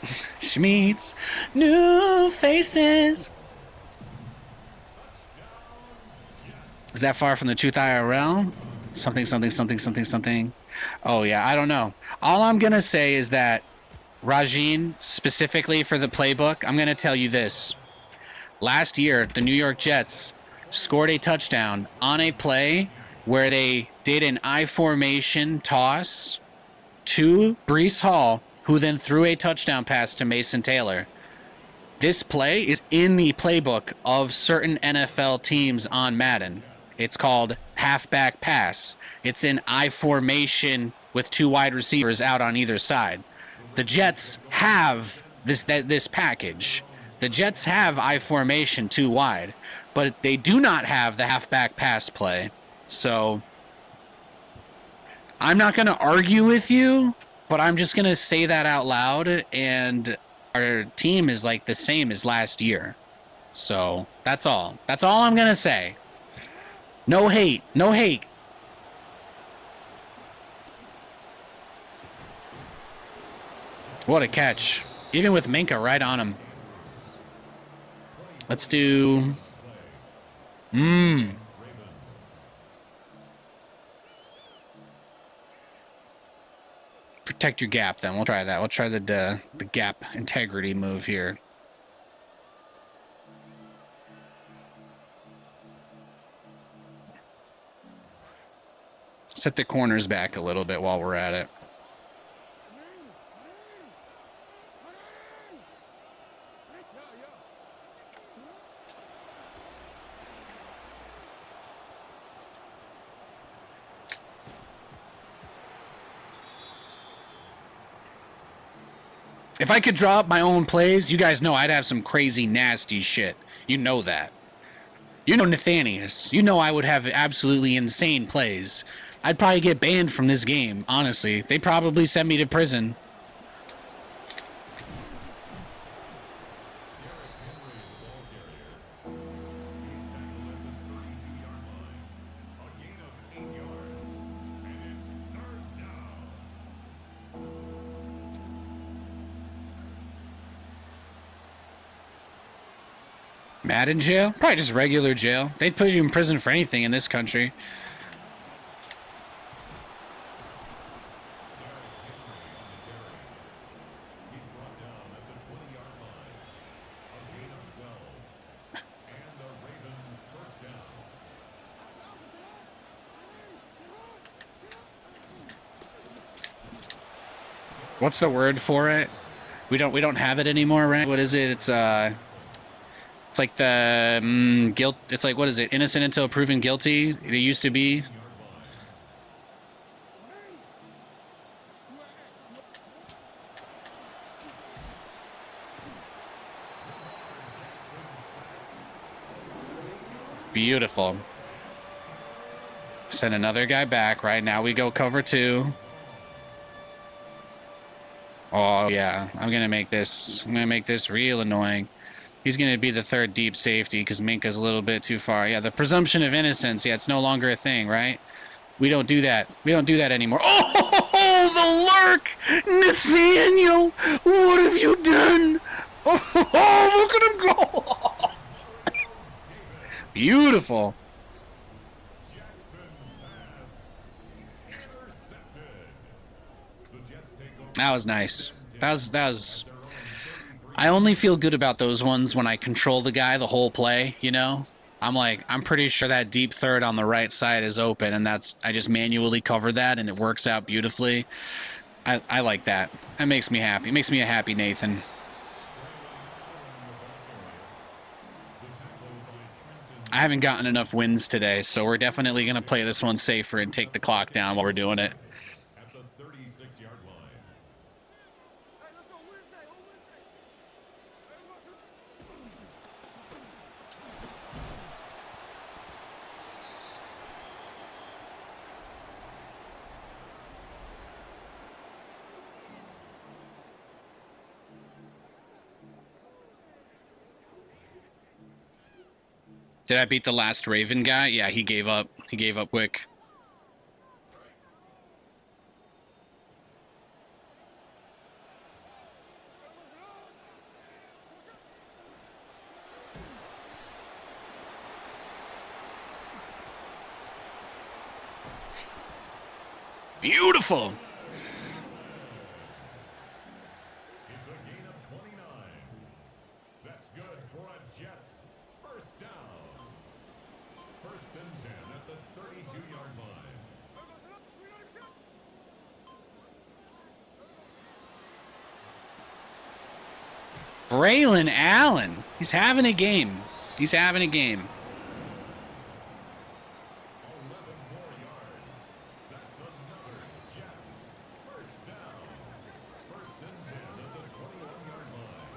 Schmeats, new faces. Is that far from the truth IRL? Something. Oh, yeah, I don't know. All I'm going to say is that Rajin, specifically for the playbook, I'm going to tell you this. Last year, the New York Jets scored a touchdown on a play where they did an I formation toss to Breece Hall, who then threw a touchdown pass to Mason Taylor. This play is in the playbook of certain NFL teams on Madden. It's called halfback pass. It's in I formation with two wide receivers out on either side. The Jets have this package. The Jets have I formation two wide, but they do not have the halfback pass play. So I'm not going to argue with you, but I'm just going to say that out loud, and our team is like the same as last year. So that's all. That's all I'm going to say. No hate. No hate. What a catch. Even with Minka right on him. Let's do... Protect your gap, then. We'll try that. We'll try the gap integrity move here. Set the corners back a little bit while we're at it. If I could draw up my own plays, you guys know I'd have some crazy, nasty shit. You know that. You know Nathanias. You know I would have absolutely insane plays. I'd probably get banned from this game, honestly. They'd probably send me to prison. Mad in jail? Probably just regular jail. They'd put you in prison for anything in this country. What's the word for it? We don't have it anymore, right? What is it? It's like the guilt. It's like, what is it? Innocent until proven guilty. It used to be. Beautiful. Send another guy back. Right now we go cover 2. Oh yeah, I'm gonna make this real annoying. He's going to be the third deep safety because Minka's a little bit too far. Yeah, the presumption of innocence. Yeah, it's no longer a thing, right? We don't do that. We don't do that anymore. Oh, the lurk! Nathaniel! What have you done? Oh, look at him go! Beautiful. That was nice. That was... I only feel good about those ones when I control the guy the whole play, you know? I'm pretty sure that deep third on the right side is open, and I just manually cover that, and it works out beautifully. I like that. That makes me happy. It makes me a happy Nathan. I haven't gotten enough wins today, so we're definitely going to play this one safer and take the clock down while we're doing it. At the 36-yard line. Did I beat the last Raven guy? Yeah, he gave up. He gave up quick. Beautiful. It's a gain of 29. That's good for a Jets first down. First and 10 at the 32-yard line. Braylon Allen. He's having a game. He's having a game. 11 more yards. That's another Jets first down. First and 10 at the 21-yard line.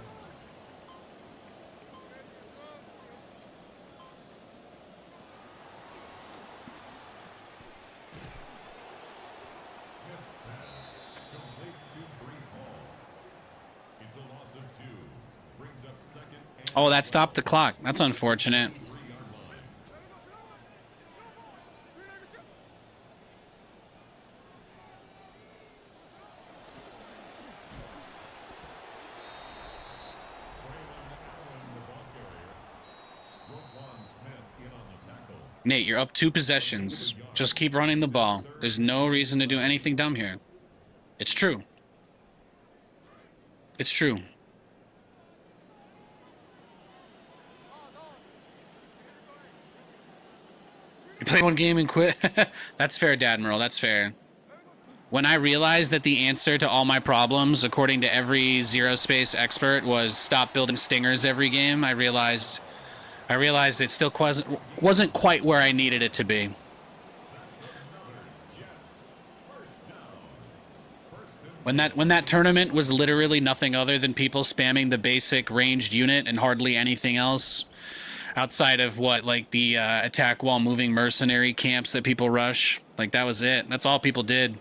Smith's pass complete to Brees Hall. It's a loss of 2. Brings up second and Oh, that stopped the clock. That's unfortunate. 3-yard line. Nate, you're up 2 possessions. Just keep running the ball. There's no reason to do anything dumb here. It's true. It's true. You play one game and quit? That's fair, Dadmiral. That's fair. When I realized that the answer to all my problems, according to every zero space expert, was stop building stingers every game, I realized it still wasn't quite where I needed it to be. When that tournament was literally nothing other than people spamming the basic ranged unit and hardly anything else, Outside of what, like the attack while moving mercenary camps that people rush. Like that was it. That's all people did.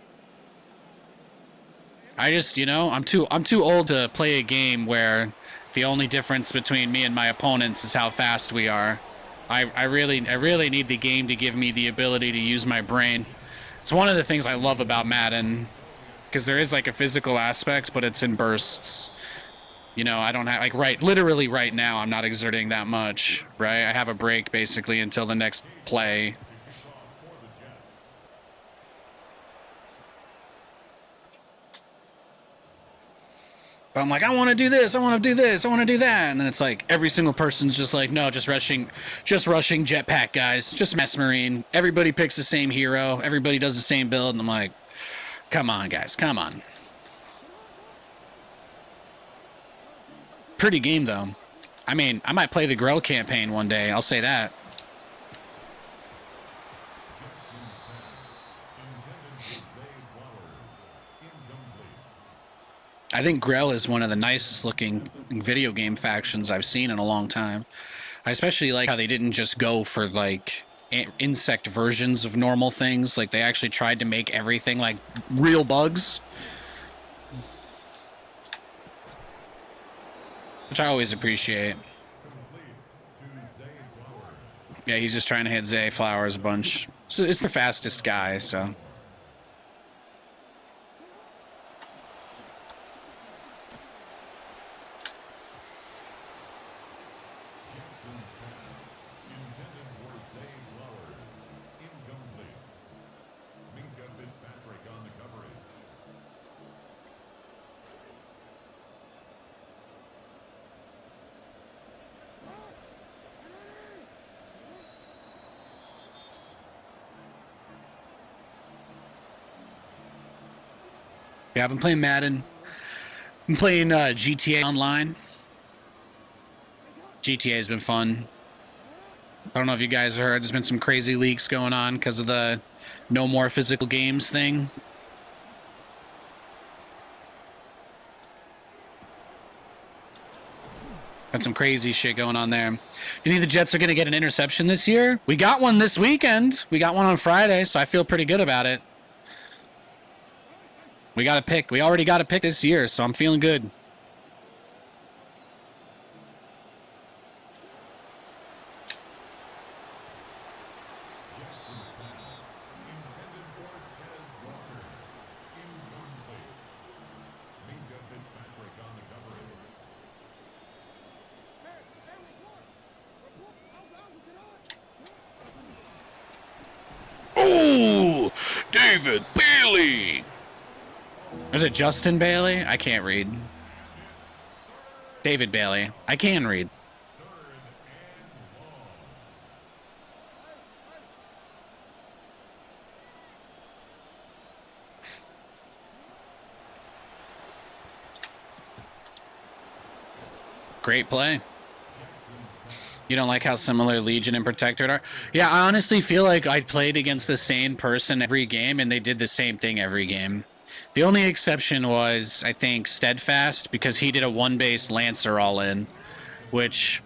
I just, I'm too old to play a game where the only difference between me and my opponents is how fast we are. I really need the game to give me the ability to use my brain. It's one of the things I love about Madden, because there is like a physical aspect, but it's in bursts. I don't have literally right now I'm not exerting that much, right? I have a break basically until the next play. But I'm like, I want to do this, I want to do this, I want to do that, and then it's like every single person's just like, no, just rushing jetpack, guys, just Mass Marine. Everybody picks the same hero, everybody does the same build, and I'm like, come on, guys, come on. Pretty game though. I mean, I might play the Grell campaign one day. I'll say that. I think Grell is one of the nicest looking video game factions I've seen in a long time. I especially like how they didn't just go for like insect versions of normal things. Like they actually tried to make everything like real bugs, which I always appreciate. Yeah, he's just trying to hit Zay Flowers a bunch. So it's the fastest guy, so. Yeah, I've been playing Madden. I'm playing GTA Online. GTA has been fun. I don't know if you guys heard, there's been some crazy leaks going on because of the no more physical games thing. Got some crazy shit going on there. You think the Jets are going to get an interception this year? We got one this weekend. We got one on Friday, so I feel pretty good about it. We got a pick. We already got a pick this year, so I'm feeling good. Oh, David Bailey. Is it Justin Bailey? I can't read. David Bailey. I can read. Great play. You don't like how similar Legion and Protectorate are? Yeah, I honestly feel like I played against the same person every game, and they did the same thing every game. The only exception was, I think, Steadfast, because he did a one-base Lancer all-in, which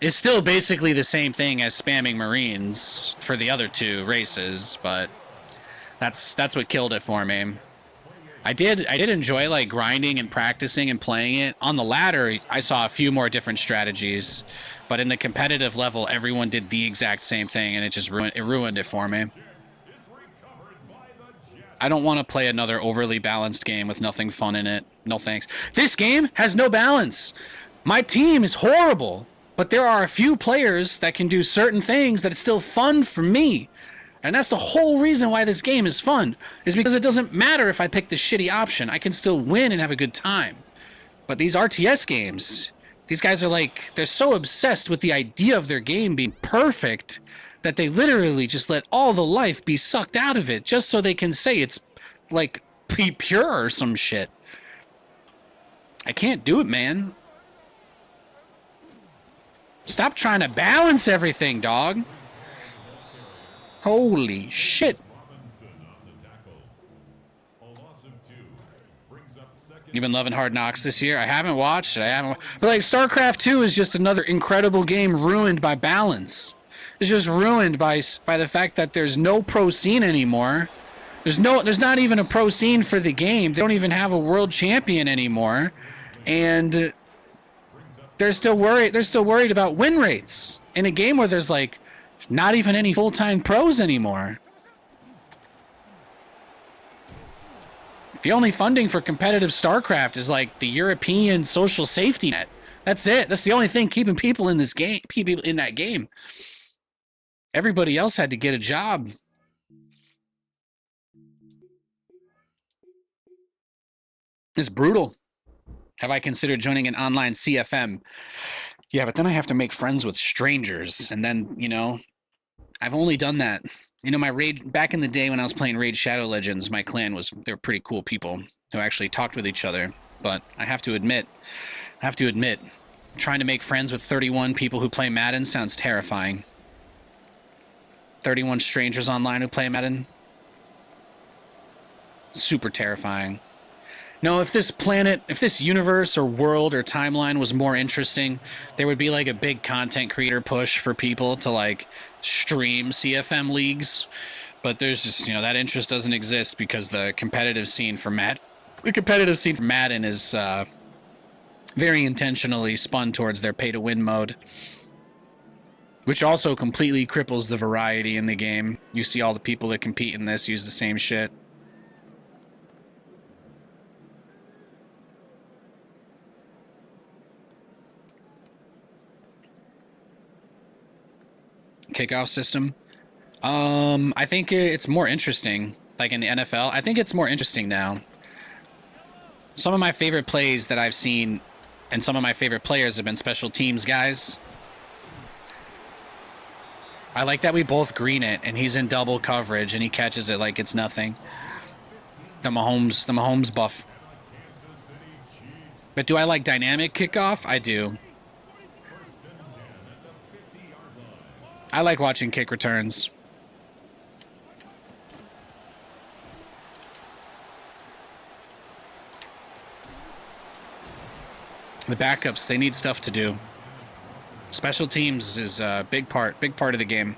is still basically the same thing as spamming Marines for the other two races, but that's what killed it for me. I did enjoy like grinding and practicing and playing it. On the ladder, I saw a few more different strategies, but in the competitive level, everyone did the exact same thing, and it just ruined it for me. I don't want to play another overly balanced game with nothing fun in it. No thanks. This game has no balance. My team is horrible, but there are a few players that can do certain things that it's still fun for me. And that's the whole reason why this game is fun, is because it doesn't matter if I pick the shitty option. I can still win and have a good time. But these RTS games, these guys are like, they're so obsessed with the idea of their game being perfect that they literally just let all the life be sucked out of it just so they can say it's like pure or some shit. I can't do it, man. Stop trying to balance everything, dog. Holy shit. Brings up second. You've been loving Hard Knocks this year. I haven't watched it. But like StarCraft 2 is just another incredible game ruined by balance. It's just ruined by the fact that there's no pro scene anymore. There's not even a pro scene for the game. They don't even have a world champion anymore, and they're still worried. They're still worried about win rates in a game where there's like not even any full-time pros anymore. The only funding for competitive StarCraft is like the European social safety net. That's it. That's the only thing keeping people in this game, people in that game. Everybody else had to get a job. It's brutal. Have I considered joining an online CFM? Yeah, but then I have to make friends with strangers. And then, you know, I've only done that. You know, my raid back in the day when I was playing Raid Shadow Legends, my clan they were pretty cool people who actually talked with each other. But I have to admit, trying to make friends with 31 people who play Madden sounds terrifying. 31 strangers online who play Madden. Super terrifying. No, if this planet, if this universe or world or timeline was more interesting, there would be like a big content creator push for people to like stream CFM leagues. But there's just, you know, that interest doesn't exist because the competitive scene for Madden is very intentionally spun towards their pay-to-win mode, which also completely cripples the variety in the game. You see all the people that compete in this use the same shit. Kickoff system. I think it's more interesting. Like in the NFL, I think it's more interesting now. Some of my favorite plays that I've seen and some of my favorite players have been special teams guys. I like that we both green it and he's in double coverage and he catches it like it's nothing. The Mahomes buff. But do I like dynamic kickoff? I do. I like watching kick returns. The backups, they need stuff to do. Special teams is a big part of the game.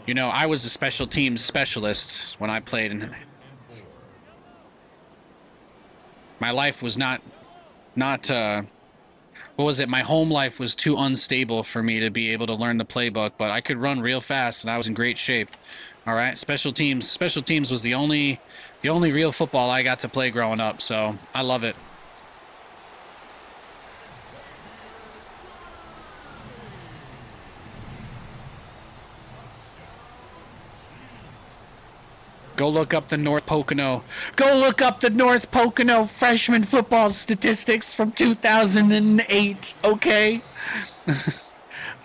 You know, I was a special teams specialist when I played, and my life was not what was it? My home life was too unstable for me to be able to learn the playbook, but I could run real fast and I was in great shape. All right, special teams was the only real football I got to play growing up, so I love it. Go look up the North Pocono. Go look up the North Pocono freshman football statistics from 2008, okay?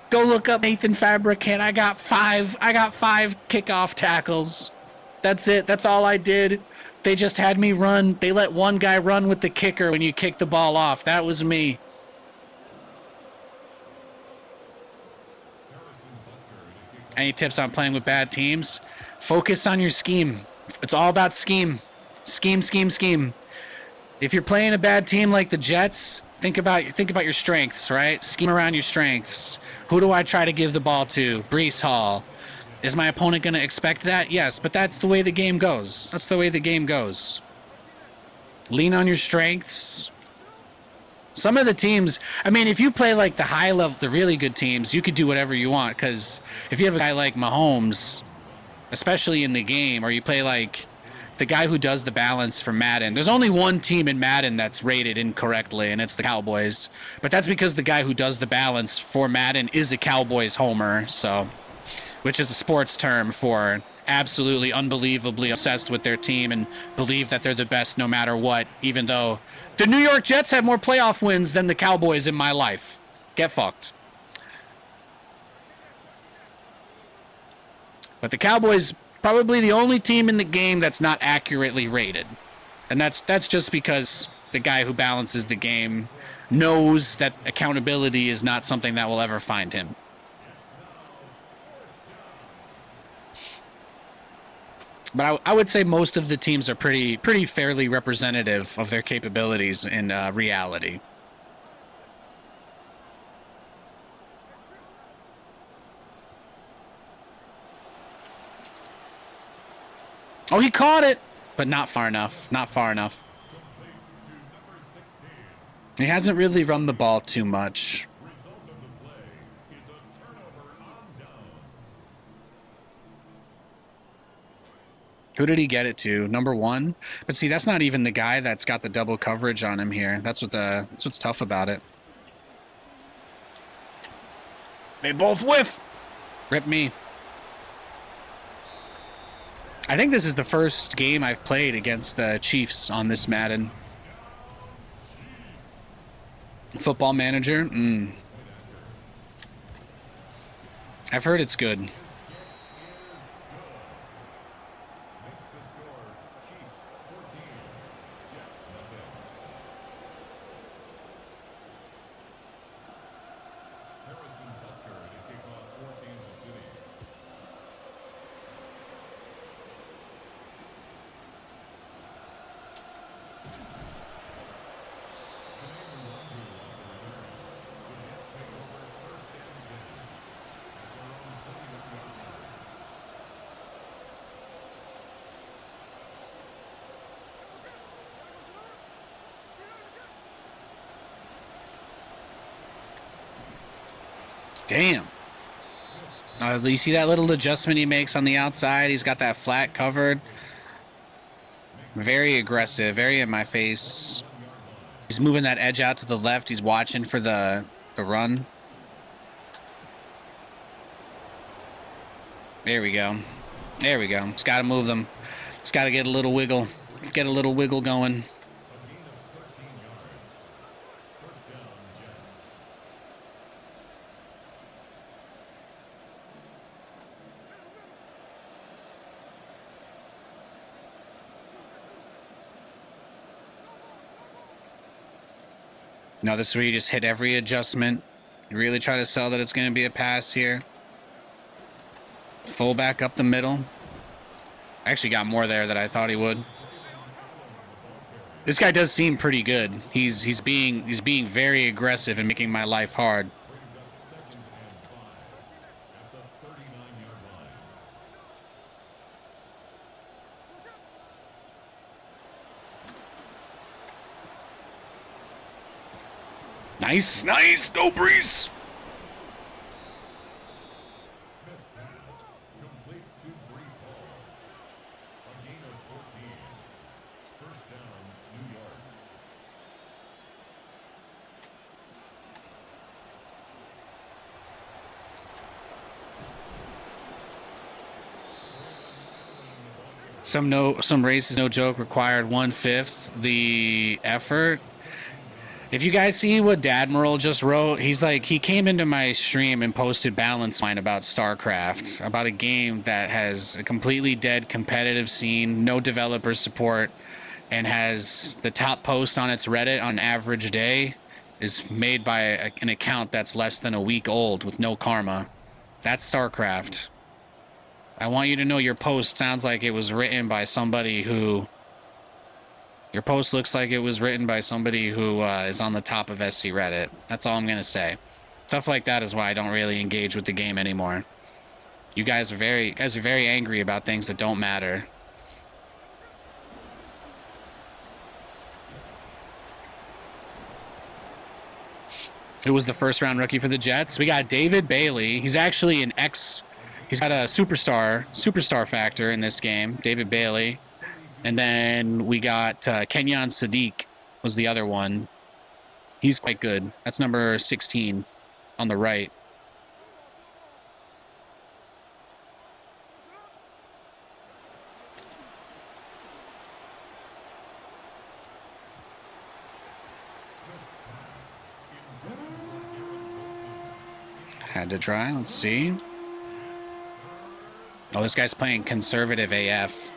Go look up Nathan Fabricant. I got five kickoff tackles. That's it. That's all I did. They just had me run. They let one guy run with the kicker when you kick the ball off. That was me. Any tips on playing with bad teams? Focus on your scheme. It's all about scheme. Scheme. If you're playing a bad team like the Jets, think about your strengths, right? Scheme around your strengths. Who do I try to give the ball to? Breece Hall. Is my opponent going to expect that? Yes, but that's the way the game goes. That's the way the game goes. Lean on your strengths. Some of the teams, I mean, if you play like the high level, the really good teams, you could do whatever you want, because if you have a guy like Mahomes, especially in the game, or you play like the guy who does the balance for Madden. There's only one team in Madden that's rated incorrectly, and it's the Cowboys. But that's because the guy who does the balance for Madden is a Cowboys homer, so, which is a sports term for absolutely unbelievably obsessed with their team and believe that they're the best no matter what, even though the New York Jets have more playoff wins than the Cowboys in my life. Get fucked. But the Cowboys, probably the only team in the game that's not accurately rated. And that's just because the guy who balances the game knows that accountability is not something that will ever find him. But I would say most of the teams are pretty fairly representative of their capabilities in reality. Oh, he caught it, but not far enough. Not far enough. Complete to number 16. He hasn't really run the ball too much. Result of the play is a turnover on downs. Who did he get it to? Number 1? But see, that's not even the guy that's got the double coverage on him here. That's what's tough about it. They both whiff. Rip me. I think this is the first game I've played against the Chiefs on this Madden. Football Manager? I've heard it's good. Makes the score Chiefs 14, Jets nothing. Harrison Butker to kick off for Kansas City. Commander Wondu off the return. The Jets take over first and 10 at their own 20-yard line. Damn. You see that little adjustment he makes on the outside? He's got that flat covered. Very aggressive, very in my face. He's moving that edge out to the left. He's watching for the run. There we go. There we go. Just got to move them. Just got to get a little wiggle. Get a little wiggle going. A gain of 13 yards. First down, Jets. No, this is where you just hit every adjustment. You really try to sell that it's going to be a pass here. Fullback up the middle. Actually got more there than I thought he would. This guy does seem pretty good. He's being very aggressive and making my life hard. Brings up 2nd and 5 at the 39-yard line. Nice, nice. Go, Breeze. Smith's pass complete to Brees Hall. A gain of 14. First down, New York. Some races, no joke, required 1/5 the effort. If you guys see what Dadmiral just wrote, he came into my stream and posted balance line about StarCraft, about a game that has a completely dead competitive scene, no developer support, and has the top post on its Reddit on average day is made by an account that's less than a week old with no karma. That's StarCraft. I want you to know your post sounds like it was written by somebody who... Your post looks like it was written by somebody who is on the top of SC Reddit. That's all I'm going to say. Stuff like that is why I don't really engage with the game anymore. You guys are very angry about things that don't matter. Who was the first round rookie for the Jets? We got David Bailey. He's actually he's got a superstar factor in this game. David Bailey. And then we got Kenyon Sadiq was the other one. He's quite good. That's number 16 on the right. Had to try. Let's see. Oh, this guy's playing conservative AF.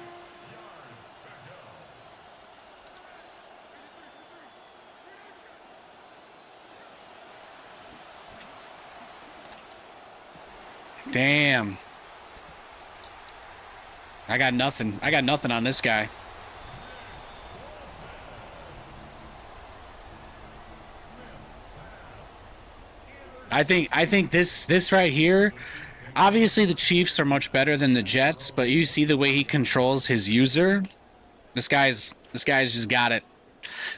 Damn. I got nothing. I got nothing on this guy. I think this right here, obviously the Chiefs are much better than the Jets, but you see the way he controls his user. This guy's just got it.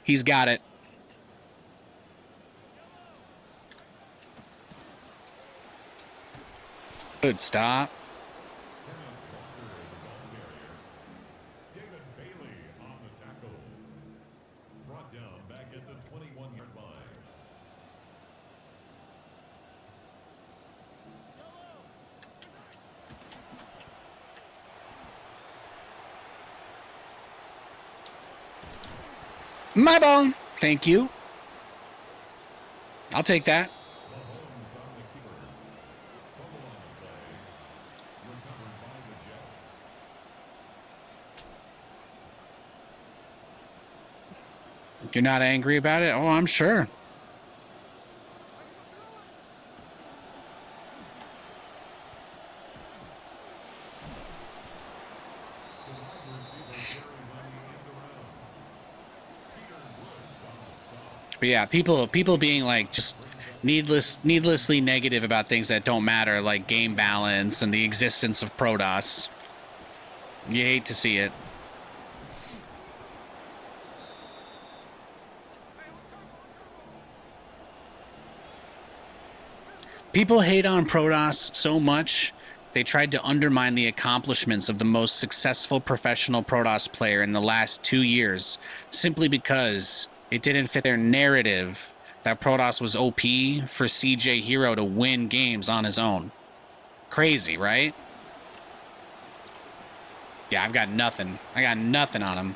He's got it. Good stop. David Bailey on the tackle. Brought down back at the 21-yard line. My ball. Thank you. I'll take that. Mahomes on the keeper. Fumble on the play. Recovered by the Jets. You're not angry about it? Oh, I'm sure. The wide receiver carries on the end around. Peter Woods on the stop. But yeah, people being like just needlessly negative about things that don't matter, like game balance and the existence of ProDOS. You hate to see it. People hate on ProDOS so much, they tried to undermine the accomplishments of the most successful professional ProDOS player in the last 2 years, simply because it didn't fit their narrative that ProDOS was OP for CJ Hero to win games on his own. Crazy, right? Yeah, I've got nothing. I got nothing on him.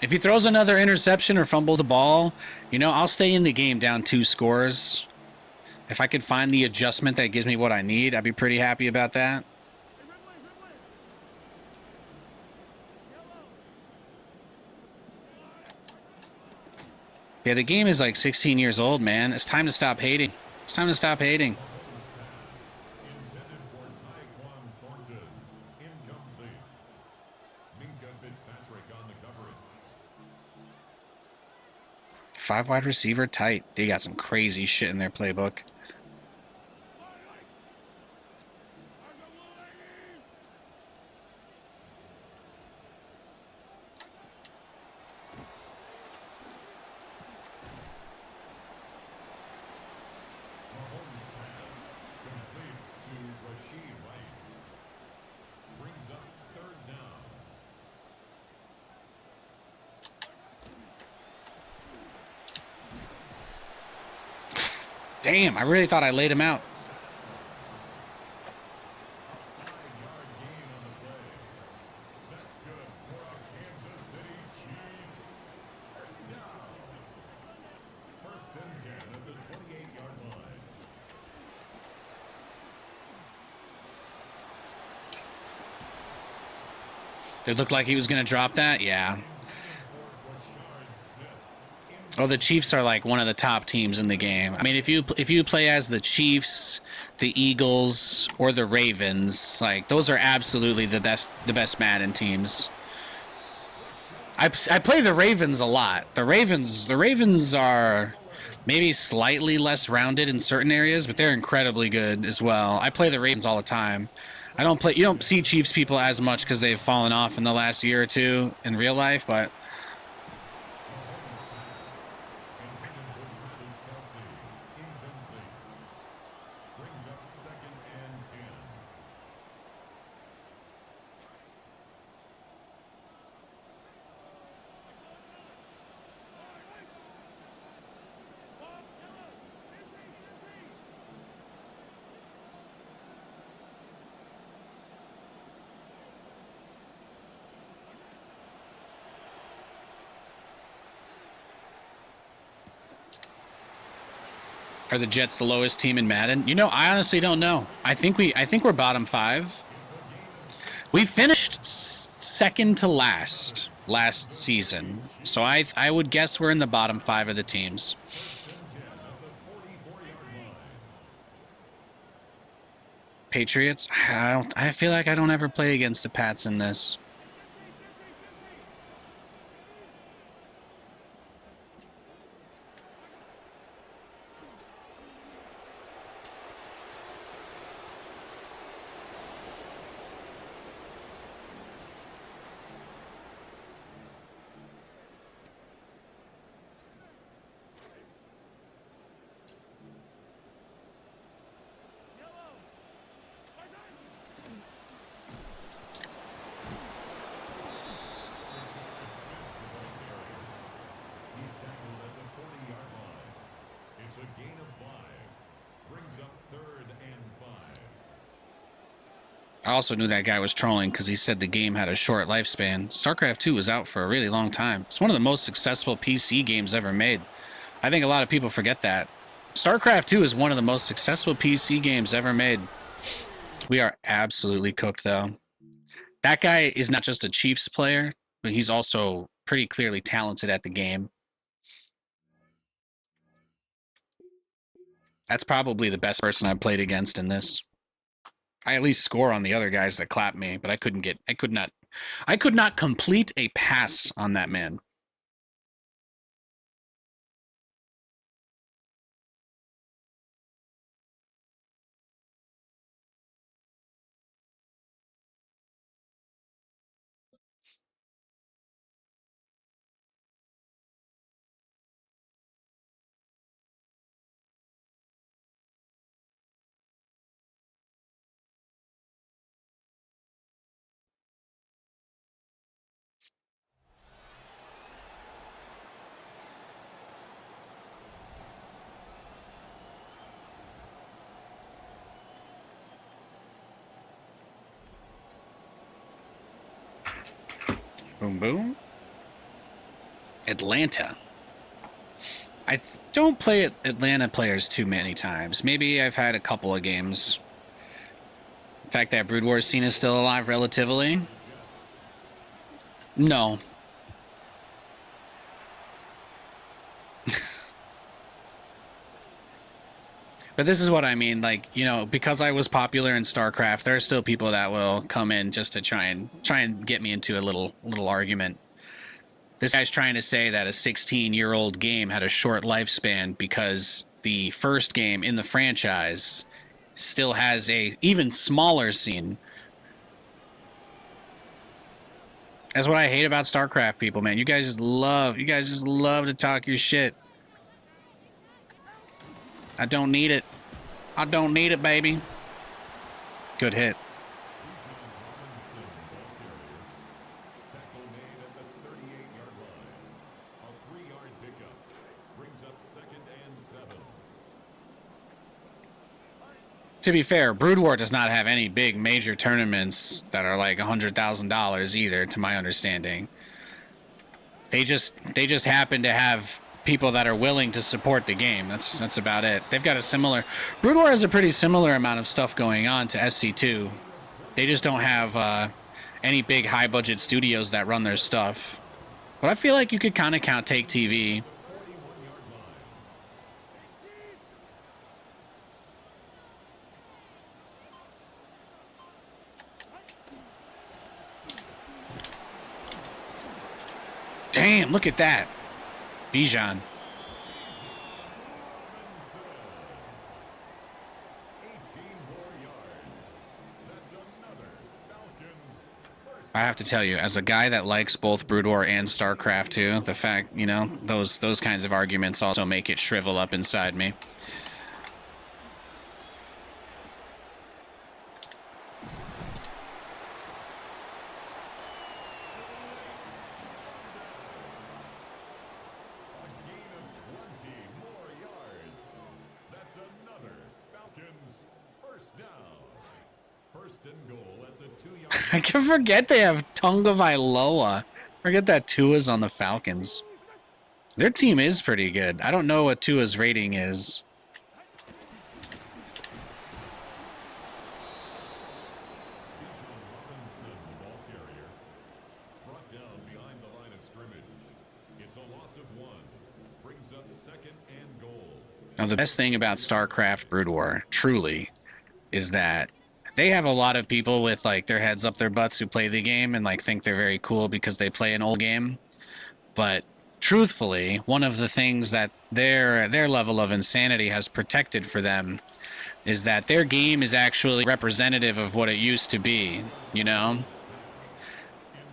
If he throws another interception or fumbles the ball, you know, I'll stay in the game down 2 scores. If I could find the adjustment that gives me what I need, I'd be pretty happy about that. Yeah, the game is like 16 years old, man. It's time to stop hating. It's time to stop hating. Intended for Tyquan Thornton. Incomplete. Minka Fitzpatrick on the coverage. 5 wide receiver tight. They got some crazy shit in their playbook. Mahomes pass. Complete to Rashid Rice. Brings up 3rd down. Damn, I really thought I laid him out. 5-yard gain on the play. That's good for our Kansas City Chiefs. First down. 1st and 10 at the 28-yard line. It looked like he was going to drop that. Yeah. Oh, the Chiefs are like one of the top teams in the game. I mean, if you play as the Chiefs, the Eagles, or the Ravens, like those are absolutely the best Madden teams. I play the Ravens a lot. The Ravens are maybe slightly less rounded in certain areas, but they're incredibly good as well. I play the Ravens all the time. You don't see Chiefs people as much because they've fallen off in the last year or two in real life, but Intended for Travis Kelce. Incomplete. Brings up 2nd and 10. are the Jets the lowest team in Madden? You know, I honestly don't know. I think we're bottom 5. We finished second to last season, so I would guess we're in the bottom 5 of the teams. 1st and 10 at the 44-yard line. Patriots. I feel like I don't ever play against the Pats in this. He's tackled at the 40-yard line. It's a gain of 5. Brings up 3rd and 5. I also knew that guy was trolling because he said the game had a short lifespan. StarCraft 2 was out for a really long time. It's one of the most successful PC games ever made. I think a lot of people forget that. StarCraft 2 is one of the most successful PC games ever made. We are absolutely cooked, though. That guy is not just a Chiefs player, but he's also pretty clearly talented at the game. That's probably the best person I've played against in this. I at least score on the other guys that clap me, but I could not complete a pass on that man. Boom, boom. Atlanta. I don't play Atlanta players too many times. Maybe I've had a couple of games. In fact, that Brood War scene is still alive relatively. No. But this is what I mean, like, you know, because I was popular in StarCraft, there are still people that will come in just to try and get me into a little argument. This guy's trying to say that a 16-year-old game had a short lifespan because the first game in the franchise still has a even smaller scene. That's what I hate about StarCraft people, man. You guys just love to talk your shit. I don't need it. I don't need it, baby. Good hit. Tackle made at the 38-yard line. A 3-yard pickup. Brings up 2nd and 7. To be fair, Brood War does not have any big major tournaments that are like $100,000 either, to my understanding. They just happen to have people that are willing to support the game. That's about it. They've got a similar Brood War has a pretty similar amount of stuff going on to SC2. They just don't have any big high budget studios that run their stuff. But I feel like you could kind of count Take TV. Damn, look at that. Bijan. I have to tell you, as a guy that likes both Brood War and StarCraft 2, the fact, you know, those kinds of arguments also make it shrivel up inside me. I can forget they have Tunga Vailoa. Forget that Tua's on the Falcons. Their team is pretty good. I don't know what Tua's rating is. Now, the best thing about StarCraft Brood War, truly, is that they have a lot of people with like their heads up their butts who play the game and like think they're very cool because they play an old game. But truthfully, one of the things that their level of insanity has protected for them is that their game is actually representative of what it used to be, you know?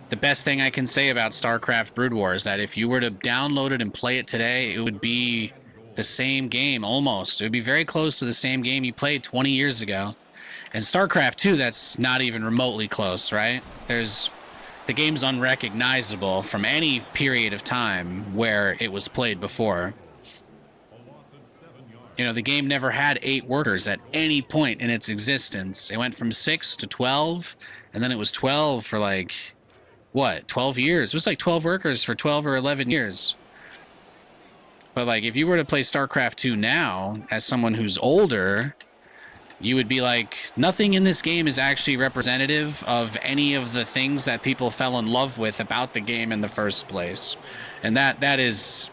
The best thing I can say about StarCraft Brood War is that if you were to download it and play it today, it would be the same game almost. It would be very close to the same game you played 20 years ago. And StarCraft 2, that's not even remotely close, right? The game's unrecognizable from any period of time where it was played before. You know, the game never had 8 workers at any point in its existence. It went from 6 to 12, and then it was 12 for like, what, 12 years? It was like 12 workers for 12 or 11 years. But like, if you were to play StarCraft 2 now, as someone who's older, you would be like, nothing in this game is actually representative of any of the things that people fell in love with about the game in the first place. And that is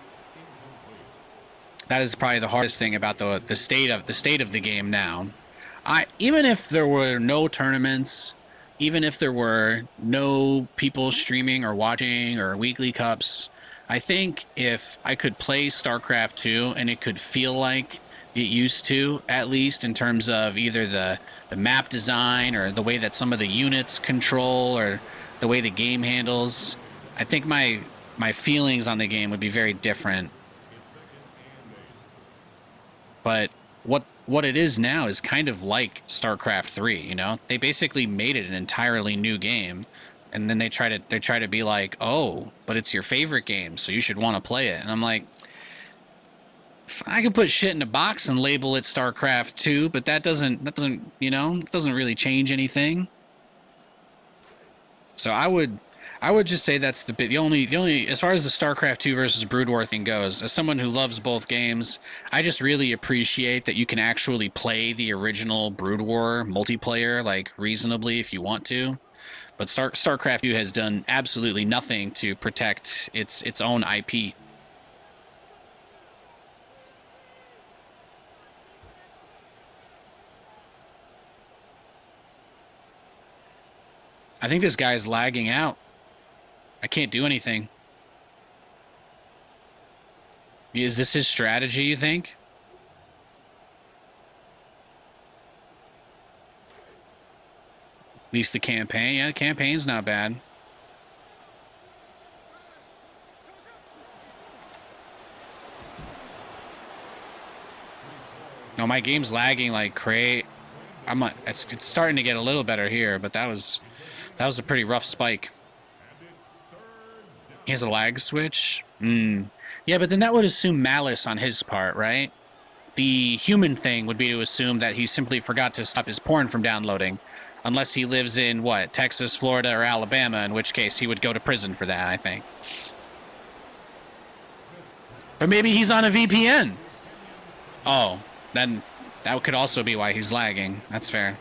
probably the hardest thing about the state of the game now. Even if there were no tournaments, even if there were no people streaming or watching or weekly cups, I think if I could play StarCraft 2 and it could feel like it used to, at least in terms of either the map design or the way that some of the units control or the way the game handles, I think my feelings on the game would be very different. But what it is now is kind of like StarCraft 3, you know? They basically made it an entirely new game, and then they try to be like, "Oh, but it's your favorite game, so you should want to play it." And I'm like, I could put shit in a box and label it StarCraft 2, but that doesn't doesn't really change anything. So I would just say that's the only as far as the StarCraft 2 versus Brood War thing goes. As someone who loves both games, I just really appreciate that you can actually play the original Brood War multiplayer like reasonably if you want to. But StarCraft 2 has done absolutely nothing to protect its own IP. I think this guy's lagging out. I can't do anything. Is this his strategy, you think? At least the campaign. Yeah, the campaign's not bad. No, my game's lagging like crazy. It's starting to get a little better here, but that was a pretty rough spike. He has a lag switch? Yeah, but then that would assume malice on his part, right? The human thing would be to assume that he simply forgot to stop his porn from downloading. Unless he lives in, what, Texas, Florida, or Alabama, in which case he would go to prison for that, I think. But maybe he's on a VPN. Oh, then that could also be why he's lagging. That's fair.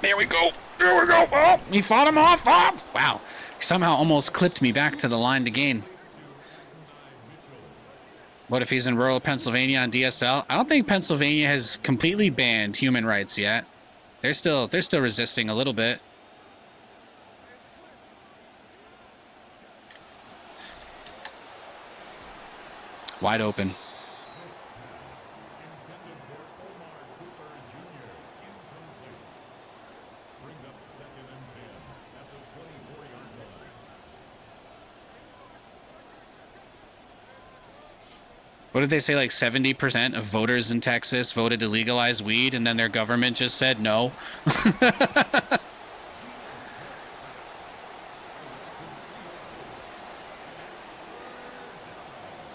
There we go. There we go. Oh, he fought him off. Oh, wow. He somehow almost clipped me back to the line to gain. What if he's in rural Pennsylvania on DSL? I don't think Pennsylvania has completely banned human rights yet. They're still resisting a little bit. Wide open. What did they say? Like 70% of voters in Texas voted to legalize weed, and then their government just said no.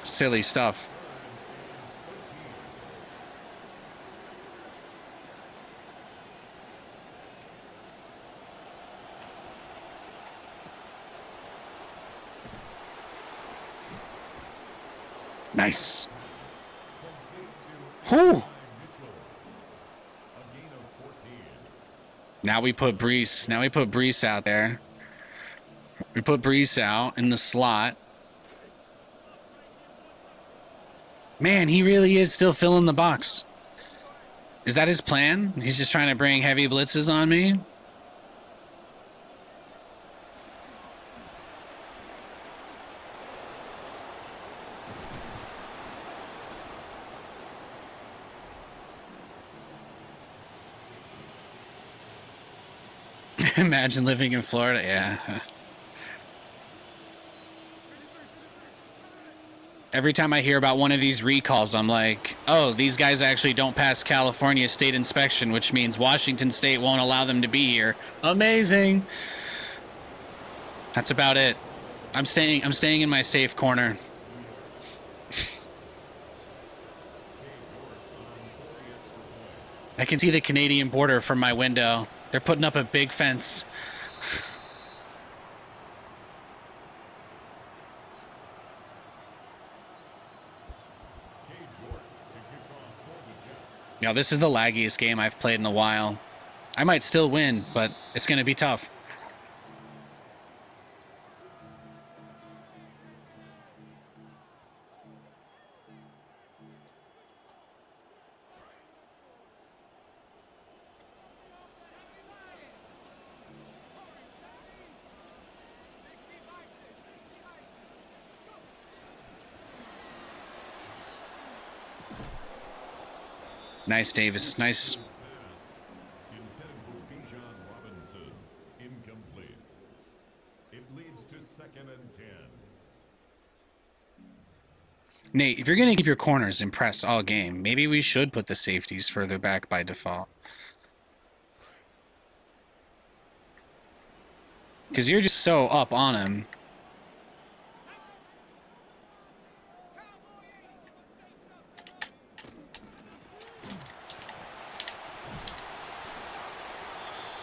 Silly stuff. Nice. Whew. Now we put Brees out there. We put Brees out in the slot. Man, he really is still filling the box. Is that his plan? He's just trying to bring heavy blitzes on me? Imagine living in Florida. Yeah. Every time I hear about one of these recalls, I'm like, oh, these guys actually don't pass California state inspection, which means Washington State won't allow them to be here. Amazing. That's about it. I'm staying in my safe corner. I can see the Canadian border from my window. They're putting up a big fence. Now, this is the laggiest game I've played in a while. I might still win, but it's going to be tough. Nice, Davis. Nice. Intended for Bijan Robinson. Incomplete. It leads to 2nd and 10. Nate, if you're going to keep your corners in press all game, maybe we should put the safeties further back by default. Because you're just so up on him.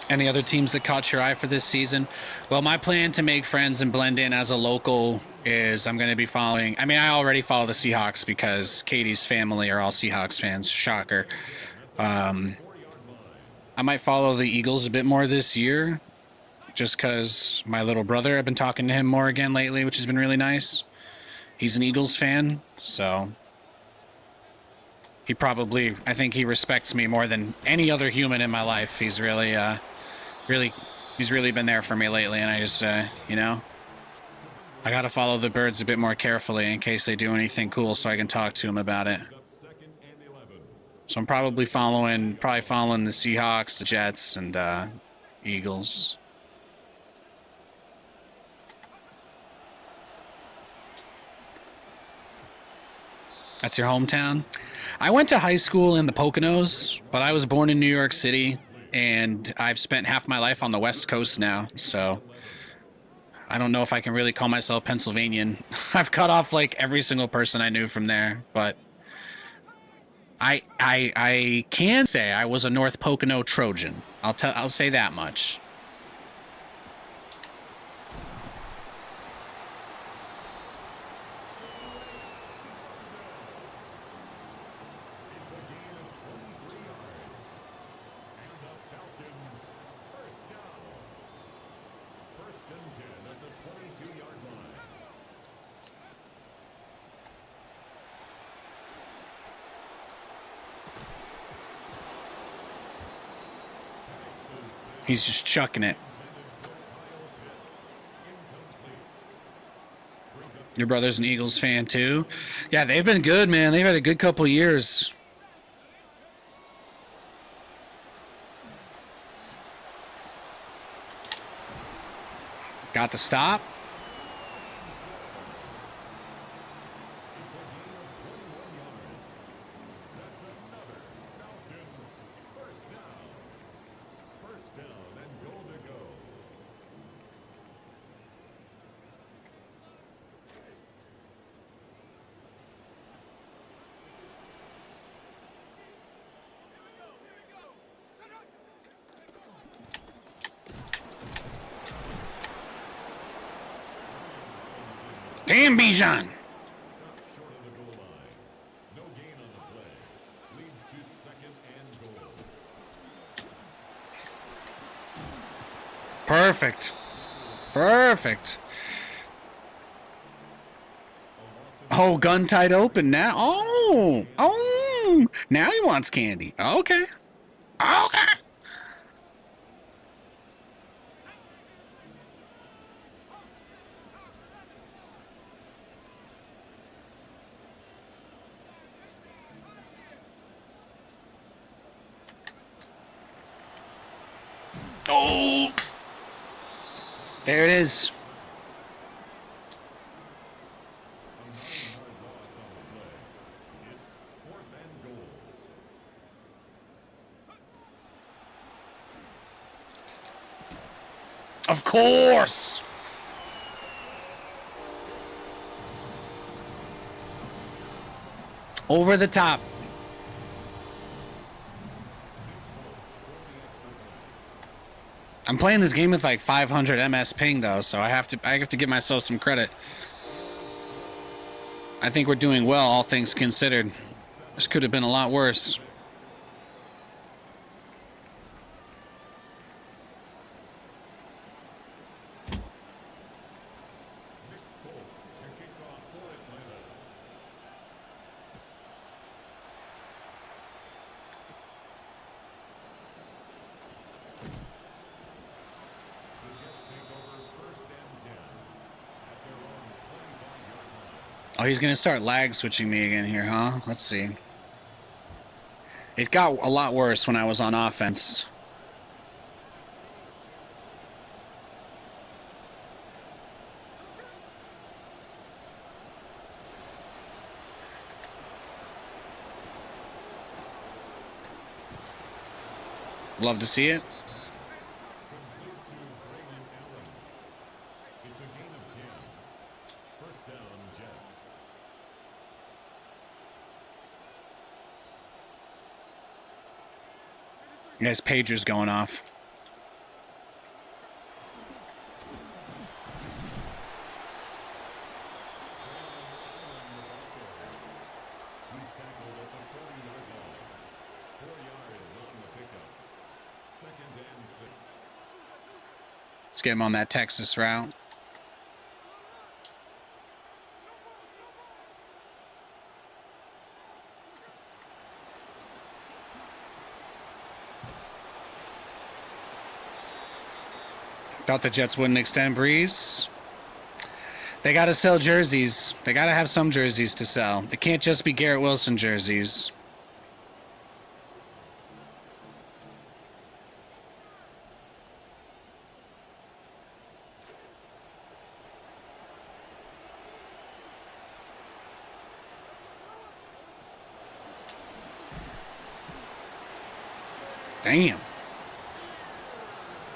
Any other teams that caught your eye for this season? Well, my plan to make friends and blend in as a local is I'm going to be following. I mean, I already follow the Seahawks because Katie's family are all Seahawks fans. Shocker. I might follow the Eagles a bit more this year just because my little brother, I've been talking to him more again lately, which has been really nice. He's an Eagles fan, so he probably, I think he respects me more than any other human in my life. He's really been there for me lately, and I just, you know, I got to follow the birds a bit more carefully in case they do anything cool so I can talk to him about it. So I'm probably following the Seahawks, the Jets, and Eagles. That's your hometown? I went to high school in the Poconos, but I was born in New York City, and I've spent half my life on the West Coast now, so I don't know if I can really call myself Pennsylvanian. I've cut off like every single person I knew from there, but I can say I was a North Pocono Trojan. I'll say that much. It's a gain of 23 yards. And the Falcons first down. 1st and 10 at the 22-yard line. He's just chucking it. Your brother's an Eagles fan too? Yeah, they've been good, man. They've had a good couple years. Got the stop. First down and goal to go. Damn, Bijan. Stop short of the goal line. No gain on the play. Leads to 2nd and goal. Perfect. Perfect. Oh, gun tied open now. Oh, oh, now he wants candy. Okay, okay. Oh, there it is. A 9-yard loss on the play. It's 4th and goal. Of course. Over the top. I'm playing this game with like 500 MS ping though, so I have to give myself some credit. I think we're doing well, all things considered. This could have been a lot worse. To kick off for Atlanta. The Jets take over 1st and 10 at their own 25-yard line. Oh, he's gonna start lag switching me again here, huh? Let's see. It got a lot worse when I was on offense. Love to see it. Complete to Braylon Allen. It's a gain of 10. 1st down, Jets. His pager's going off. He's tackled at the 40-yard line. 4 yards on the pickup. 2nd and 6. Let's get him on that Texas route. Thought the Jets wouldn't extend Breeze. They got to sell jerseys. They got to have some jerseys to sell. It can't just be Garrett Wilson jerseys. Damn.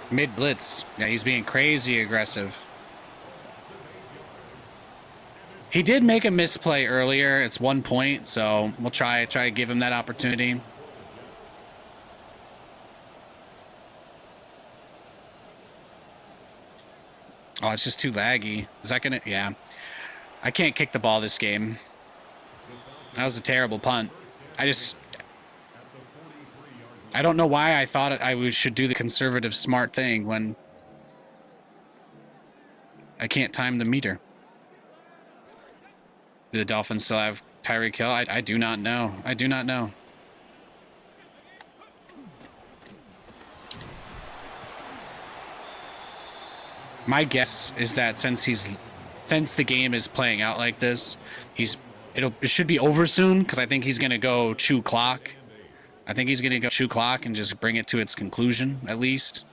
Mid blitz. Yeah, he's being crazy aggressive. He did make a misplay earlier. It's 1 point, so we'll try to give him that opportunity. Oh, it's just too laggy. Is that gonna? Yeah. I can't kick the ball this game. That was a terrible punt. I don't know why I thought I should do the conservative smart thing when I can't time the meter. Do the Dolphins still have Tyreek Hill? I do not know. I do not know. My guess is that since the game is playing out like this, it should be over soon because I think he's gonna go chew clock. I think he's gonna go chew clock and just bring it to its conclusion at least.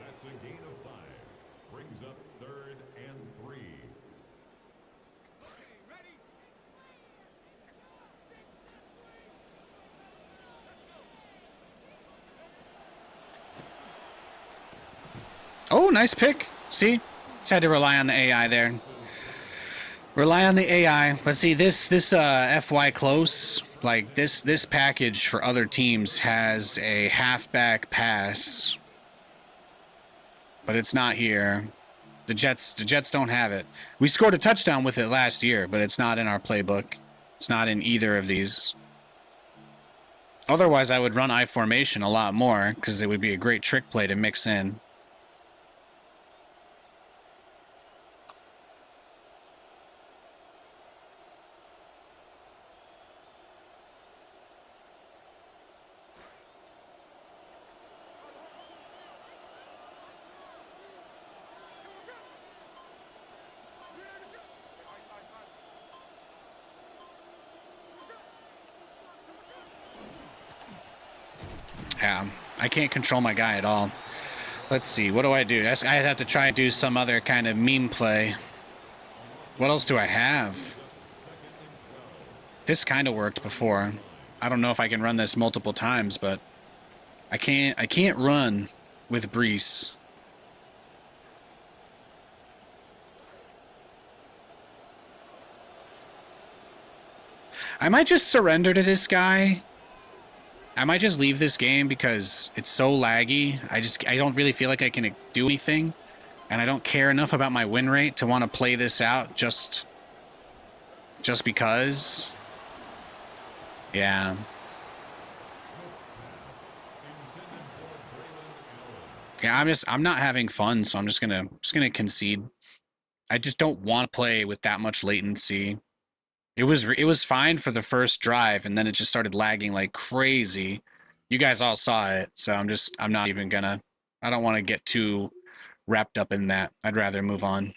That's a gain of 5. Brings up 3rd and 3. Oh, nice pick. See? Just had to rely on the AI there. Rely on the AI. But see, this FY close, like this package for other teams has a halfback pass, but it's not here. The Jets don't have it. We scored a touchdown with it last year, but it's not in our playbook. It's not in either of these. Otherwise, I would run I formation a lot more because it would be a great trick play to mix in. Yeah, I can't control my guy at all. Let's see, what do? I have to try and do some other kind of meme play. What else do I have? This kind of worked before. I don't know if I can run this multiple times, but I can't run with Brees. I might just surrender to this guy. I might just leave this game because it's so laggy. I don't really feel like I can do anything, and I don't care enough about my win rate to want to play this out just because. Yeah. Yeah, I'm not having fun, so I'm just gonna concede. I just don't want to play with that much latency. It was fine for the first drive, and then it just started lagging like crazy. You guys all saw it, so I'm not even gonna. I don't want to get too wrapped up in that. I'd rather move on.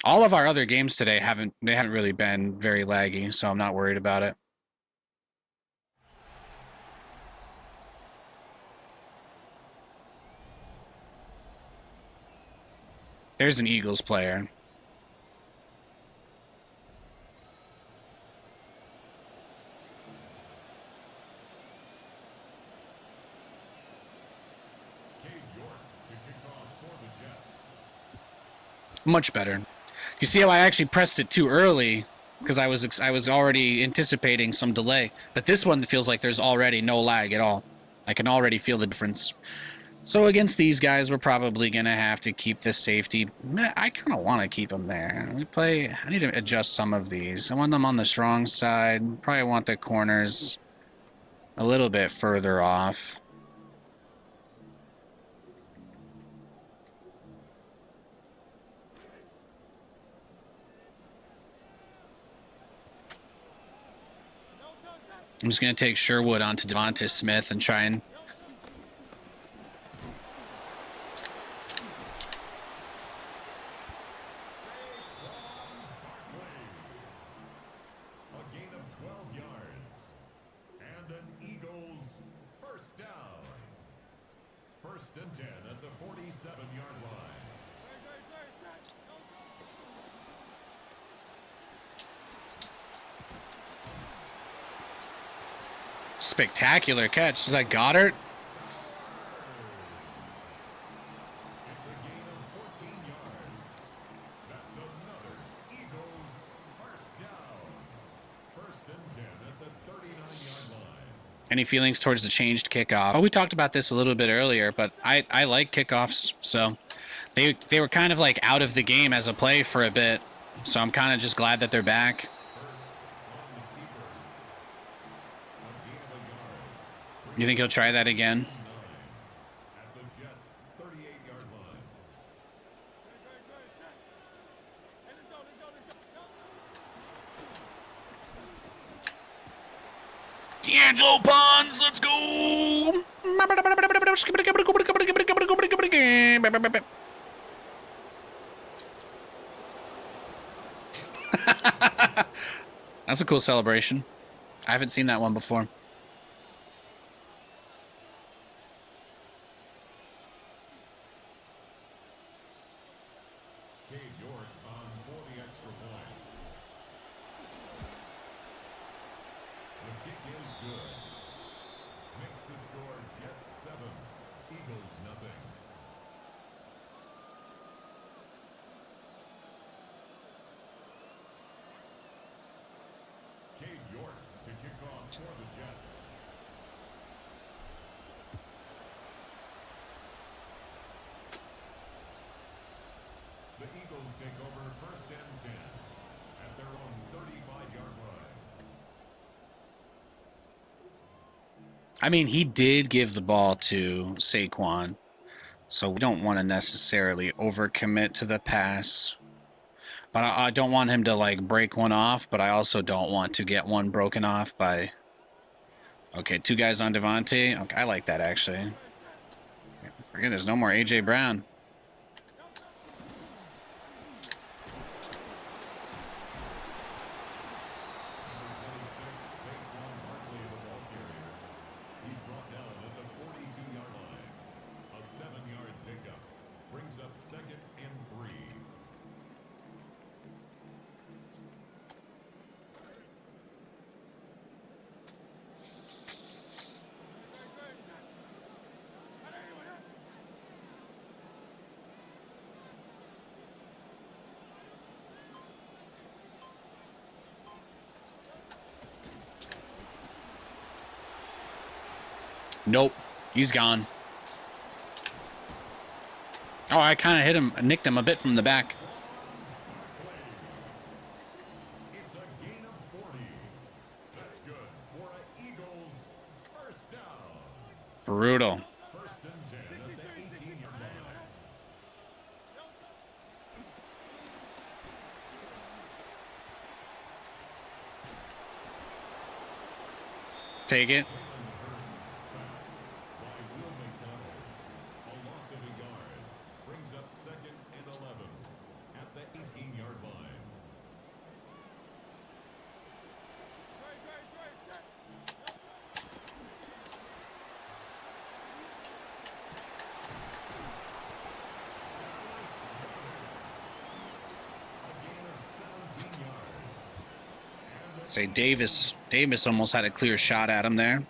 All of our other games today haven't really been very laggy, so I'm not worried about it. There's an Eagles player. Much better. You see how I actually pressed it too early because I was already anticipating some delay. But this one feels like there's already no lag at all. I can already feel the difference. So against these guys, we're probably going to have to keep this safety. I kind of want to keep them there. I need to adjust some of these. I want them on the strong side. Probably want the corners a little bit further off. I'm just going to take Sherwood onto Devonta Smith and try and... A gain of 12 yards. And an Eagles first down. 1st and 10 at the 47-yard line. Spectacular catch. Is that Goddard? It's a gain of 14 yards. That's another Eagles first down. 1st and 10 at the 39-yard line. Any feelings towards the changed kickoff? Oh, we talked about this a little bit earlier, but I like kickoffs, so they were kind of like out of the game as a play for a bit, so I'm kind of just glad that they're back. You think he'll try that again? At the Jets' 38-yard line. D'Angelo Pons, let's go! That's a cool celebration. I haven't seen that one before. their own 35-yard line. I mean, he did give the ball to Saquon, so we don't want to necessarily overcommit to the pass. But I don't want him to, like, break one off, but I also don't want to get one broken off by... Okay, 2 guys on Devontae. Okay, I like that, actually. Forget there's no more A.J. Brown. He's brought down at the 42-yard line. A 7-yard pickup brings up 2nd and 3. Nope. He's gone. Oh, I kind of hit him, nicked him a bit from the back. It's a gain of 40. That's good for an Eagles first down. Brutal. 1st and 10 at the 18-yard line. Take it. A loss of a yard brings up 2nd and 11 at the 18-yard line. A gain of 17 yards. Say Davis. Davis almost had a clear shot at him there.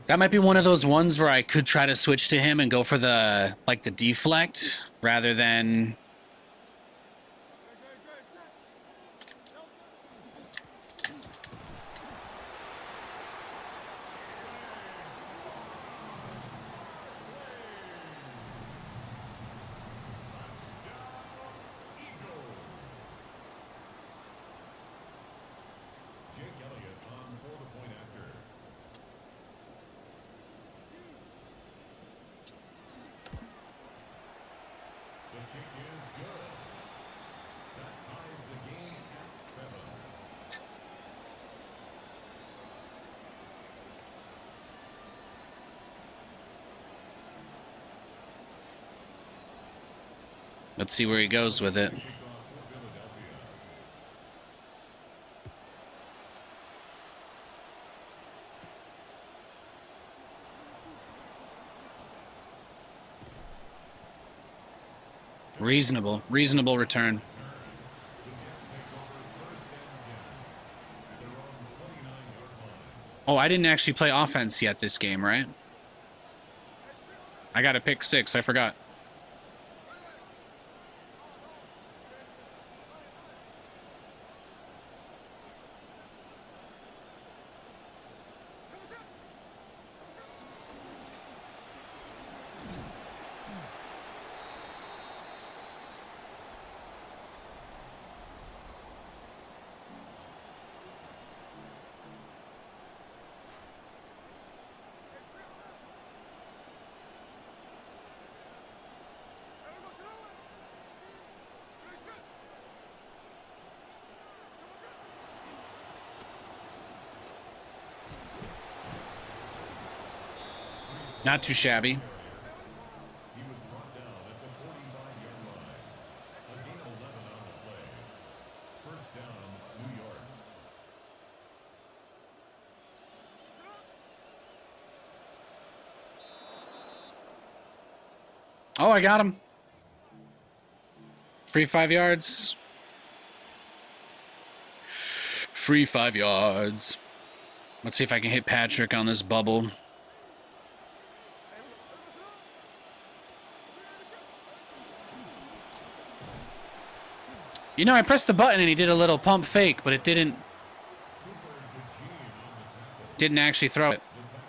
That might be one of those ones where I could try to switch to him and go for the, like, the deflect rather than... Jake Elliott on for the point after. The kick is good. That ties the game at 7. Let's see where he goes with it. Kickoff for Philadelphia. Reasonable return. The Jets take over 1st and 10 at their own 29-yard line. Oh, I didn't actually play offense yet this game, right? I got a pick 6, I forgot. Not too shabby. He was brought down at the 45-yard line. A gain of 11 on the play. 1st down, New York. Oh, I got him. Free 5 yards. Free 5 yards. Let's see if I can hit Patrick on this bubble. You know, I pressed the button and he did a little pump fake, but it didn't actually throw it.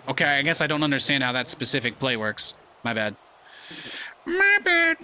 Okay, I guess I don't understand how that specific play works. My bad. My bad.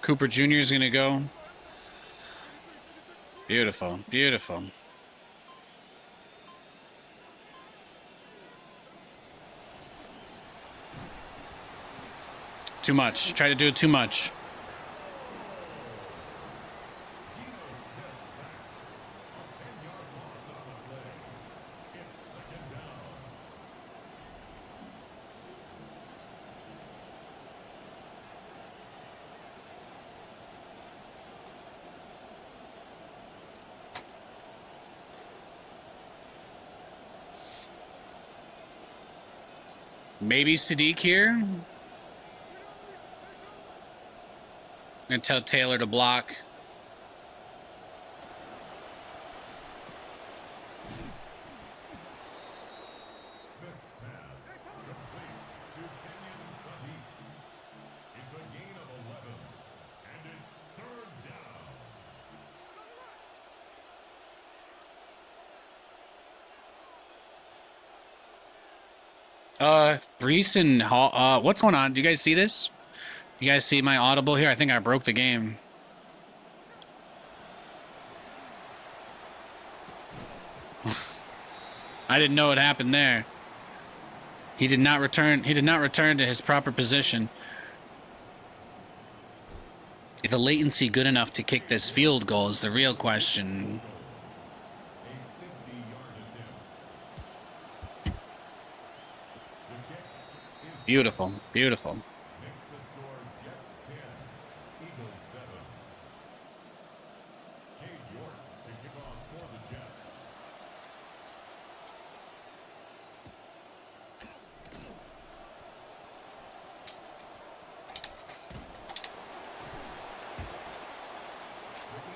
Cooper Jr. is going to go. Beautiful, beautiful. Too much. Try to do it too much. Maybe Sadiq here. I'm gonna tell Taylor to block. Smith's pass complete to Kenyon Sadiq. It's a gain of 11, and it's third down. Brees and Hall. What's going on? Do you guys see this? You guys see my audible here? I think I broke the game. I didn't know what happened there. He did not return. He did not return to his proper position. Is the latency good enough to kick this field goal is the real question. A 50-yard attempt. The kick is Beautiful, beautiful. makes the score Jets 10, Eagles 7. Cade York to kick off for the Jets.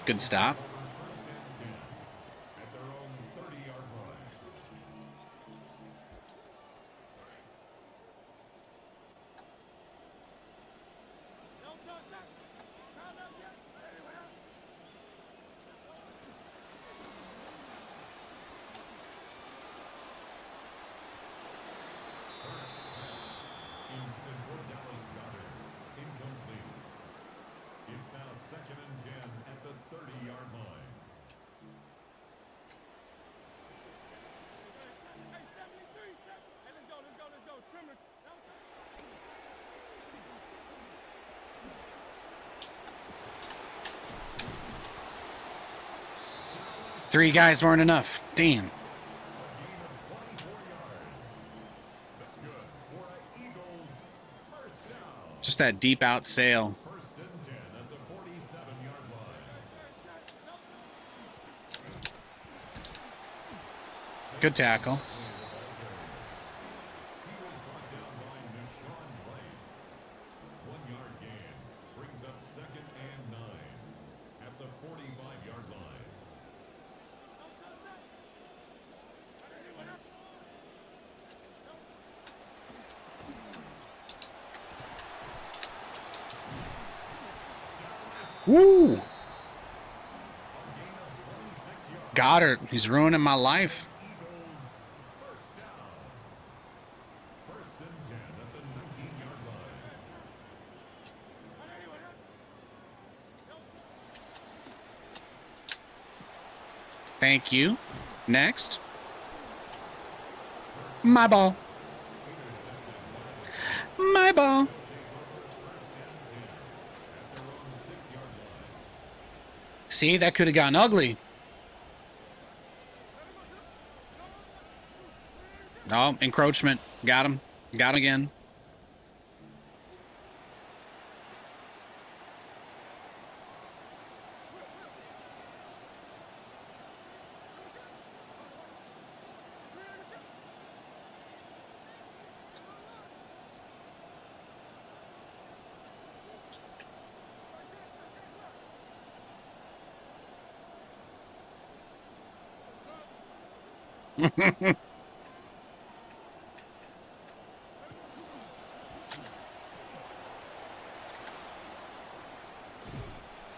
Good stop. Over first and 10 at their own 30-yard line. Intended for Dallas Goedert. Incomplete. It's now second and 10 at the 30-yard line. Let's go. Trimmer. Three guys weren't enough. Damn. A gain of 24 yards. That's good for an Eagles first down. Just that deep out sail. First and 10 at the 47-yard line. Good tackle. He was brought down by Nashawn White. 1 yard gain brings up second and 9 at the 45-yard line. Woo! A gain of 26 yards. Goddard, he's ruining my life. Eagles first down. First and 10 at the 19-yard line. Thank you. Next. My ball. My ball. See, that could have gotten ugly. Oh, encroachment. Got him. Got him again.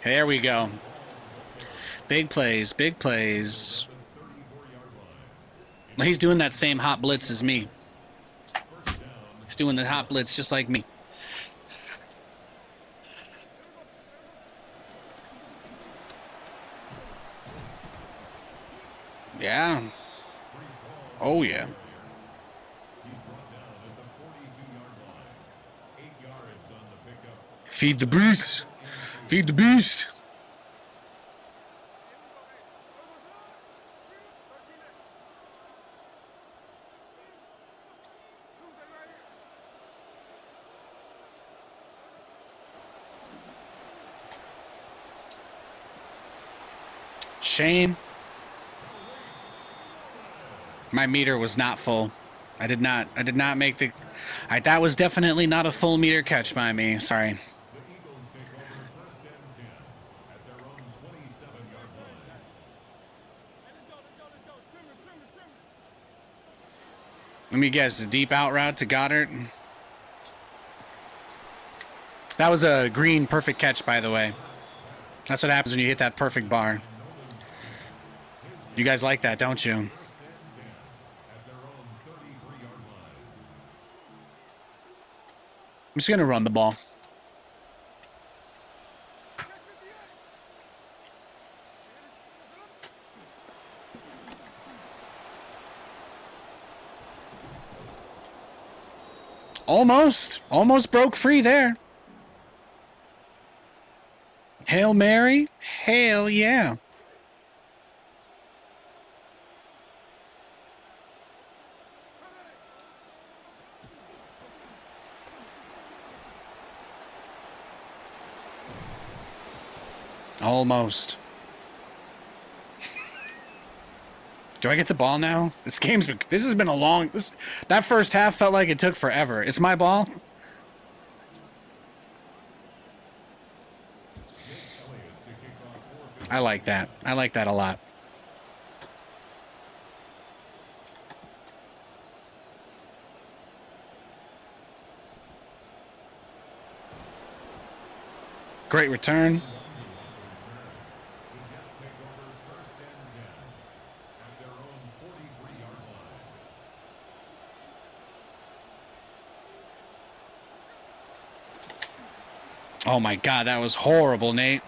There we go. Big plays, big plays. He's doing that same hot blitz as me. He's doing the hot blitz just like me. Yeah. Oh, yeah. He's brought down at the 42-yard line. 8 yards on the pickup. Feed the beast. Feed the beast. Shame. My meter was not full. I did not make the... that was definitely not a full meter catch by me. Sorry. The Eagles take over 1st and 10 at their own 27-yard line. Let me guess. The deep out route to Goddard. That was a green perfect catch, by the way. That's what happens when you hit that perfect bar. You guys like that, don't you? 1st and 10 at their own 33-yard line. I'm just going to run the ball. Almost broke free there. Hail Mary. Hail yeah. Almost. Do I get the ball now? This has been a long... That first half felt like it took forever. It's my ball. I like that. I like that a lot. Great return. The Jets take over 1st and 10 at their own 43-yard line. Oh my God, that was horrible, Nate.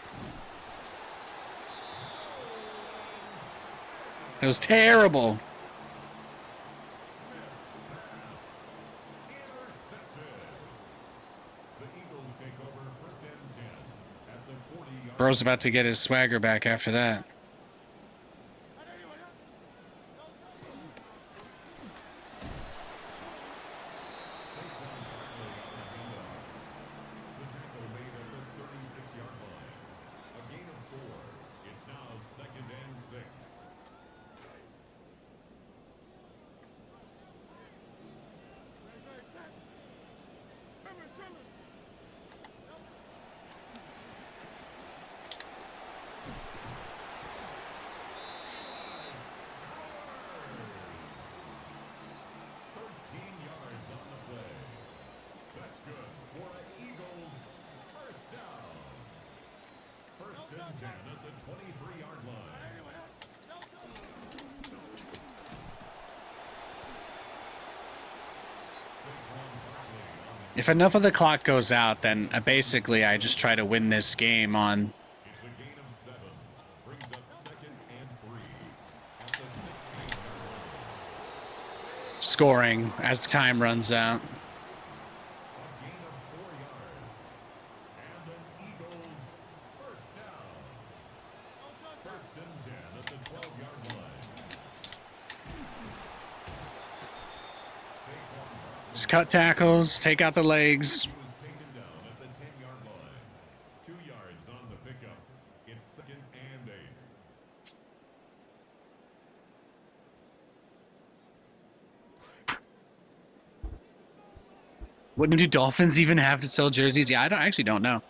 It was terrible. The Eagles take over 1st and 10 at the 40-yard Bro's about to get his swagger back after that. The tackle made at the 36-yard line. A gain of 4. It's now 2nd and 6. Yards on the play. That's good for an Eagles 1st down. 1st and 10 at the 23-yard line. If enough of the clock goes out, then basically I just try to win this game on It's a gain of 7. Brings up 2nd and 3 at the 16-yard line. scoring as time runs out. A gain of 4 yards. And an Eagles 1st down. 1st and 10 at the 12-yard line. Just cut tackles, take out the legs. He was taken down at the 10-yard line. 2 yards on the pickup. It's 2nd and 8. What do Dolphins even have to sell jerseys? Yeah, I actually don't know.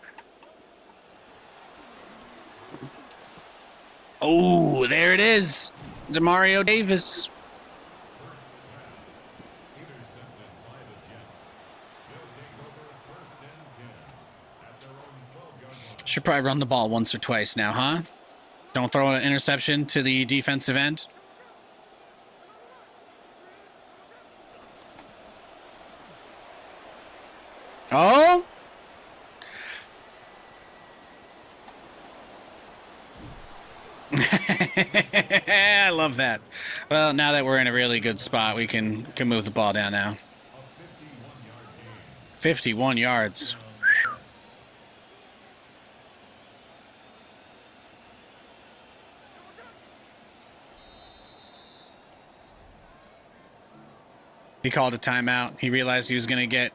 Oh, there it is. Demario Davis. Intercepted by the Jets. They'll take over 1st and 10 at their own 12-yard line. Should probably run the ball once or twice now, huh? Don't throw an interception to the defensive end. Oh! I love that. Well, now that we're in a really good spot, we can move the ball down now. A 51-yard gain. 51 yards. Jets. He called a timeout. He realized he was going to get...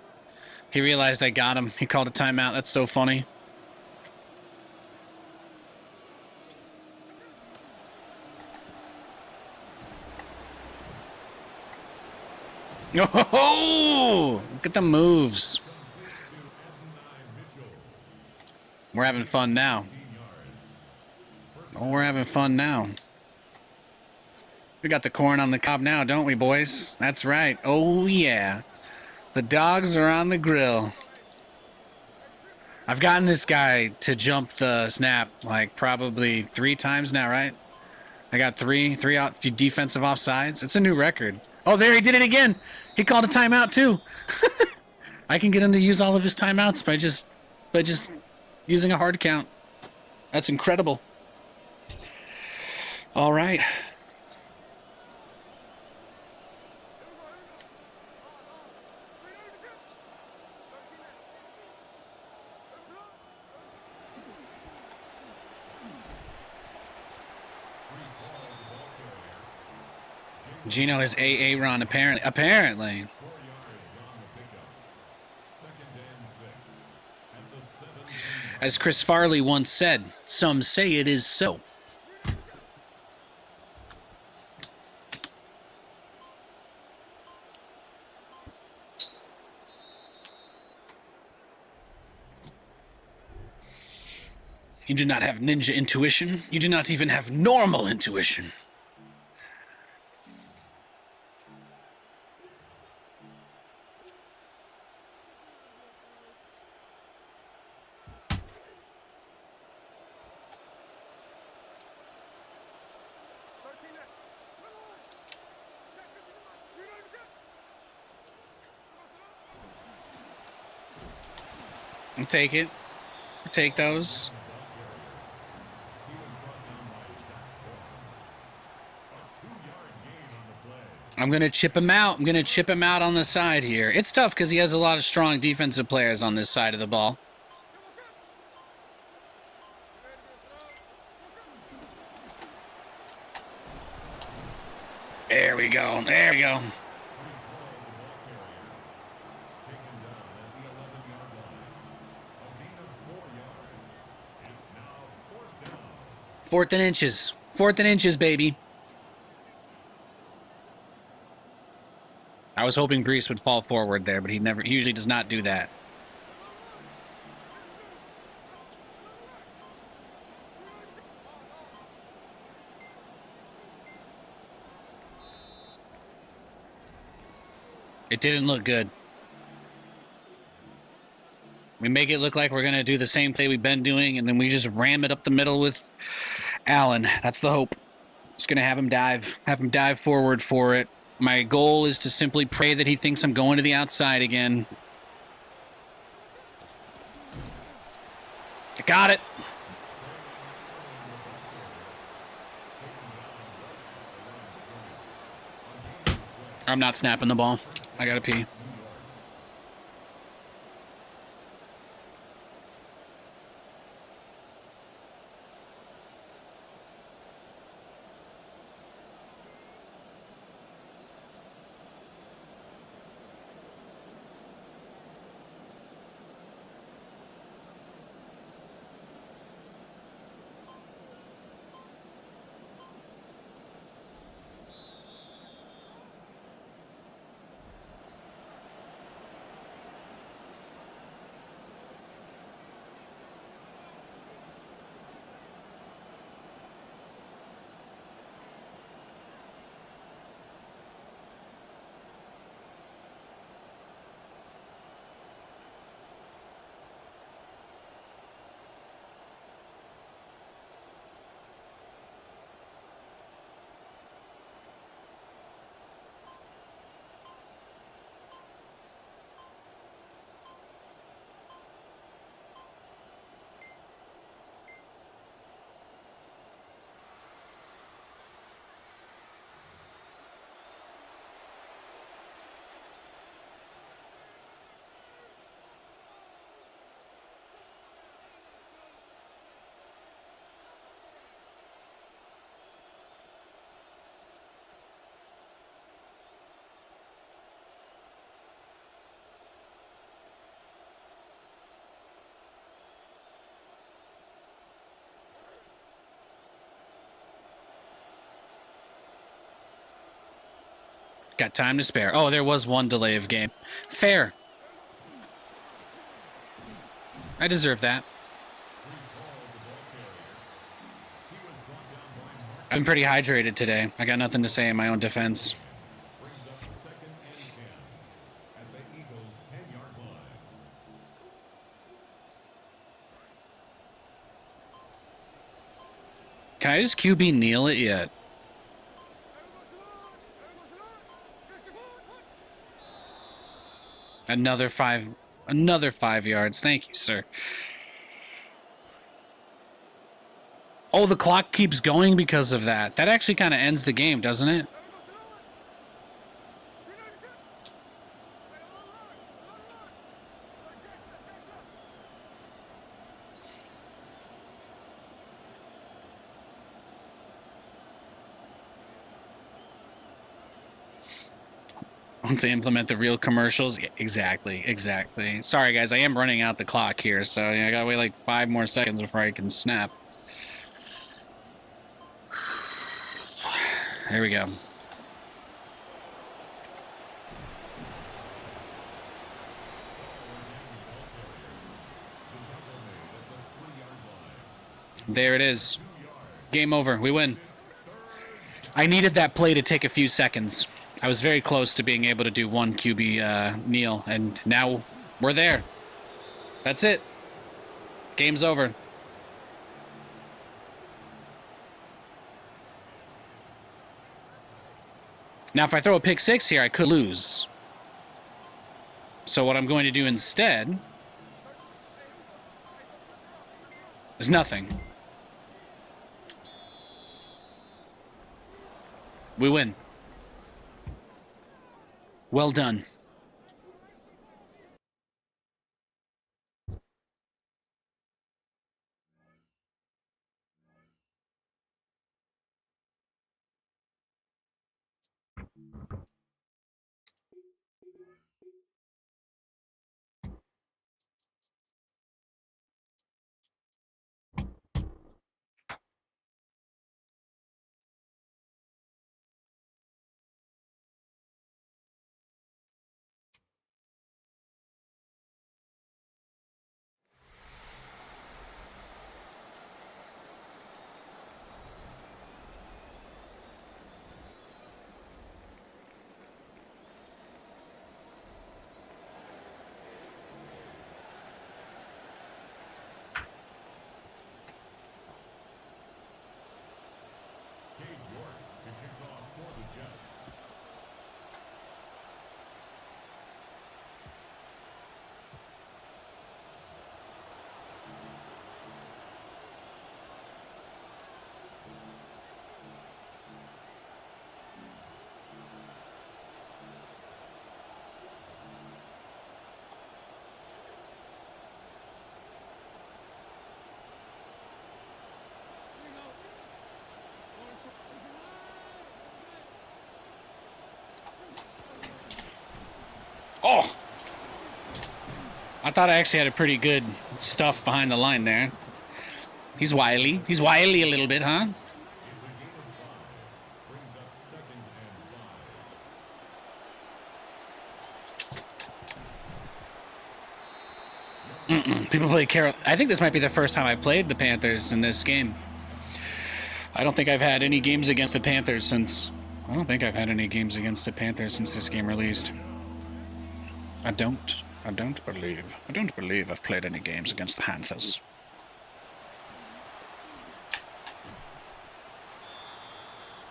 He realized I got him. He called a timeout. That's so funny. Oh, look at the moves. We're having fun now. Oh, we're having fun now. We got the corn on the cob now, don't we, boys? That's right. Oh, yeah. The dogs are on the grill. I've gotten this guy to jump the snap like probably 3 times now, right? I got three defensive offsides. It's a new record. Oh, there he did it again. He called a timeout too. I can get him to use all of his timeouts by just using a hard count. That's incredible. All right. Gino is AA run, apparently. 4 yards on the pickup. 2nd and 6. At the 7. As Chris Farley once said, some say it is so. You do not have ninja intuition. You do not even have normal intuition. I'll take it. I'll take those. He was brought down by Zach Corn. A 2-yard gain on the play. I'm going to chip him out. I'm going to chip him out on the side here. It's tough because he has a lot of strong defensive players on this side of the ball. There we go. There we go. Taken down at the 11-yard line. A gain of 4 yards. It's now 4th down. 4th and inches. 4th and inches, baby. I was hoping Brees would fall forward there, but he usually does not do that. It didn't look good. We make it look like we're going to do the same play we've been doing, and then we just ram it up the middle with Allen. That's the hope. Just going to have him dive forward for it. My goal is to simply pray that he thinks I'm going to the outside again. I got it. I'm not snapping the ball. I got to pee. Got time to spare. Oh, there was one delay of game. Fair. I deserve that. I'm pretty hydrated today. I got nothing to say in my own defense. Brings up 2nd and 10 at the Eagles' 10-yard line. Can I just QB kneel it yet? Another 5 yards. Thank you, sir. Oh, the clock keeps going because of that. That actually kind of ends the game, doesn't it? Once they implement the real commercials. Yeah, exactly. Sorry, guys. I am running out the clock here, so I gotta wait like 5 more seconds before I can snap. There we go. There it is. Game over. We win. I needed that play to take a few seconds. I was very close to being able to do one QB kneel, and now we're there. That's it. Game's over. Now, if I throw a pick 6 here, I could lose. So what I'm going to do instead is nothing. We win. Well done. To kick off for the Jets. Oh! I thought I actually had a pretty good stuff behind the line there. He's wily. He's wily a little bit, huh? It's a game of 5. Brings up 2nd and 5. People play Carol. I think this might be the first time I played the Panthers in this game. I don't think I've had any games against the Panthers since... I don't think I've had any games against the Panthers since this game released. I don't believe I've played any games against the Panthers.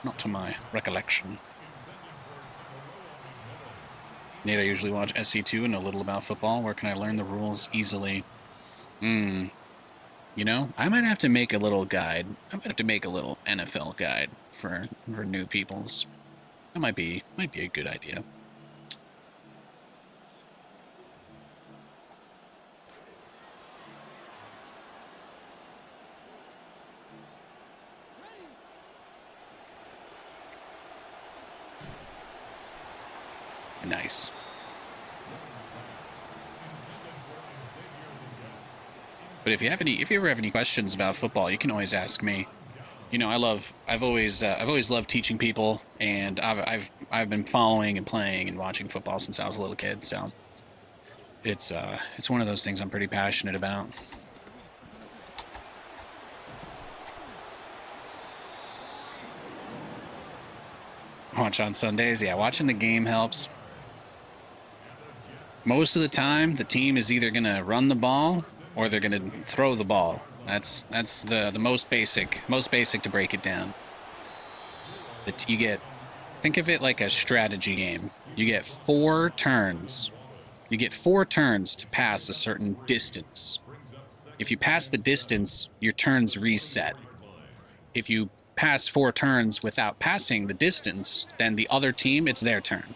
Not to my recollection. Nate, I usually watch SC2 and know a little about football. Where can I learn the rules easily? You know, I might have to make a little guide. I might have to make a little NFL guide for new peoples. That might be a good idea. Nice. But if you ever have any questions about football, you can always ask me. I've always loved teaching people, and I've been following and playing and watching football since I was a little kid. So it's one of those things I'm pretty passionate about. Watch on Sundays, yeah. Watching the game helps. Most of the time, the team is either gonna run the ball or they're gonna throw the ball. That's the most basic to break it down. You get think of it like a strategy game. You get 4 turns. You get 4 turns to pass a certain distance. If you pass the distance, your turns reset. If you pass 4 turns without passing the distance, then the other team, it's their turn.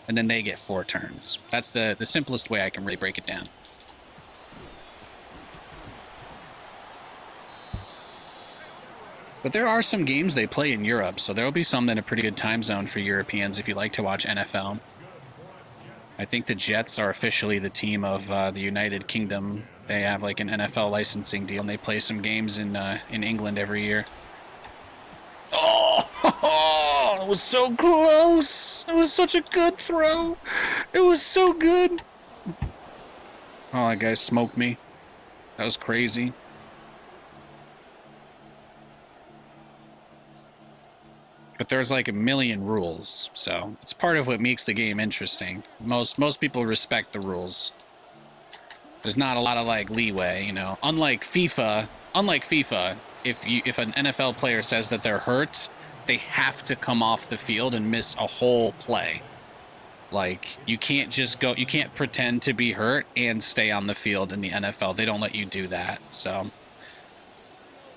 And then they get 4 turns. That's the simplest way I can really break it down. But there are some games they play in Europe, so there will be some in a pretty good time zone for Europeans if you like to watch NFL. I think the Jets are officially the team of the United Kingdom. They have like an NFL licensing deal, and they play some games in England every year. Oh, it was so close. It was such a good throw. It was so good. Oh, that guy smoked me. That was crazy. But there's like a million rules, so it's part of what makes the game interesting. Most people respect the rules. There's not a lot of like leeway, you know. Unlike FIFA, if an NFL player says that they're hurt, they have to come off the field and miss a whole play. Like, you can't pretend to be hurt and stay on the field in the NFL. They don't let you do that. So,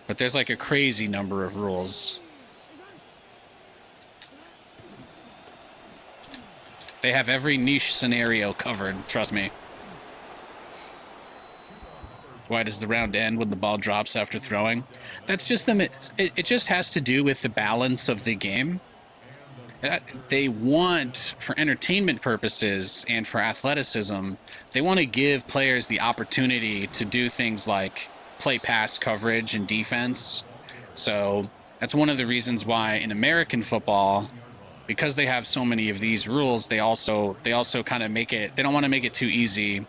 but there's like a crazy number of rules. They have every niche scenario covered, trust me. Why does the round end when the ball drops after throwing? That's just it just has to do with the balance of the game. They want, for entertainment purposes and for athleticism, they want to give players the opportunity to do things like play pass coverage and defense. So that's one of the reasons why in American football, because they have so many of these rules, they also kind of make it, they don't want to make it too easy.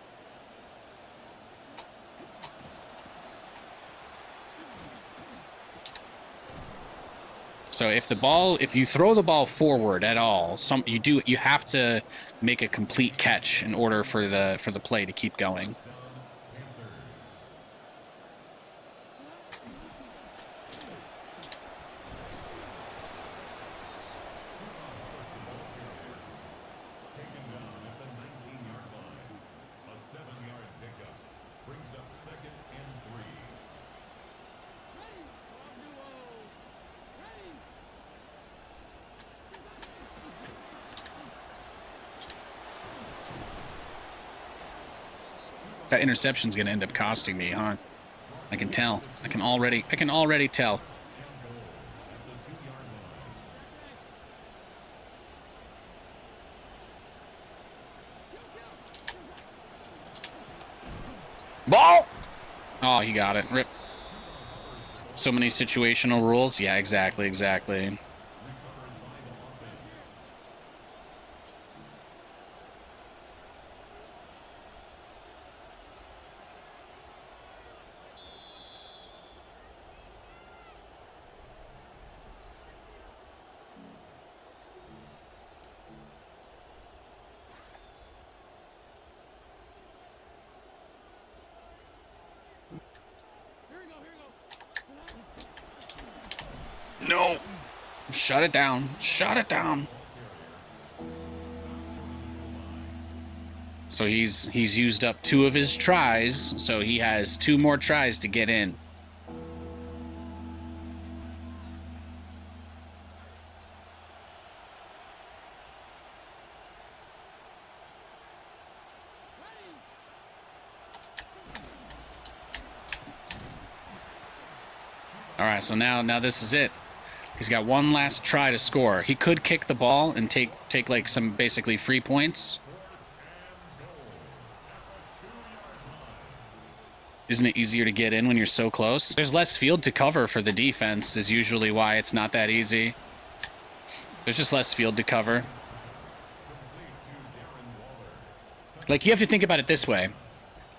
So if you throw the ball forward at all, you have to make a complete catch in order for the play to keep going. That interception's going to end up costing me, huh? I can tell. I can already tell. Ball! Oh, he got it. Rip. So many situational rules. Yeah, exactly. No! Shut it down. Shut it down. So he's used up 2 of his tries, so he has 2 more tries to get in. All right, so now this is it. He's got 1 last try to score. He could kick the ball and take like some basically free points. Isn't it easier to get in when you're so close? There's less field to cover for the defense is usually why it's not that easy. There's just less field to cover. Like, you have to think about it this way.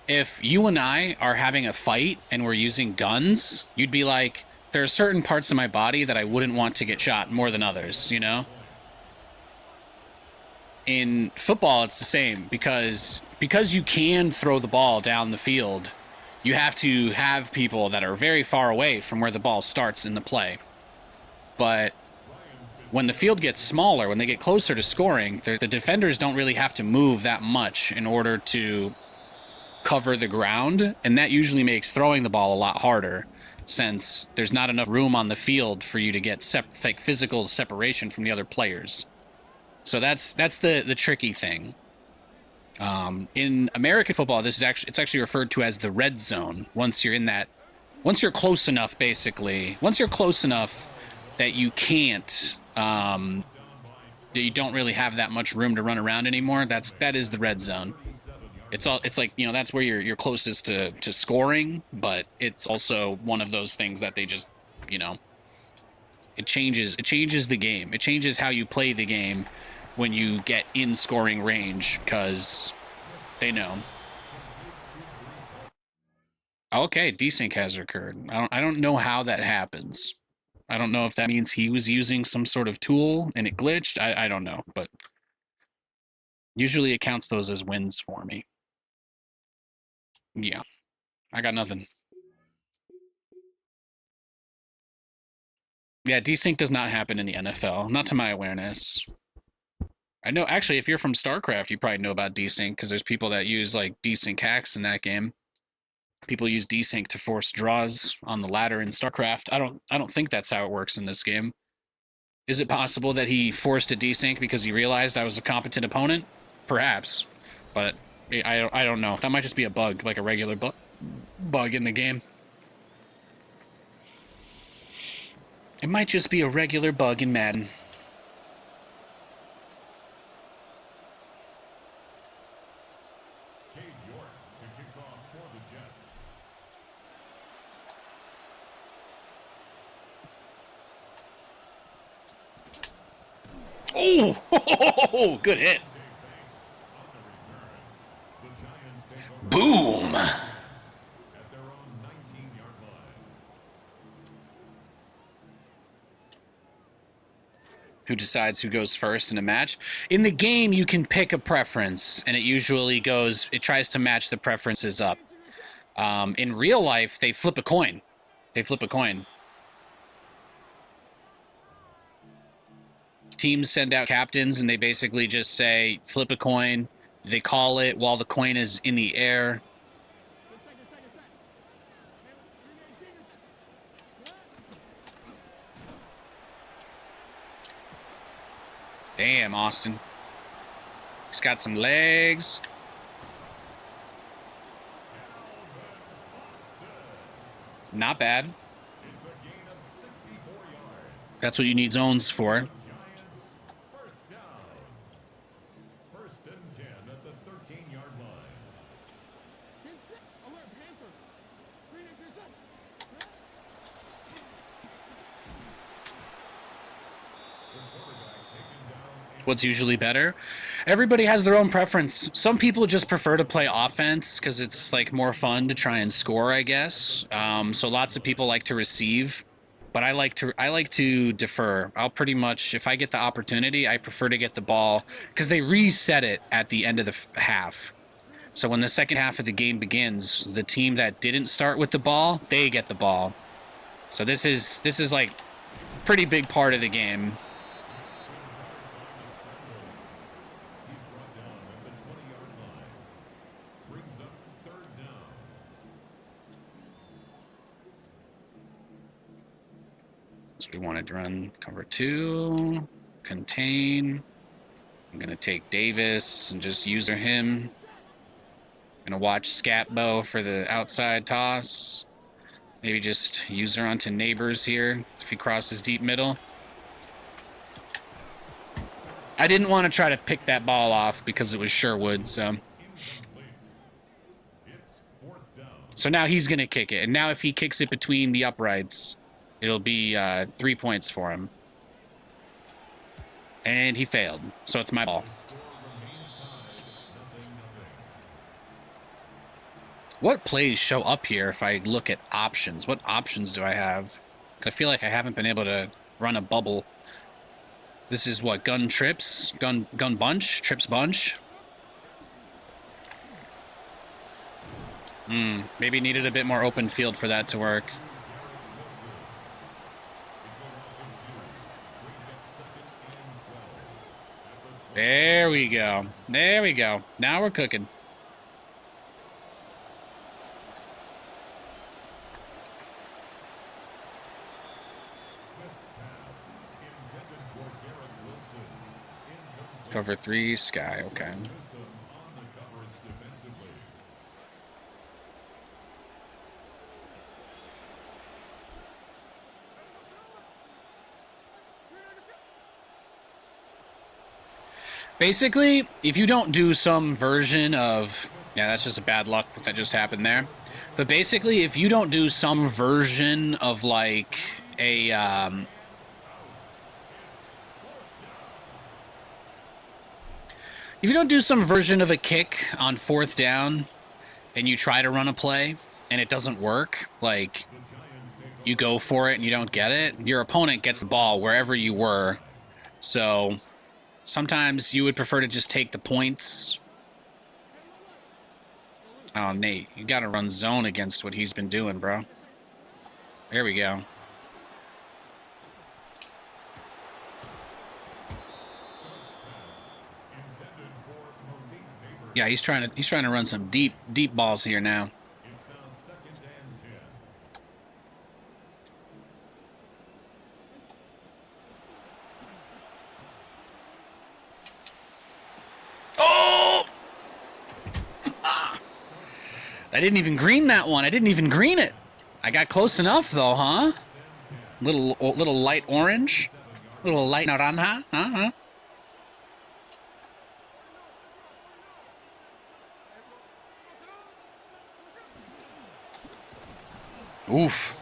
If you and I are having a fight and we're using guns, you'd be like, there are certain parts of my body that I wouldn't want to get shot more than others, you know? In football, it's the same because you can throw the ball down the field, you have to have people that are very far away from where the ball starts in the play. But when the field gets smaller, when they get closer to scoring, the defenders don't really have to move that much in order to cover the ground, and that usually makes throwing the ball a lot harder since there's not enough room on the field for you to get physical separation from the other players. So that's the tricky thing. In American football, it's actually referred to as the red zone. Once you're close enough, basically, once you're close enough that you can't, that you don't really have that much room to run around anymore, that is the red zone. It's like, you know, that's where you're closest to scoring, but it's also one of those things that they just, you know, it changes the game. It changes how you play the game when you get in scoring range, because they know. Okay, desync has occurred. I don't know how that happens. I don't know if that means he was using some sort of tool and it glitched. I don't know, but usually it counts those as wins for me. Yeah, I got nothing. Yeah, desync does not happen in the NFL, not to my awareness. I know, actually, if you're from StarCraft, you probably know about desync because there's people that use like desync hacks in that game. People use desync to force draws on the ladder in StarCraft. I don't think that's how it works in this game. Is it possible that he forced a desync because he realized I was a competent opponent? Perhaps, but I don't know. That might just be a bug, like a regular bug in the game. It might just be a regular bug in Madden. Cade York to kick off for the Jets. Oh, good hit. Boom. At their own 19-yard line. Who decides who goes first in a match? In the game, you can pick a preference, and it tries to match the preferences up. In real life, they flip a coin. Teams send out captains, and they basically just say, flip a coin. They call it while the coin is in the air. Damn, Austin. He's got some legs. Not bad. It's a gain of 64 yards. That's what you need zones for. Giants first down. First and 10 at the 13-yard line. Alert, Panther. Read it yourself. The quarterback taken down. What's usually better? Everybody has their own preference. Some people just prefer to play offense because it's like more fun to try and score, I guess. So lots of people like to receive, but I like to defer. I'll pretty much, if I get the opportunity, I prefer to get the ball because they reset it at the end of the half. So when the second half of the game begins, the team that didn't start with the ball, they get the ball. So this is like pretty big part of the game. He's brought down at the 20-yard line. Brings up third down. So we wanted to run cover 2, contain. I'm going to take Davis and just user him. I'm going to watch Scatbo for the outside toss. Maybe just user onto Neighbors here if he crosses deep middle. I didn't want to try to pick that ball off because it was Sherwood, so. Incomplete. It's fourth down. So now he's going to kick it. And now if he kicks it between the uprights, it'll be 3 points for him. And he failed. So it's my ball. What plays show up here if I look at options? What options do I have? I feel like I haven't been able to run a bubble. This is what? Gun trips? Gun bunch? Trips bunch? Maybe needed a bit more open field for that to work. There we go. There we go. Now we're cooking. Cover 3, Sky, okay. Basically, if you don't do some version of... Yeah, that's just a bad luck that just happened there. But basically, if you don't do some version of, like, a... If you don't do some version of a kick on 4th down and you try to run a play and it doesn't work, like you go for it and you don't get it, your opponent gets the ball wherever you were. So sometimes you would prefer to just take the points. Oh, Nate, you got to run zone against what he's been doing, bro. There we go. Yeah, he's trying to run some deep balls here now. It's now 2nd and 10. Oh! I didn't even green that one. I didn't even green it. I got close enough though, huh? Little light orange, little light naranja, huh? Oof.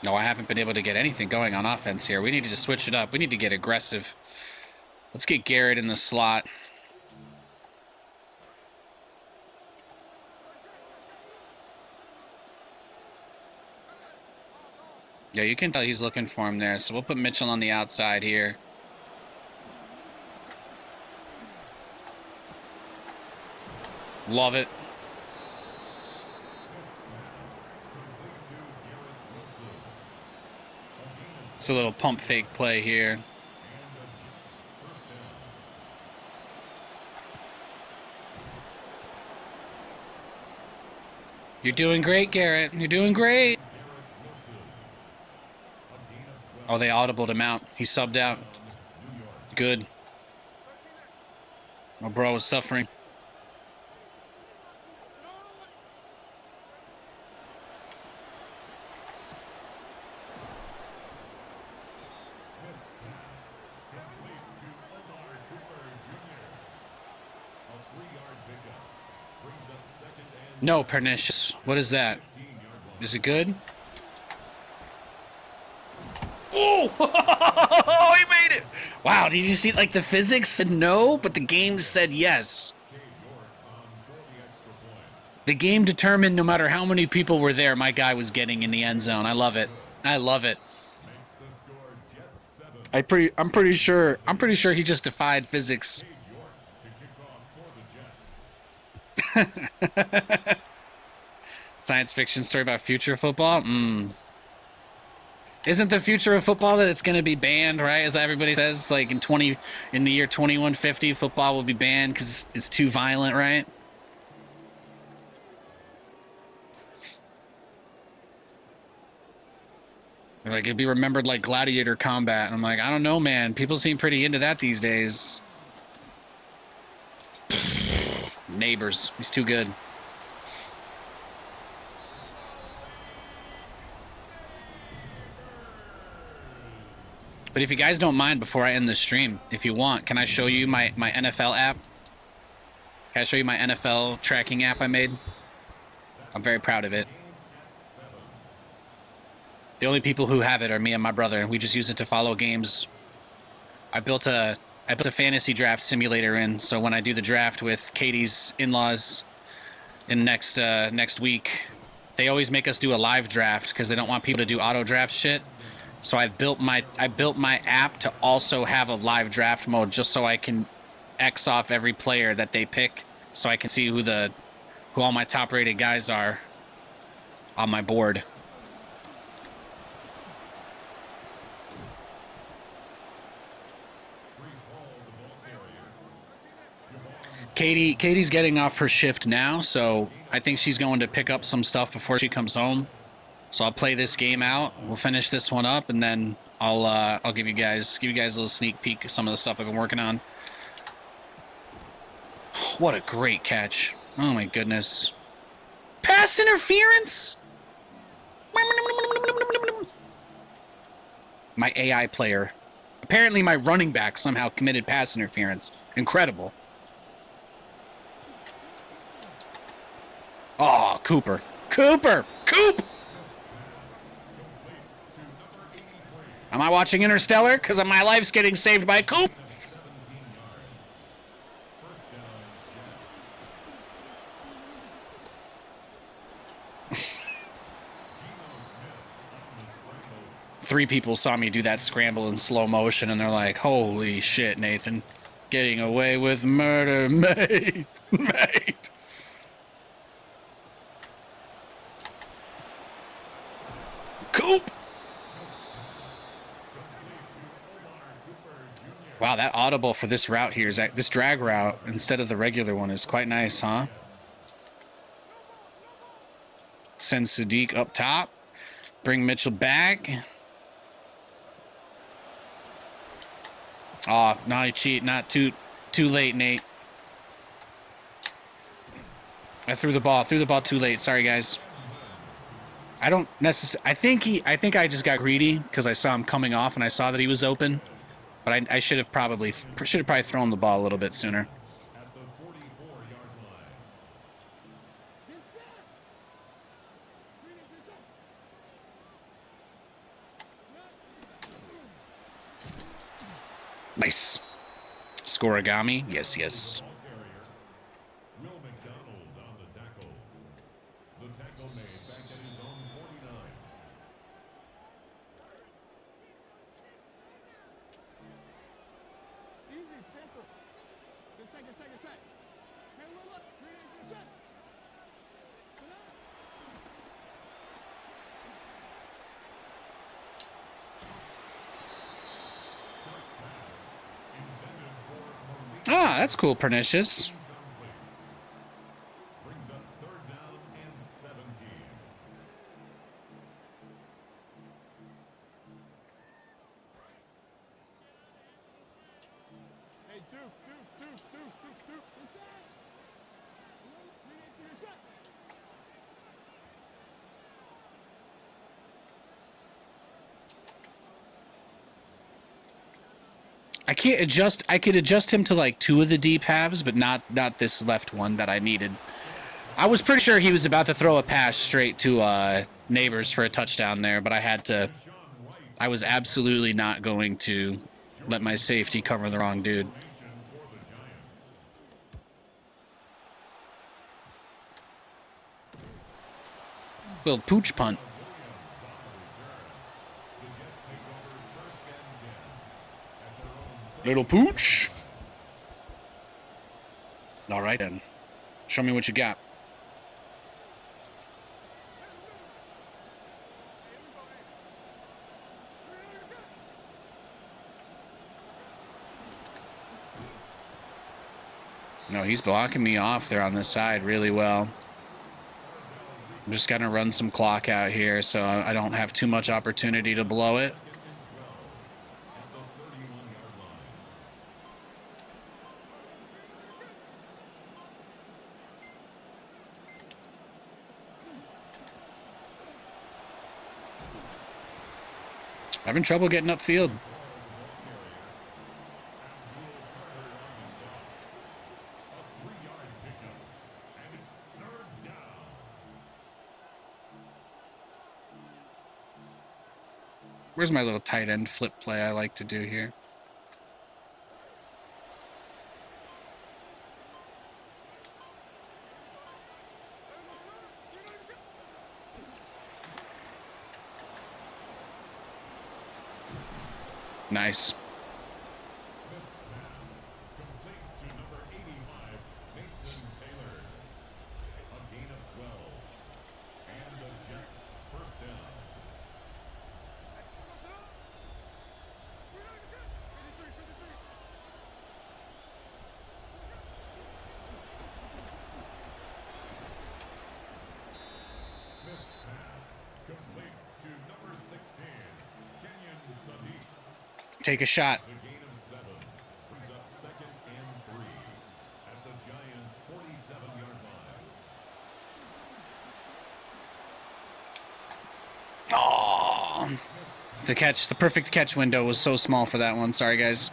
No, I haven't been able to get anything going on offense here. We need to just switch it up. We need to get aggressive. Let's get Garrett in the slot. Yeah, you can tell he's looking for him there. So we'll put Mitchell on the outside here. Love it. It's a little pump fake play here. You're doing great, Garrett. You're doing great. Oh, they audibled him out. He subbed out. Good. My bro was suffering. No, pernicious. What is that? Is it good? Oh! He made it! Wow, did you see, like, the physics said no, but the game said yes. The game determined no matter how many people were there, my guy was getting in the end zone. I love it. I love it. I'm pretty sure he just defied physics. Science fiction story about future football? Isn't the future of football that it's going to be banned, right? As everybody says, like in the year 2150, football will be banned because it's too violent, right? Like it'd be remembered like gladiator combat. And I'm like, I don't know, man. People seem pretty into that these days. Neighbors, he's too good. But if you guys don't mind, before I end the stream, if you want, can I show you my NFL app? Can I show you my NFL tracking app I made? I'm very proud of it. Game at 7. The only people who have it are me and my brother, and we just use it to follow games. I built a fantasy draft simulator in, so when I do the draft with Katie's in-laws in next week, they always make us do a live draft because they don't want people to do auto draft shit. So I built my app to also have a live draft mode just so I can X off every player that they pick, so I can see who all my top rated guys are on my board. Katie's getting off her shift now, so I think she's going to pick up some stuff before she comes home. So I'll play this game out. We'll finish this one up, and then I'll give you guys a little sneak peek of some of the stuff I've been working on. What a great catch! Oh my goodness! Pass interference! My AI player. Apparently, my running back somehow committed pass interference. Incredible. Oh, Cooper. Coop! Am I watching Interstellar? Because my life's getting saved by Coop. Three people saw me do that scramble in slow motion, and they're like, holy shit, Nathan. Getting away with murder, mate. Mate. Coop! Wow, that audible for this route here this drag route instead of the regular one is quite nice, huh? Send Sadiq up top. Bring Mitchell back. Oh, no, you cheat. Not too late, Nate. I threw the ball too late. Sorry, guys. I don't necessarily. I think I just got greedy because I saw him coming off and I saw that he was open. But I should have probably thrown the ball a little bit sooner. At the 44-yard line. Nice. Scorigami. Yes. Will McDonald on the tackle. The tackle made back at his own 49. Easy, Panther. Good set. Hey, look. Good set. Ah, that's cool, Pernicious. Brings up 3rd down and 17. Hey, Duke. Good set. Good set. I could adjust him to like 2 of the deep halves, but not this left one that I needed. I was pretty sure he was about to throw a pass straight to Neighbors for a touchdown there, but I was absolutely not going to let my safety cover the wrong dude. Little pooch punt. Little pooch. All right, then. Show me what you got. No, he's blocking me off there on this side really well. I'm just going to run some clock out here so I don't have too much opportunity to blow it. Having trouble getting upfield. Where's my little tight end flip play I like to do here? Nice. Smith's pass complete to number 85, Mason Taylor. A gain of 12. And the Jets first down. Smith's pass complete to number 16, Kenyon Sadiq. Take a shot. It's a gain of 7. Brings up 2nd and 3 at the Giants' 47-yard line. Oh, the catch, the perfect catch window was so small for that one. Sorry, guys.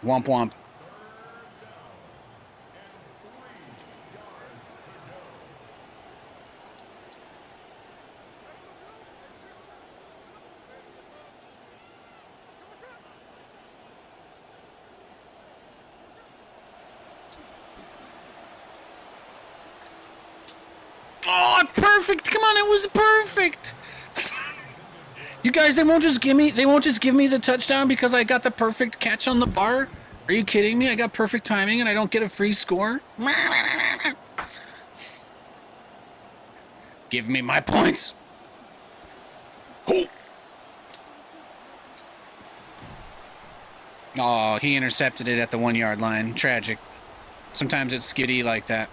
Womp womp. Oh, perfect! Come on, it was perfect. You guys, they won't just give me the touchdown because I got the perfect catch on the bar. Are you kidding me? I got perfect timing and I don't get a free score. Give me my points. Oh, he intercepted it at the 1 yard line. Tragic. Sometimes it's skiddy like that.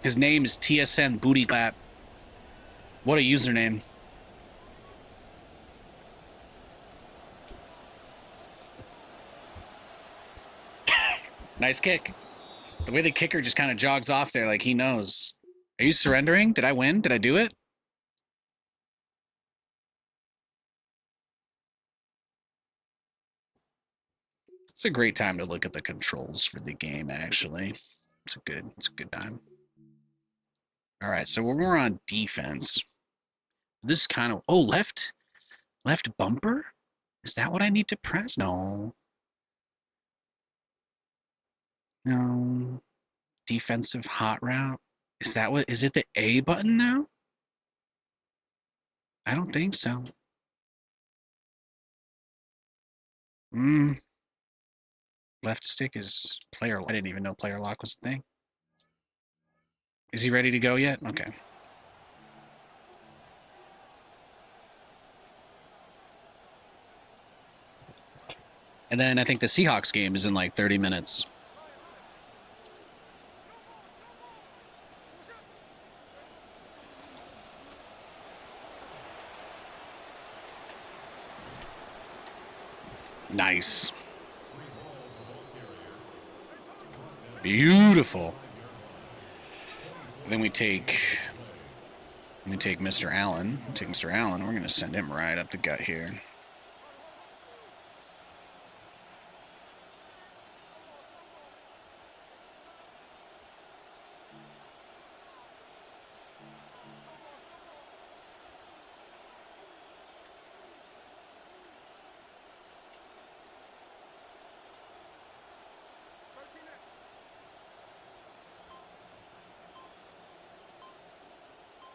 His name is TSN Booty Clap. What a username. Nice kick. The way the kicker just kind of jogs off there like he knows. Are you surrendering? Did I win? Did I do it? It's a great time to look at the controls for the game, actually. It's a good time. All right, so we're on defense. This kind of left bumper? Is that what I need to press? No. No. Defensive hot route. Is it the A button now? I don't think so. Left stick is player. I didn't even know player lock was a thing. Is he ready to go yet? Okay. And then I think the Seahawks game is in like 30 minutes. Nice. Beautiful. Then we take Mr. Allen. Take Mr. Allen. We're going to send him right up the gut here.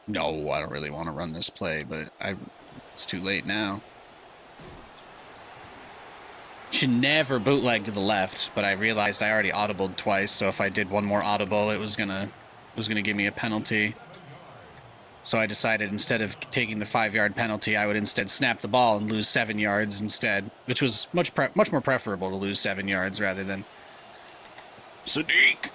No, I don't really want to run this play, but it's too late now. Should never bootleg to the left, but I realized I already audibled twice, so if I did one more audible, it was gonna give me a penalty. So I decided instead of taking the 5-yard penalty, I would instead snap the ball and lose 7 yards instead, which was much more preferable to lose 7 yards rather than Sadiq.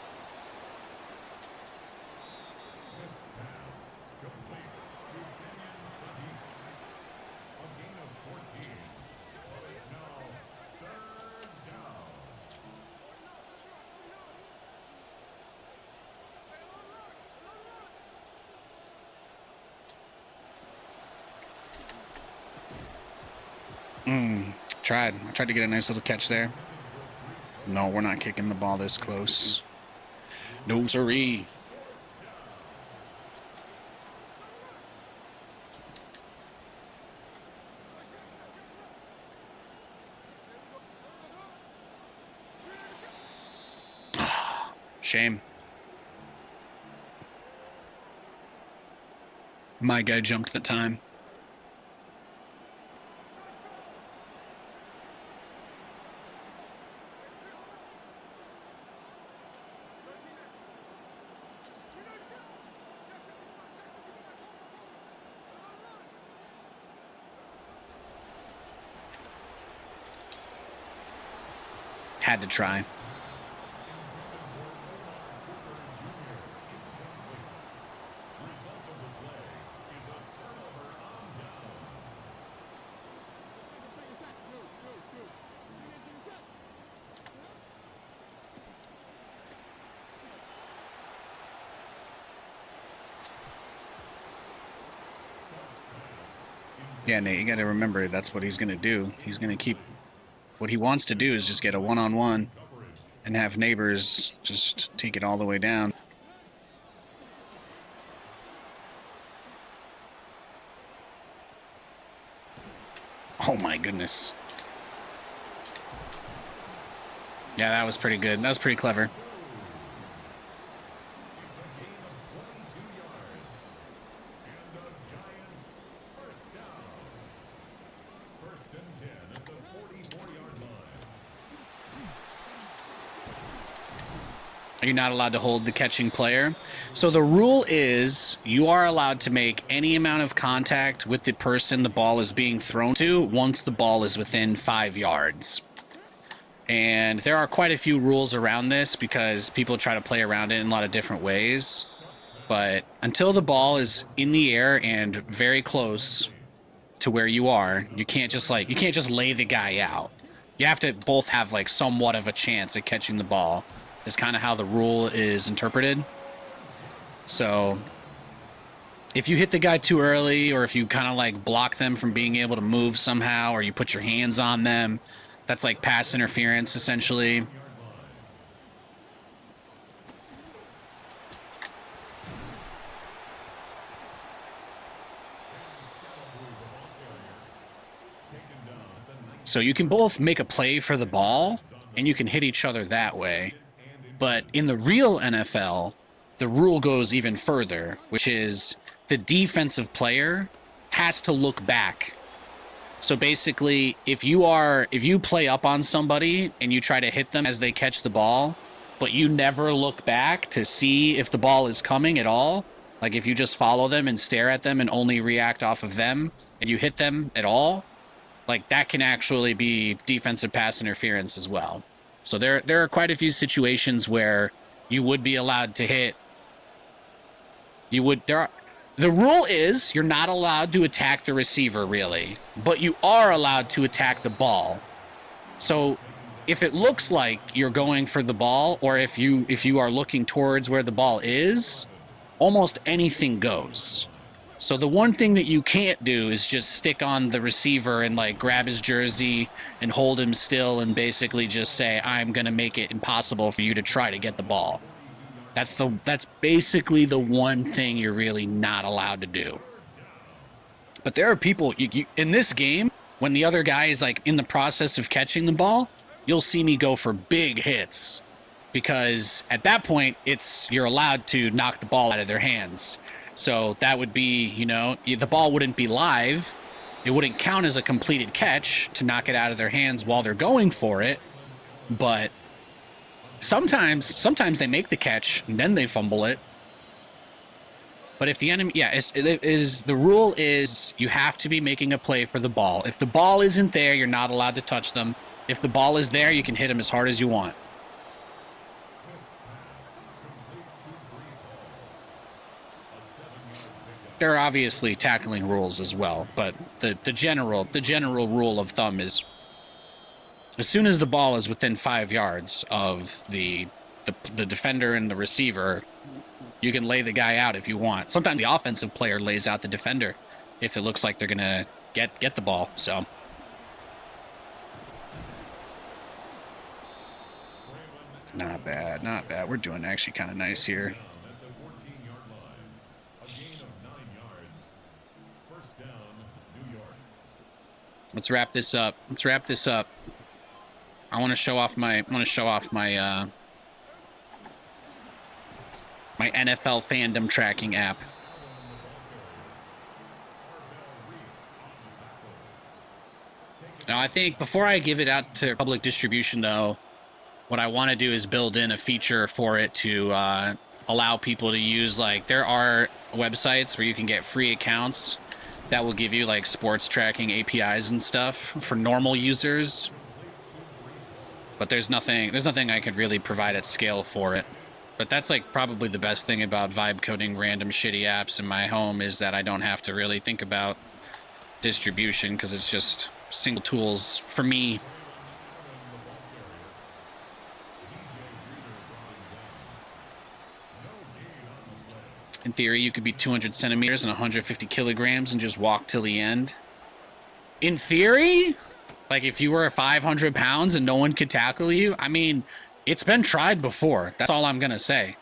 I tried to get a nice little catch there. No, we're not kicking the ball this close. No siree. Shame. My guy jumped the time. Had to try. Yeah, Nate, you got to remember that's what he's going to do. He's going to keep... What he wants to do is just get a one-on-one and have neighbors just take it all the way down. Oh my goodness. Yeah, that was pretty good. That was pretty clever. You're not allowed to hold the catching player. So the rule is you are allowed to make any amount of contact with the person the ball is being thrown to once the ball is within 5 yards. And there are quite a few rules around this because people try to play around it in a lot of different ways. But until the ball is in the air and very close to where you are, you can't just lay the guy out. You have to both have like somewhat of a chance at catching the ball. Is kind of how the rule is interpreted. So if you hit the guy too early, or if you kind of like block them from being able to move somehow, or you put your hands on them, that's like pass interference essentially. So you can both make a play for the ball and you can hit each other that way. But in the real NFL, the rule goes even further, which is the defensive player has to look back. So basically, if you play up on somebody and you try to hit them as they catch the ball, but you never look back to see if the ball is coming at all, like if you just follow them and stare at them and only react off of them and you hit them at all, like that can actually be defensive pass interference as well. So there are quite a few situations where you would be allowed to hit. The rule is you're not allowed to attack the receiver really, but you are allowed to attack the ball. So if it looks like you're going for the ball, or if you are looking towards where the ball is, almost anything goes. So the one thing that you can't do is just stick on the receiver and like grab his jersey and hold him still and basically just say, I'm going to make it impossible for you to try to get the ball. That's basically the one thing you're really not allowed to do. But there are people in this game, when the other guy is like in the process of catching the ball, you'll see me go for big hits because at that point you're allowed to knock the ball out of their hands. So that would be, the ball wouldn't be live. It wouldn't count as a completed catch to knock it out of their hands while they're going for it. But sometimes they make the catch and then they fumble it. But if the enemy, the rule is you have to be making a play for the ball. If the ball isn't there, you're not allowed to touch them. If the ball is there, you can hit them as hard as you want. There are obviously tackling rules as well, but the general rule of thumb is as soon as the ball is within 5 yards of the defender and the receiver, you can lay the guy out if you want. Sometimes the offensive player lays out the defender if it looks like they're gonna get the ball. So Not bad, not bad. We're doing actually kind of nice here. Down at the 14-yard line. A gain of 9 yards. First down, New York. Let's wrap this up. Let's wrap this up. I want to show off my my NFL fandom tracking app. Now, I think before I give it out to public distribution, though, what I want to do is build in a feature for it to allow people to use, like, there are websites where you can get free accounts that will give you, like, sports tracking APIs and stuff for normal users. But there's nothing I could really provide at scale for it. But that's, like, probably the best thing about vibe coding random shitty apps in my home is that I don't have to really think about distribution because it's just single tools for me. In theory, you could be 200 centimeters and 150 kilograms and just walk till the end. In theory, like if you were 500 pounds and no one could tackle you, I mean, it's been tried before. That's all I'm going to say.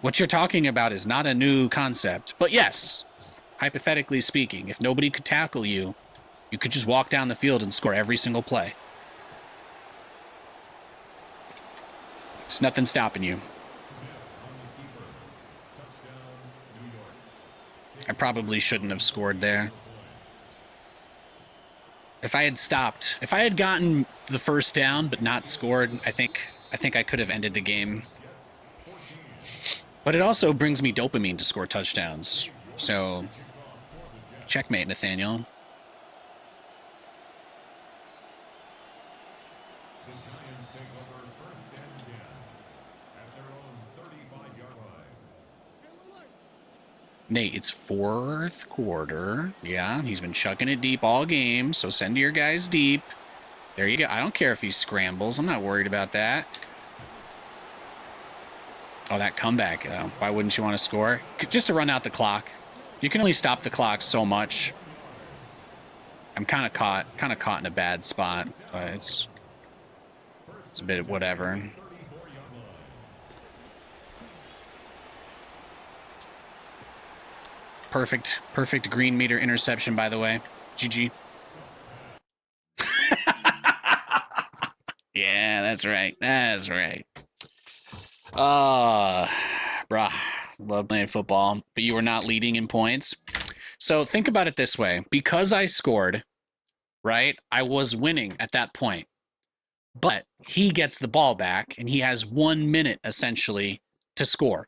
What you're talking about is not a new concept. But yes, hypothetically speaking, if nobody could tackle you, you could just walk down the field and score every single play. There's nothing stopping you. I probably shouldn't have scored there. If I had stopped, if I had gotten the first down but not scored, I think I could have ended the game. But it also brings me dopamine to score touchdowns. So, checkmate, Nathaniel. Nate, it's fourth quarter. Yeah, he's been chucking it deep all game, so send your guys deep. There you go. I don't care if he scrambles. I'm not worried about that. Oh, that comeback, though. Why wouldn't you want to score? Just to run out the clock. You can only stop the clock so much. I'm kind of caught in a bad spot, but it's a bit of whatever. Perfect green meter interception, by the way. GG. Yeah, that's right. That's right. Bruh, love playing football, but you were not leading in points. So think about it this way. Because I scored, right, I was winning at that point. But he gets the ball back, and he has 1 minute, essentially, to score.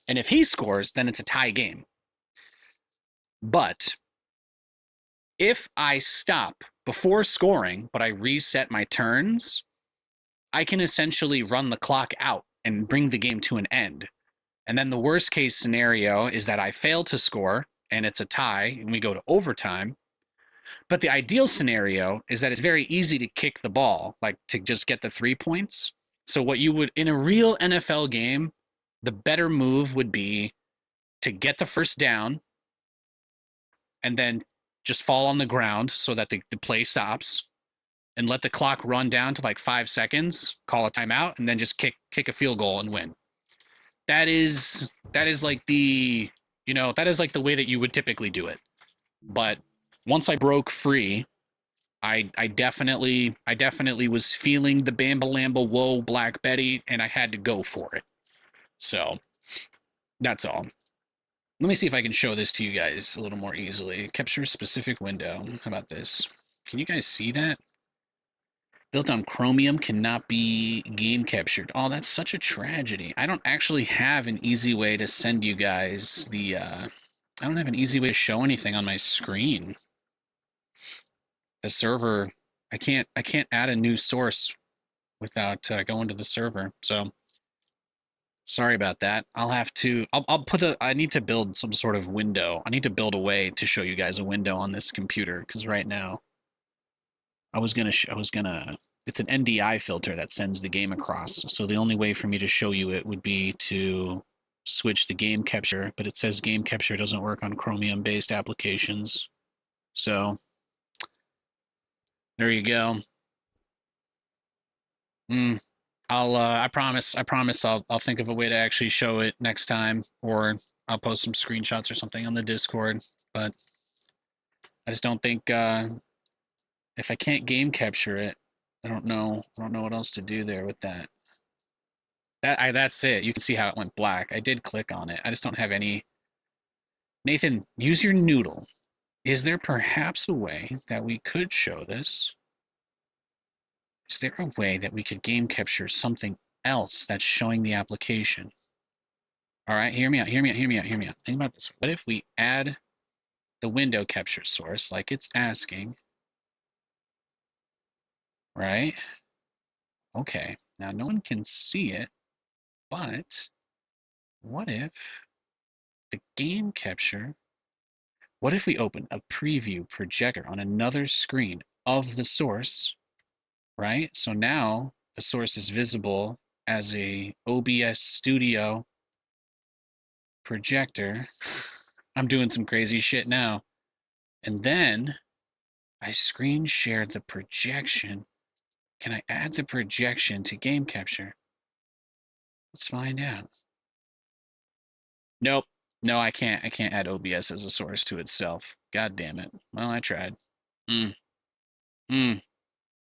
And if he scores, then it's a tie game. But if I stop before scoring, but I reset my turns, I can essentially run the clock out and bring the game to an end. And then the worst case scenario is that I fail to score and it's a tie and we go to overtime. But the ideal scenario is that it's very easy to kick the ball, like to just get the 3 points. So what you would, in a real NFL game, the better move would be to get the first down and then just fall on the ground so that the play stops and let the clock run down to like 5 seconds, call a timeout, and then just kick a field goal and win. That is like the, that is like the way that you would typically do it. But once I broke free, I definitely was feeling the Bamba Lamba Whoa Black Betty, and I had to go for it. So that's all. Let me see if I can show this to you guys a little more easily. Capture specific window. How about this? Can you guys see that? Built on Chromium cannot be game captured. Oh, that's such a tragedy. I don't actually have an easy way to send you guys the, I don't have an easy way to show anything on my screen. The server, I can't add a new source without going to the server. So sorry about that. I need to build some sort of window. I need to build a way to show you guys a window on this computer, because right now it's an NDI filter that sends the game across. So the only way for me to show you it would be to switch the game capture, but it says game capture doesn't work on Chromium based applications. So there you go. I promise I'll think of a way to actually show it next time, or I'll post some screenshots or something on the Discord. But I just don't think if I can't game capture it, I don't know what else to do there with that. That's it. You can see how it went black. I did click on it. I just don't have any. Nathan, use your noodle. Is there perhaps a way that we could show this? Is there a way that we could game capture something else that's showing the application? All right, hear me out, hear me out, hear me out, hear me out. Think about this. What if we add the window capture source like it's asking, right? Okay, now no one can see it, but what if the game capture, what if we open a preview projector on another screen of the source, right? So now the source is visible as a OBS Studio projector. I'm doing some crazy shit now. And then I screen share the projection. Can I add the projection to game capture? Let's find out. Nope. No, I can't. I can't add OBS as a source to itself. God damn it. Well, I tried. Mm. Mm.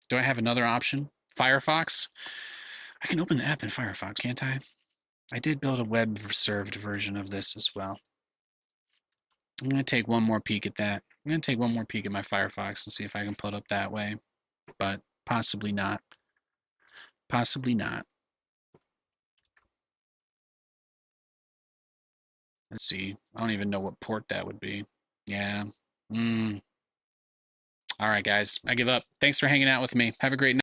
Do I have another option? Firefox? I can open the app in Firefox, can't I? I did build a web-served version of this as well. I'm going to take one more peek at that. I'm going to take one more peek at my Firefox and see if I can pull it up that way. But possibly not. Possibly not. Let's see. I don't even know what port that would be. Yeah. All right, guys. I give up. Thanks for hanging out with me. Have a great night.